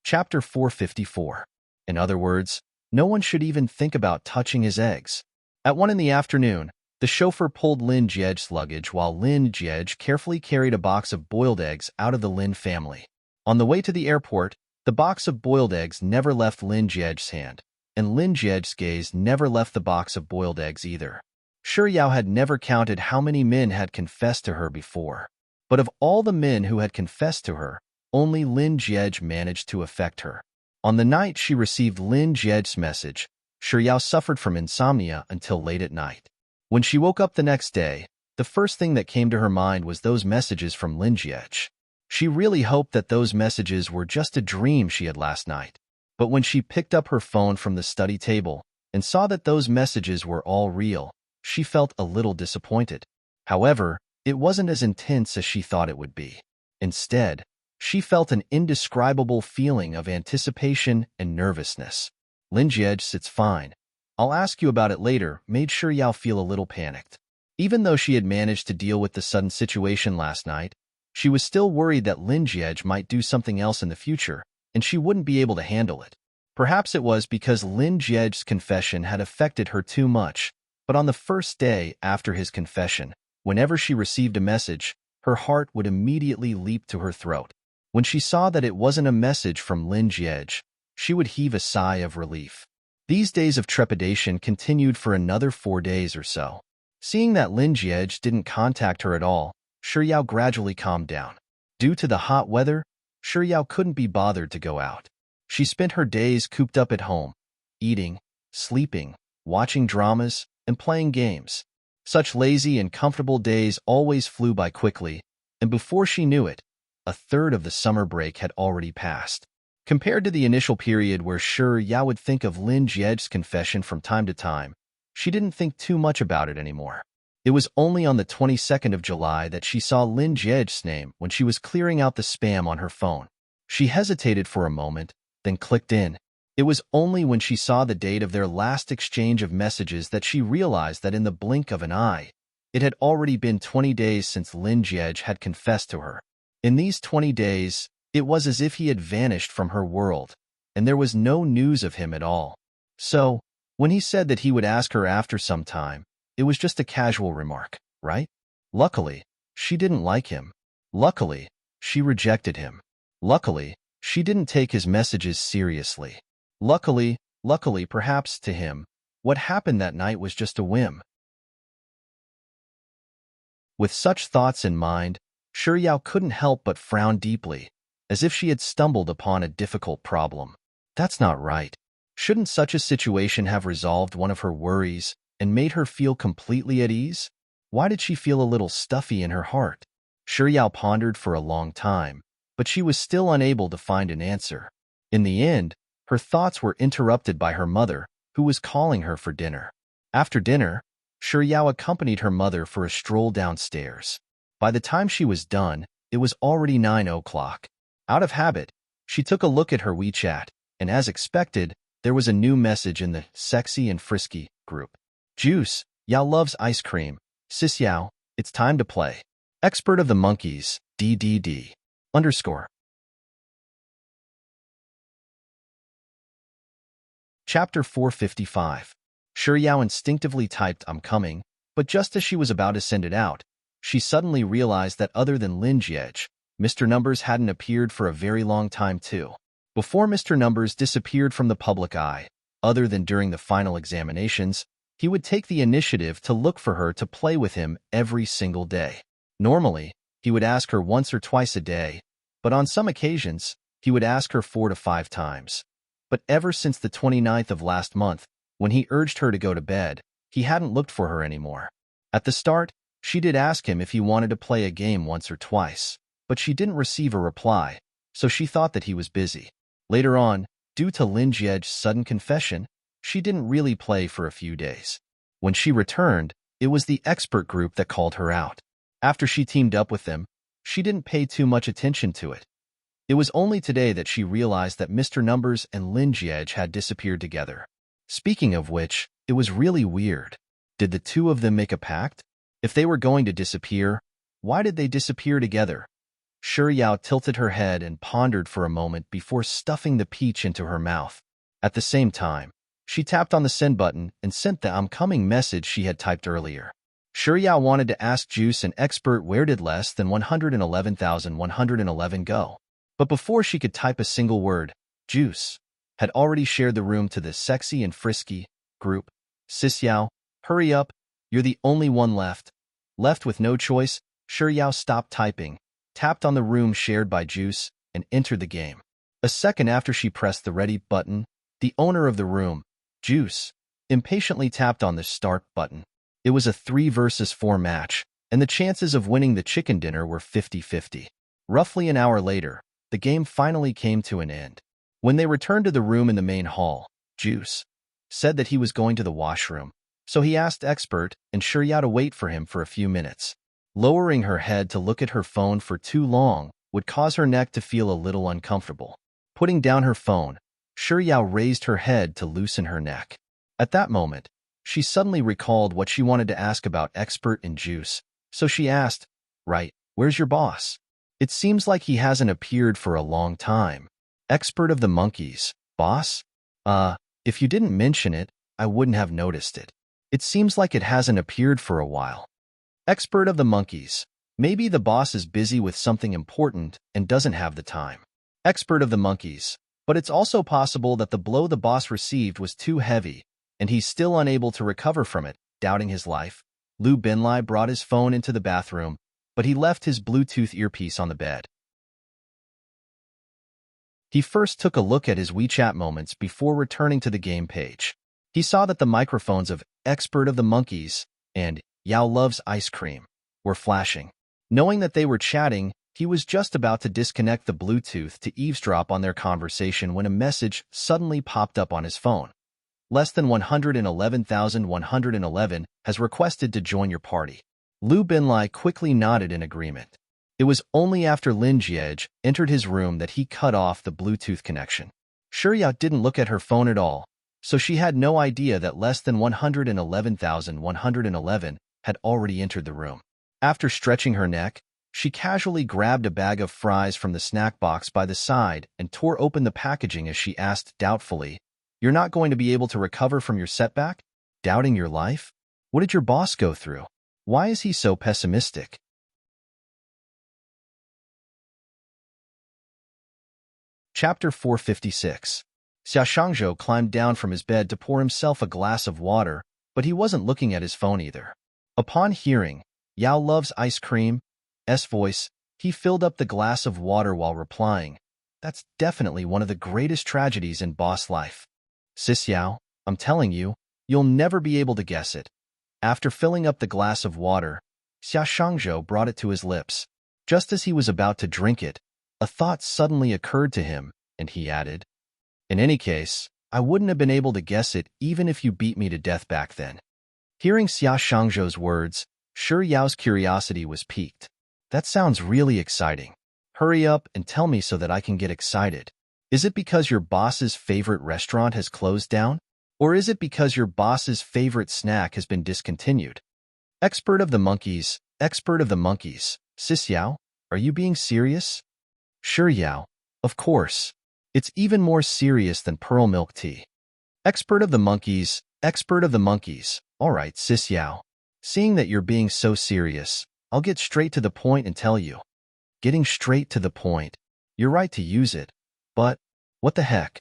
Chapter 454. In other words, no one should even think about touching his eggs. At 1 in the afternoon, the chauffeur pulled Lin Jiej's luggage while Lin Jiej carefully carried a box of boiled eggs out of the Lin family. On the way to the airport, the box of boiled eggs never left Lin Jiej's hand, and Lin Jiej's gaze never left the box of boiled eggs either. Sure Yao had never counted how many men had confessed to her before. But of all the men who had confessed to her, only Lin Jiej managed to affect her. On the night she received Lin Jiej's message, Sure Yao suffered from insomnia until late at night. When she woke up the next day, the first thing that came to her mind was those messages from Lin Jiej. She really hoped that those messages were just a dream she had last night. But when she picked up her phone from the study table and saw that those messages were all real, she felt a little disappointed. However, it wasn't as intense as she thought it would be. Instead, she felt an indescribable feeling of anticipation and nervousness. Lin Jiej sits fine. I'll ask you about it later, made Sure Yao feel a little panicked. Even though she had managed to deal with the sudden situation last night, she was still worried that Lin Jiej might do something else in the future, and she wouldn't be able to handle it. Perhaps it was because Lin Jiej's confession had affected her too much, but on the first day after his confession, Whenever she received a message, her heart would immediately leap to her throat. When she saw that it wasn't a message from Lin Jiej, she would heave a sigh of relief. These days of trepidation continued for another 4 days or so. Seeing that Lin Jiej didn't contact her at all, Shuyao gradually calmed down. Due to the hot weather, Shuyao couldn't be bothered to go out. She spent her days cooped up at home, eating, sleeping, watching dramas, and playing games. Such lazy and comfortable days always flew by quickly, and before she knew it, a third of the summer break had already passed. Compared to the initial period where Shuyao would think of Lin Jiej's confession from time to time, she didn't think too much about it anymore. It was only on the 22nd of July that she saw Lin Jiej's name when she was clearing out the spam on her phone. She hesitated for a moment, then clicked in. It was only when she saw the date of their last exchange of messages that she realized that in the blink of an eye, it had already been 20 days since Lin Jiej had confessed to her. In these 20 days, it was as if he had vanished from her world, and there was no news of him at all. So, when he said that he would ask her after some time, it was just a casual remark, right? Luckily, she didn't like him. Luckily, she rejected him. Luckily, she didn't take his messages seriously. Luckily, perhaps to him, what happened that night was just a whim. With such thoughts in mind, Shuyao couldn't help but frown deeply, as if she had stumbled upon a difficult problem. That's not right. Shouldn't such a situation have resolved one of her worries and made her feel completely at ease? Why did she feel a little stuffy in her heart? Shuyao pondered for a long time, but she was still unable to find an answer. In the end, her thoughts were interrupted by her mother, who was calling her for dinner. After dinner, Shuyao accompanied her mother for a stroll downstairs. By the time she was done, it was already 9 o'clock. Out of habit, she took a look at her WeChat, and as expected, there was a new message in the Sexy and Frisky group. Juice, Yao loves ice cream. Sis Yao, it's time to play. Expert of the monkeys, DDD. _ Chapter 455. Shuyao instinctively typed I'm coming, but just as she was about to send it out, she suddenly realized that other than Lin Jiej, Mr. Numbers hadn't appeared for a very long time too. Before Mr. Numbers disappeared from the public eye, other than during the final examinations, he would take the initiative to look for her to play with him every single day. Normally, he would ask her once or twice a day, but on some occasions, he would ask her 4 to 5 times. But ever since the 29th of last month, when he urged her to go to bed, he hadn't looked for her anymore. At the start, she did ask him if he wanted to play a game once or twice, but she didn't receive a reply, so she thought that he was busy. Later on, due to Lin Jiej's sudden confession, she didn't really play for a few days. When she returned, it was the expert group that called her out. After she teamed up with them, she didn't pay too much attention to it. It was only today that she realized that Mr. Numbers and Lin Jiej had disappeared together. Speaking of which, it was really weird. Did the two of them make a pact? If they were going to disappear, why did they disappear together? Shuyao tilted her head and pondered for a moment before stuffing the peach into her mouth. At the same time, she tapped on the send button and sent the I'm coming message she had typed earlier. Shuyao wanted to ask Juice and Expert where did less than 111,111 go. But before she could type a single word, Juice had already shared the room to the Sexy and Frisky group. Sis Yao, hurry up, you're the only one left. Left with no choice, Shuyao stopped typing, tapped on the room shared by Juice, and entered the game. A second after she pressed the ready button, the owner of the room, Juice, impatiently tapped on the start button. It was a 3 versus 4 match, and the chances of winning the chicken dinner were 50-50. Roughly an hour later, the game finally came to an end. When they returned to the room in the main hall, Juice said that he was going to the washroom, so he asked Expert and Shuyao to wait for him for a few minutes. Lowering her head to look at her phone for too long would cause her neck to feel a little uncomfortable. Putting down her phone, Shuyao raised her head to loosen her neck. At that moment, she suddenly recalled what she wanted to ask about Expert and Juice, so she asked, "Right, where's your boss? It seems like he hasn't appeared for a long time." Expert of the monkeys, boss? If you didn't mention it, I wouldn't have noticed it. It seems like it hasn't appeared for a while. Expert of the monkeys. Maybe the boss is busy with something important and doesn't have the time. Expert of the monkeys. But it's also possible that the blow the boss received was too heavy, and he's still unable to recover from it, doubting his life. Lu Binlai brought his phone into the bathroom, but he left his Bluetooth earpiece on the bed. He first took a look at his WeChat moments before returning to the game page. He saw that the microphones of Expert of the Monkeys and Yao Loves Ice Cream were flashing. Knowing that they were chatting, he was just about to disconnect the Bluetooth to eavesdrop on their conversation when a message suddenly popped up on his phone. Less than 111,111 has requested to join your party. Lu Binlai quickly nodded in agreement. It was only after Lin Jiej entered his room that he cut off the Bluetooth connection. Yao didn't look at her phone at all, so she had no idea that less than 111,111 had already entered the room. After stretching her neck, she casually grabbed a bag of fries from the snack box by the side and tore open the packaging as she asked doubtfully, "You're not going to be able to recover from your setback? Doubting your life? What did your boss go through? Why is he so pessimistic?" Chapter 456. Xia Shangzhou climbed down from his bed to pour himself a glass of water, but he wasn't looking at his phone either. Upon hearing Yao Loves Ice Cream's voice, he filled up the glass of water while replying, "That's definitely one of the greatest tragedies in boss life. Sis Yao, I'm telling you, you'll never be able to guess it." After filling up the glass of water, Xia Shangzhou brought it to his lips. Just as he was about to drink it, a thought suddenly occurred to him, and he added, "In any case, I wouldn't have been able to guess it even if you beat me to death back then." Hearing Xia Shangzhou's words, Yao's curiosity was piqued. "That sounds really exciting. Hurry up and tell me so that I can get excited. Is it because your boss's favorite restaurant has closed down? Or is it because your boss's favorite snack has been discontinued?" Expert of the monkeys. Sis Yao, are you being serious? Sure, Yao. Of course. It's even more serious than pearl milk tea. Expert of the monkeys. All right, Sis Yao. Seeing that you're being so serious, I'll get straight to the point and tell you. Getting straight to the point. You're right to use it. But, what the heck?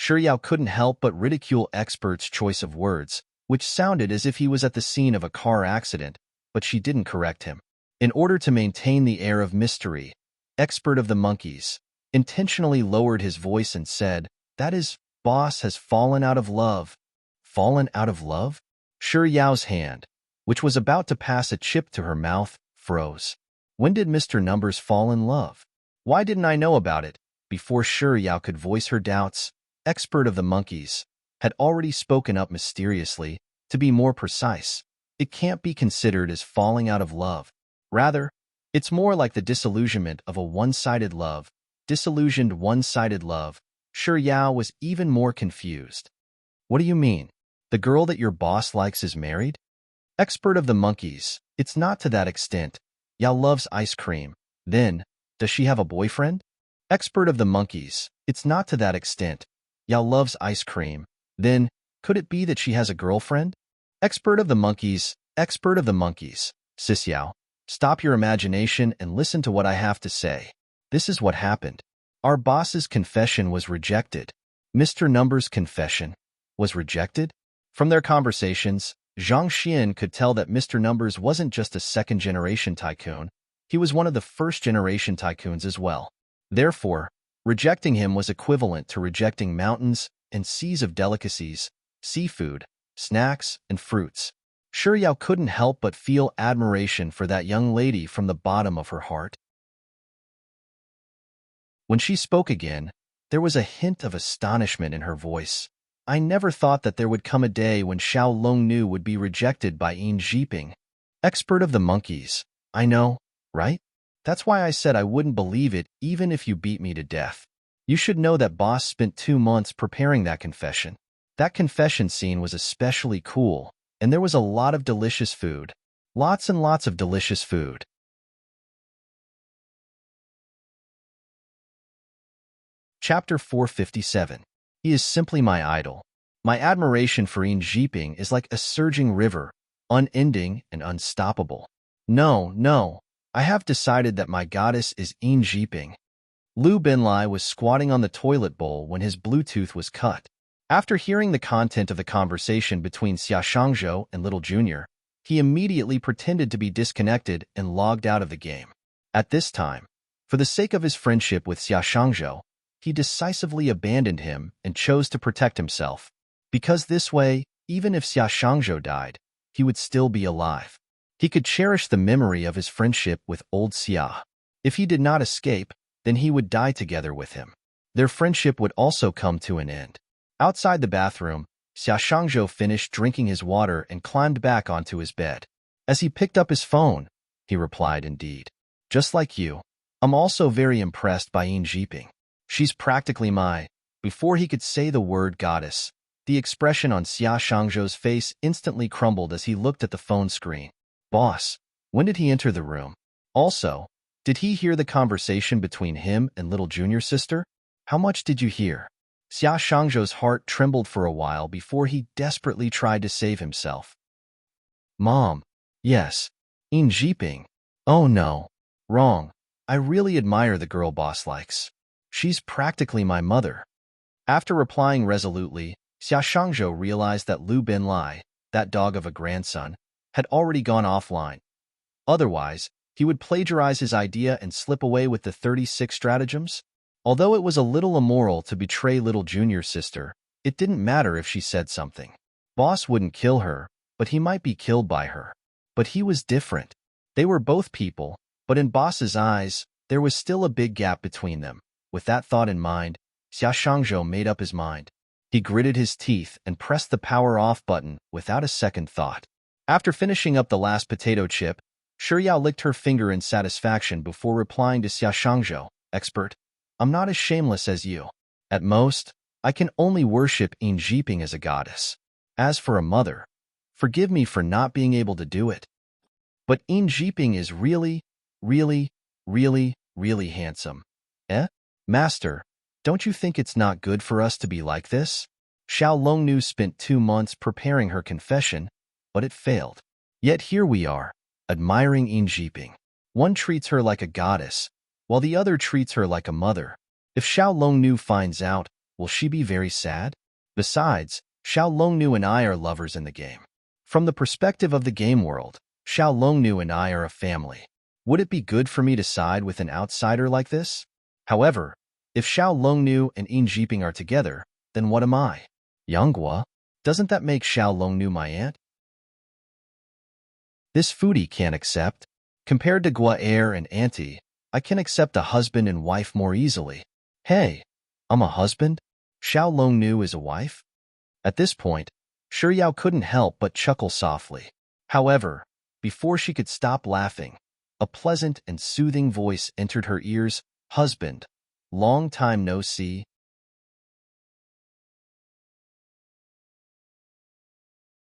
Yao couldn't help but ridicule Expert's choice of words, which sounded as if he was at the scene of a car accident, but she didn't correct him. In order to maintain the air of mystery, Expert of the monkeys intentionally lowered his voice and said, "That is, boss has fallen out of love." Fallen out of love? Yao's hand, which was about to pass a chip to her mouth, froze. When did Mr. Numbers fall in love? Why didn't I know about it? Before Yao could voice her doubts, Expert of the monkeys had already spoken up mysteriously. To be more precise, it can't be considered as falling out of love. Rather, it's more like the disillusionment of a one-sided love. Disillusioned one-sided love. Yao was even more confused. What do you mean? The girl that your boss likes is married? Expert of the monkeys. It's not to that extent. Yao loves ice cream. Then, does she have a boyfriend? Expert of the monkeys. It's not to that extent. Yao loves ice cream. Then, could it be that she has a girlfriend? Expert of the monkeys. Sis Yao, stop your imagination and listen to what I have to say. This is what happened. Our boss's confession was rejected. Mr. Numbers' confession was rejected? From their conversations, Zhang Xian could tell that Mr. Numbers wasn't just a second-generation tycoon, he was one of the first-generation tycoons as well. Therefore, rejecting him was equivalent to rejecting mountains and seas of delicacies, seafood, snacks, and fruits. Yao couldn't help but feel admiration for that young lady from the bottom of her heart. When she spoke again, there was a hint of astonishment in her voice. "I never thought that there would come a day when Xiao Longnu would be rejected by Yin Zhiping." Expert of the monkeys. I know, right? That's why I said I wouldn't believe it even if you beat me to death. You should know that boss spent 2 months preparing that confession. That confession scene was especially cool, and there was a lot of delicious food. Lots and lots of delicious food. Chapter 457. He is simply my idol. My admiration for Yin Zhiping is like a surging river, unending and unstoppable. No, no. I have decided that my goddess is enrich. Lu Binlai was squatting on the toilet bowl when his Bluetooth was cut. After hearing the content of the conversation between Xia Shangzhou and Little Junior, he immediately pretended to be disconnected and logged out of the game. At this time, for the sake of his friendship with Xia Shangzhou, he decisively abandoned him and chose to protect himself, because this way, even if Xia Shangzhou died, he would still be alive. He could cherish the memory of his friendship with old Xia. If he did not escape, then he would die together with him. Their friendship would also come to an end. Outside the bathroom, Xia Shangzhou finished drinking his water and climbed back onto his bed. As he picked up his phone, he replied, "Indeed. Just like you, I'm also very impressed by enrich. She's practically my..." Before he could say the word goddess, the expression on Xia Shangzhou's face instantly crumbled as he looked at the phone screen. "Boss, when did he enter the room? Also, did he hear the conversation between him and Little Junior's sister? How much did you hear?" Xia Shangzhou's heart trembled for a while before he desperately tried to save himself. "Mom, yes, enrich. Oh no, wrong. I really admire the girl boss likes. She's practically my mother." After replying resolutely, Xia Shangzhou realized that Lu Binlai, that dog of a grandson, had already gone offline. Otherwise, he would plagiarize his idea and slip away with the 36 stratagems. Although it was a little immoral to betray Little Junior's sister, it didn't matter if she said something. Boss wouldn't kill her, but he might be killed by her. But he was different. They were both people, but in Boss's eyes, there was still a big gap between them. With that thought in mind, Xia Shangzhou made up his mind. He gritted his teeth and pressed the power off button without a second thought. After finishing up the last potato chip, Shuyao licked her finger in satisfaction before replying to Xia Shangzhou, "Expert, I'm not as shameless as you. At most, I can only worship enrich as a goddess. As for a mother, forgive me for not being able to do it. But enrich is really, really, really, really handsome. Eh? Master, don't you think it's not good for us to be like this?" Xiao Longnu spent 2 months preparing her confession, but it failed. Yet here we are, admiring enrich. One treats her like a goddess, while the other treats her like a mother. If Xiao Longnu finds out, will she be very sad? Besides, Xiao Longnu and I are lovers in the game. From the perspective of the game world, Xiao Longnu and I are a family. Would it be good for me to side with an outsider like this? However, if Xiao Longnu and enrich are together, then what am I? Yanghua? Doesn't that make Xiao Longnu my aunt? This foodie can't accept. Compared to Gua heir and auntie, I can accept a husband and wife more easily. Hey, I'm a husband? Xiao Longnu is a wife? At this point, Shuyao couldn't help but chuckle softly. However, before she could stop laughing, a pleasant and soothing voice entered her ears. "Husband, long time no see."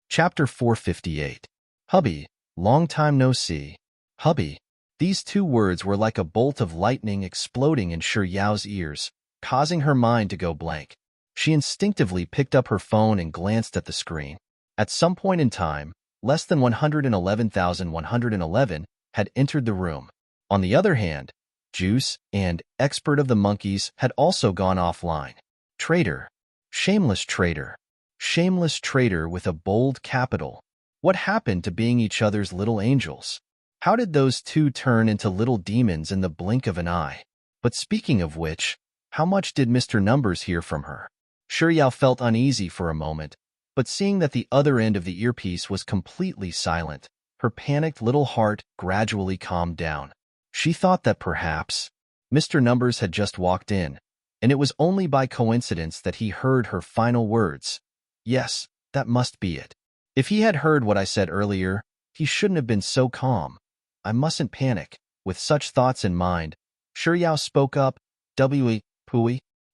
Chapter 458. Hubby, long time no see. Hubby. These 2 words were like a bolt of lightning exploding in Shuyao's ears, causing her mind to go blank. She instinctively picked up her phone and glanced at the screen. At some point in time, less than 111,111 had entered the room. On the other hand, Juice and Expert of the Monkeys had also gone offline. Traitor. Shameless traitor. Shameless traitor with a bold capital. What happened to being each other's little angels? How did those 2 turn into little demons in the blink of an eye? But speaking of which, how much did Mr. Numbers hear from her? Shuyao felt uneasy for a moment, but seeing that the other end of the earpiece was completely silent, her panicked little heart gradually calmed down. She thought that perhaps Mr. Numbers had just walked in, and it was only by coincidence that he heard her final words. Yes, that must be it. If he had heard what I said earlier, he shouldn't have been so calm. I mustn't panic. With such thoughts in mind, Shuyao spoke up. Pui,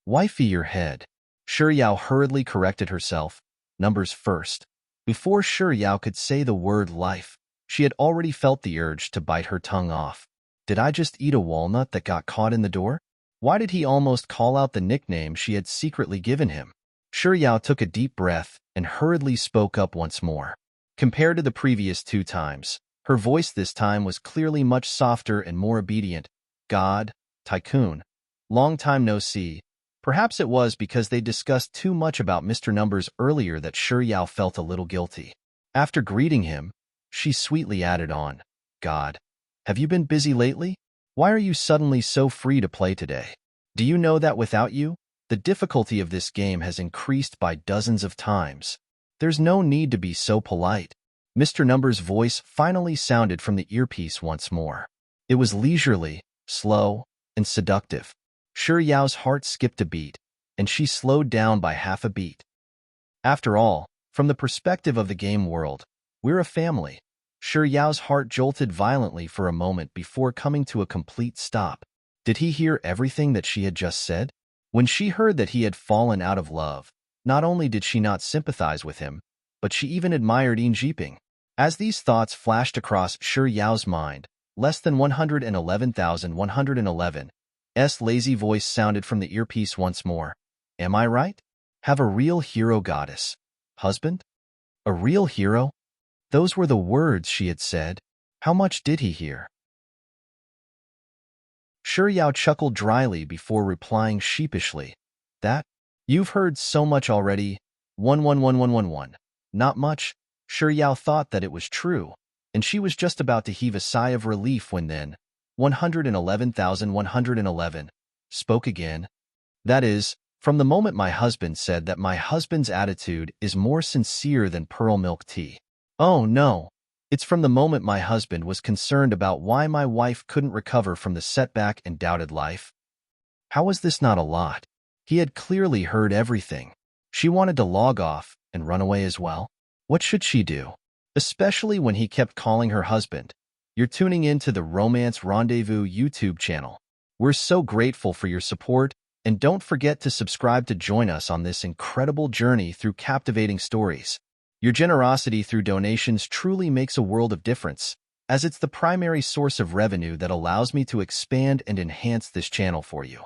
wifey your head. Shuyao hurriedly corrected herself. Numbers first. Before Shuyao could say the word life, she had already felt the urge to bite her tongue off. Did I just eat a walnut that got caught in the door? Why did he almost call out the nickname she had secretly given him? Shuyao took a deep breath and hurriedly spoke up once more. Compared to the previous 2 times, Her voice this time was clearly much softer and more obedient. God, Tycoon. Long time no see. Perhaps it was because they discussed too much about Mr. Numbers earlier that Yao felt a little guilty. After greeting him, she sweetly added on, God, have you been busy lately? Why are you suddenly so free to play today? Do you know that without you, the difficulty of this game has increased by dozens of times? There's no need to be so polite. Mr. Numbers' voice finally sounded from the earpiece once more. It was leisurely, slow, and seductive. Yao's heart skipped a beat, and she slowed down by half a beat. After all, from the perspective of the game world, we're a family. Yao's heart jolted violently for a moment before coming to a complete stop. Did he hear everything that she had just said? When she heard that he had fallen out of love, not only did she not sympathize with him, but she even admired Jiping. As these thoughts flashed across Yao's mind, less than 111,111's lazy voice sounded from the earpiece once more. Am I right? Have a real hero goddess. Husband? A real hero? Those were the words she had said. How much did he hear? Yao chuckled dryly before replying sheepishly. That? You've heard so much already. 111111. Not much. Yao thought that it was true, and she was just about to heave a sigh of relief when then 111,111 spoke again. That is, from the moment my husband said that my husband's attitude is more sincere than pearl milk tea. Oh no, it's from the moment my husband was concerned about why my wife couldn't recover from the setback and doubted life. How was this not a lot? He had clearly heard everything. She wanted to log off and run away as well. What should she do? Especially when he kept calling her husband. You're tuning in to the Romance Rendezvous YouTube channel. We're so grateful for your support, and don't forget to subscribe to join us on this incredible journey through captivating stories. Your generosity through donations truly makes a world of difference, as it's the primary source of revenue that allows me to expand and enhance this channel for you.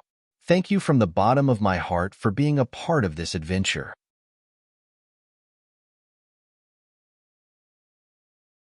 Thank you from the bottom of my heart for being a part of this adventure.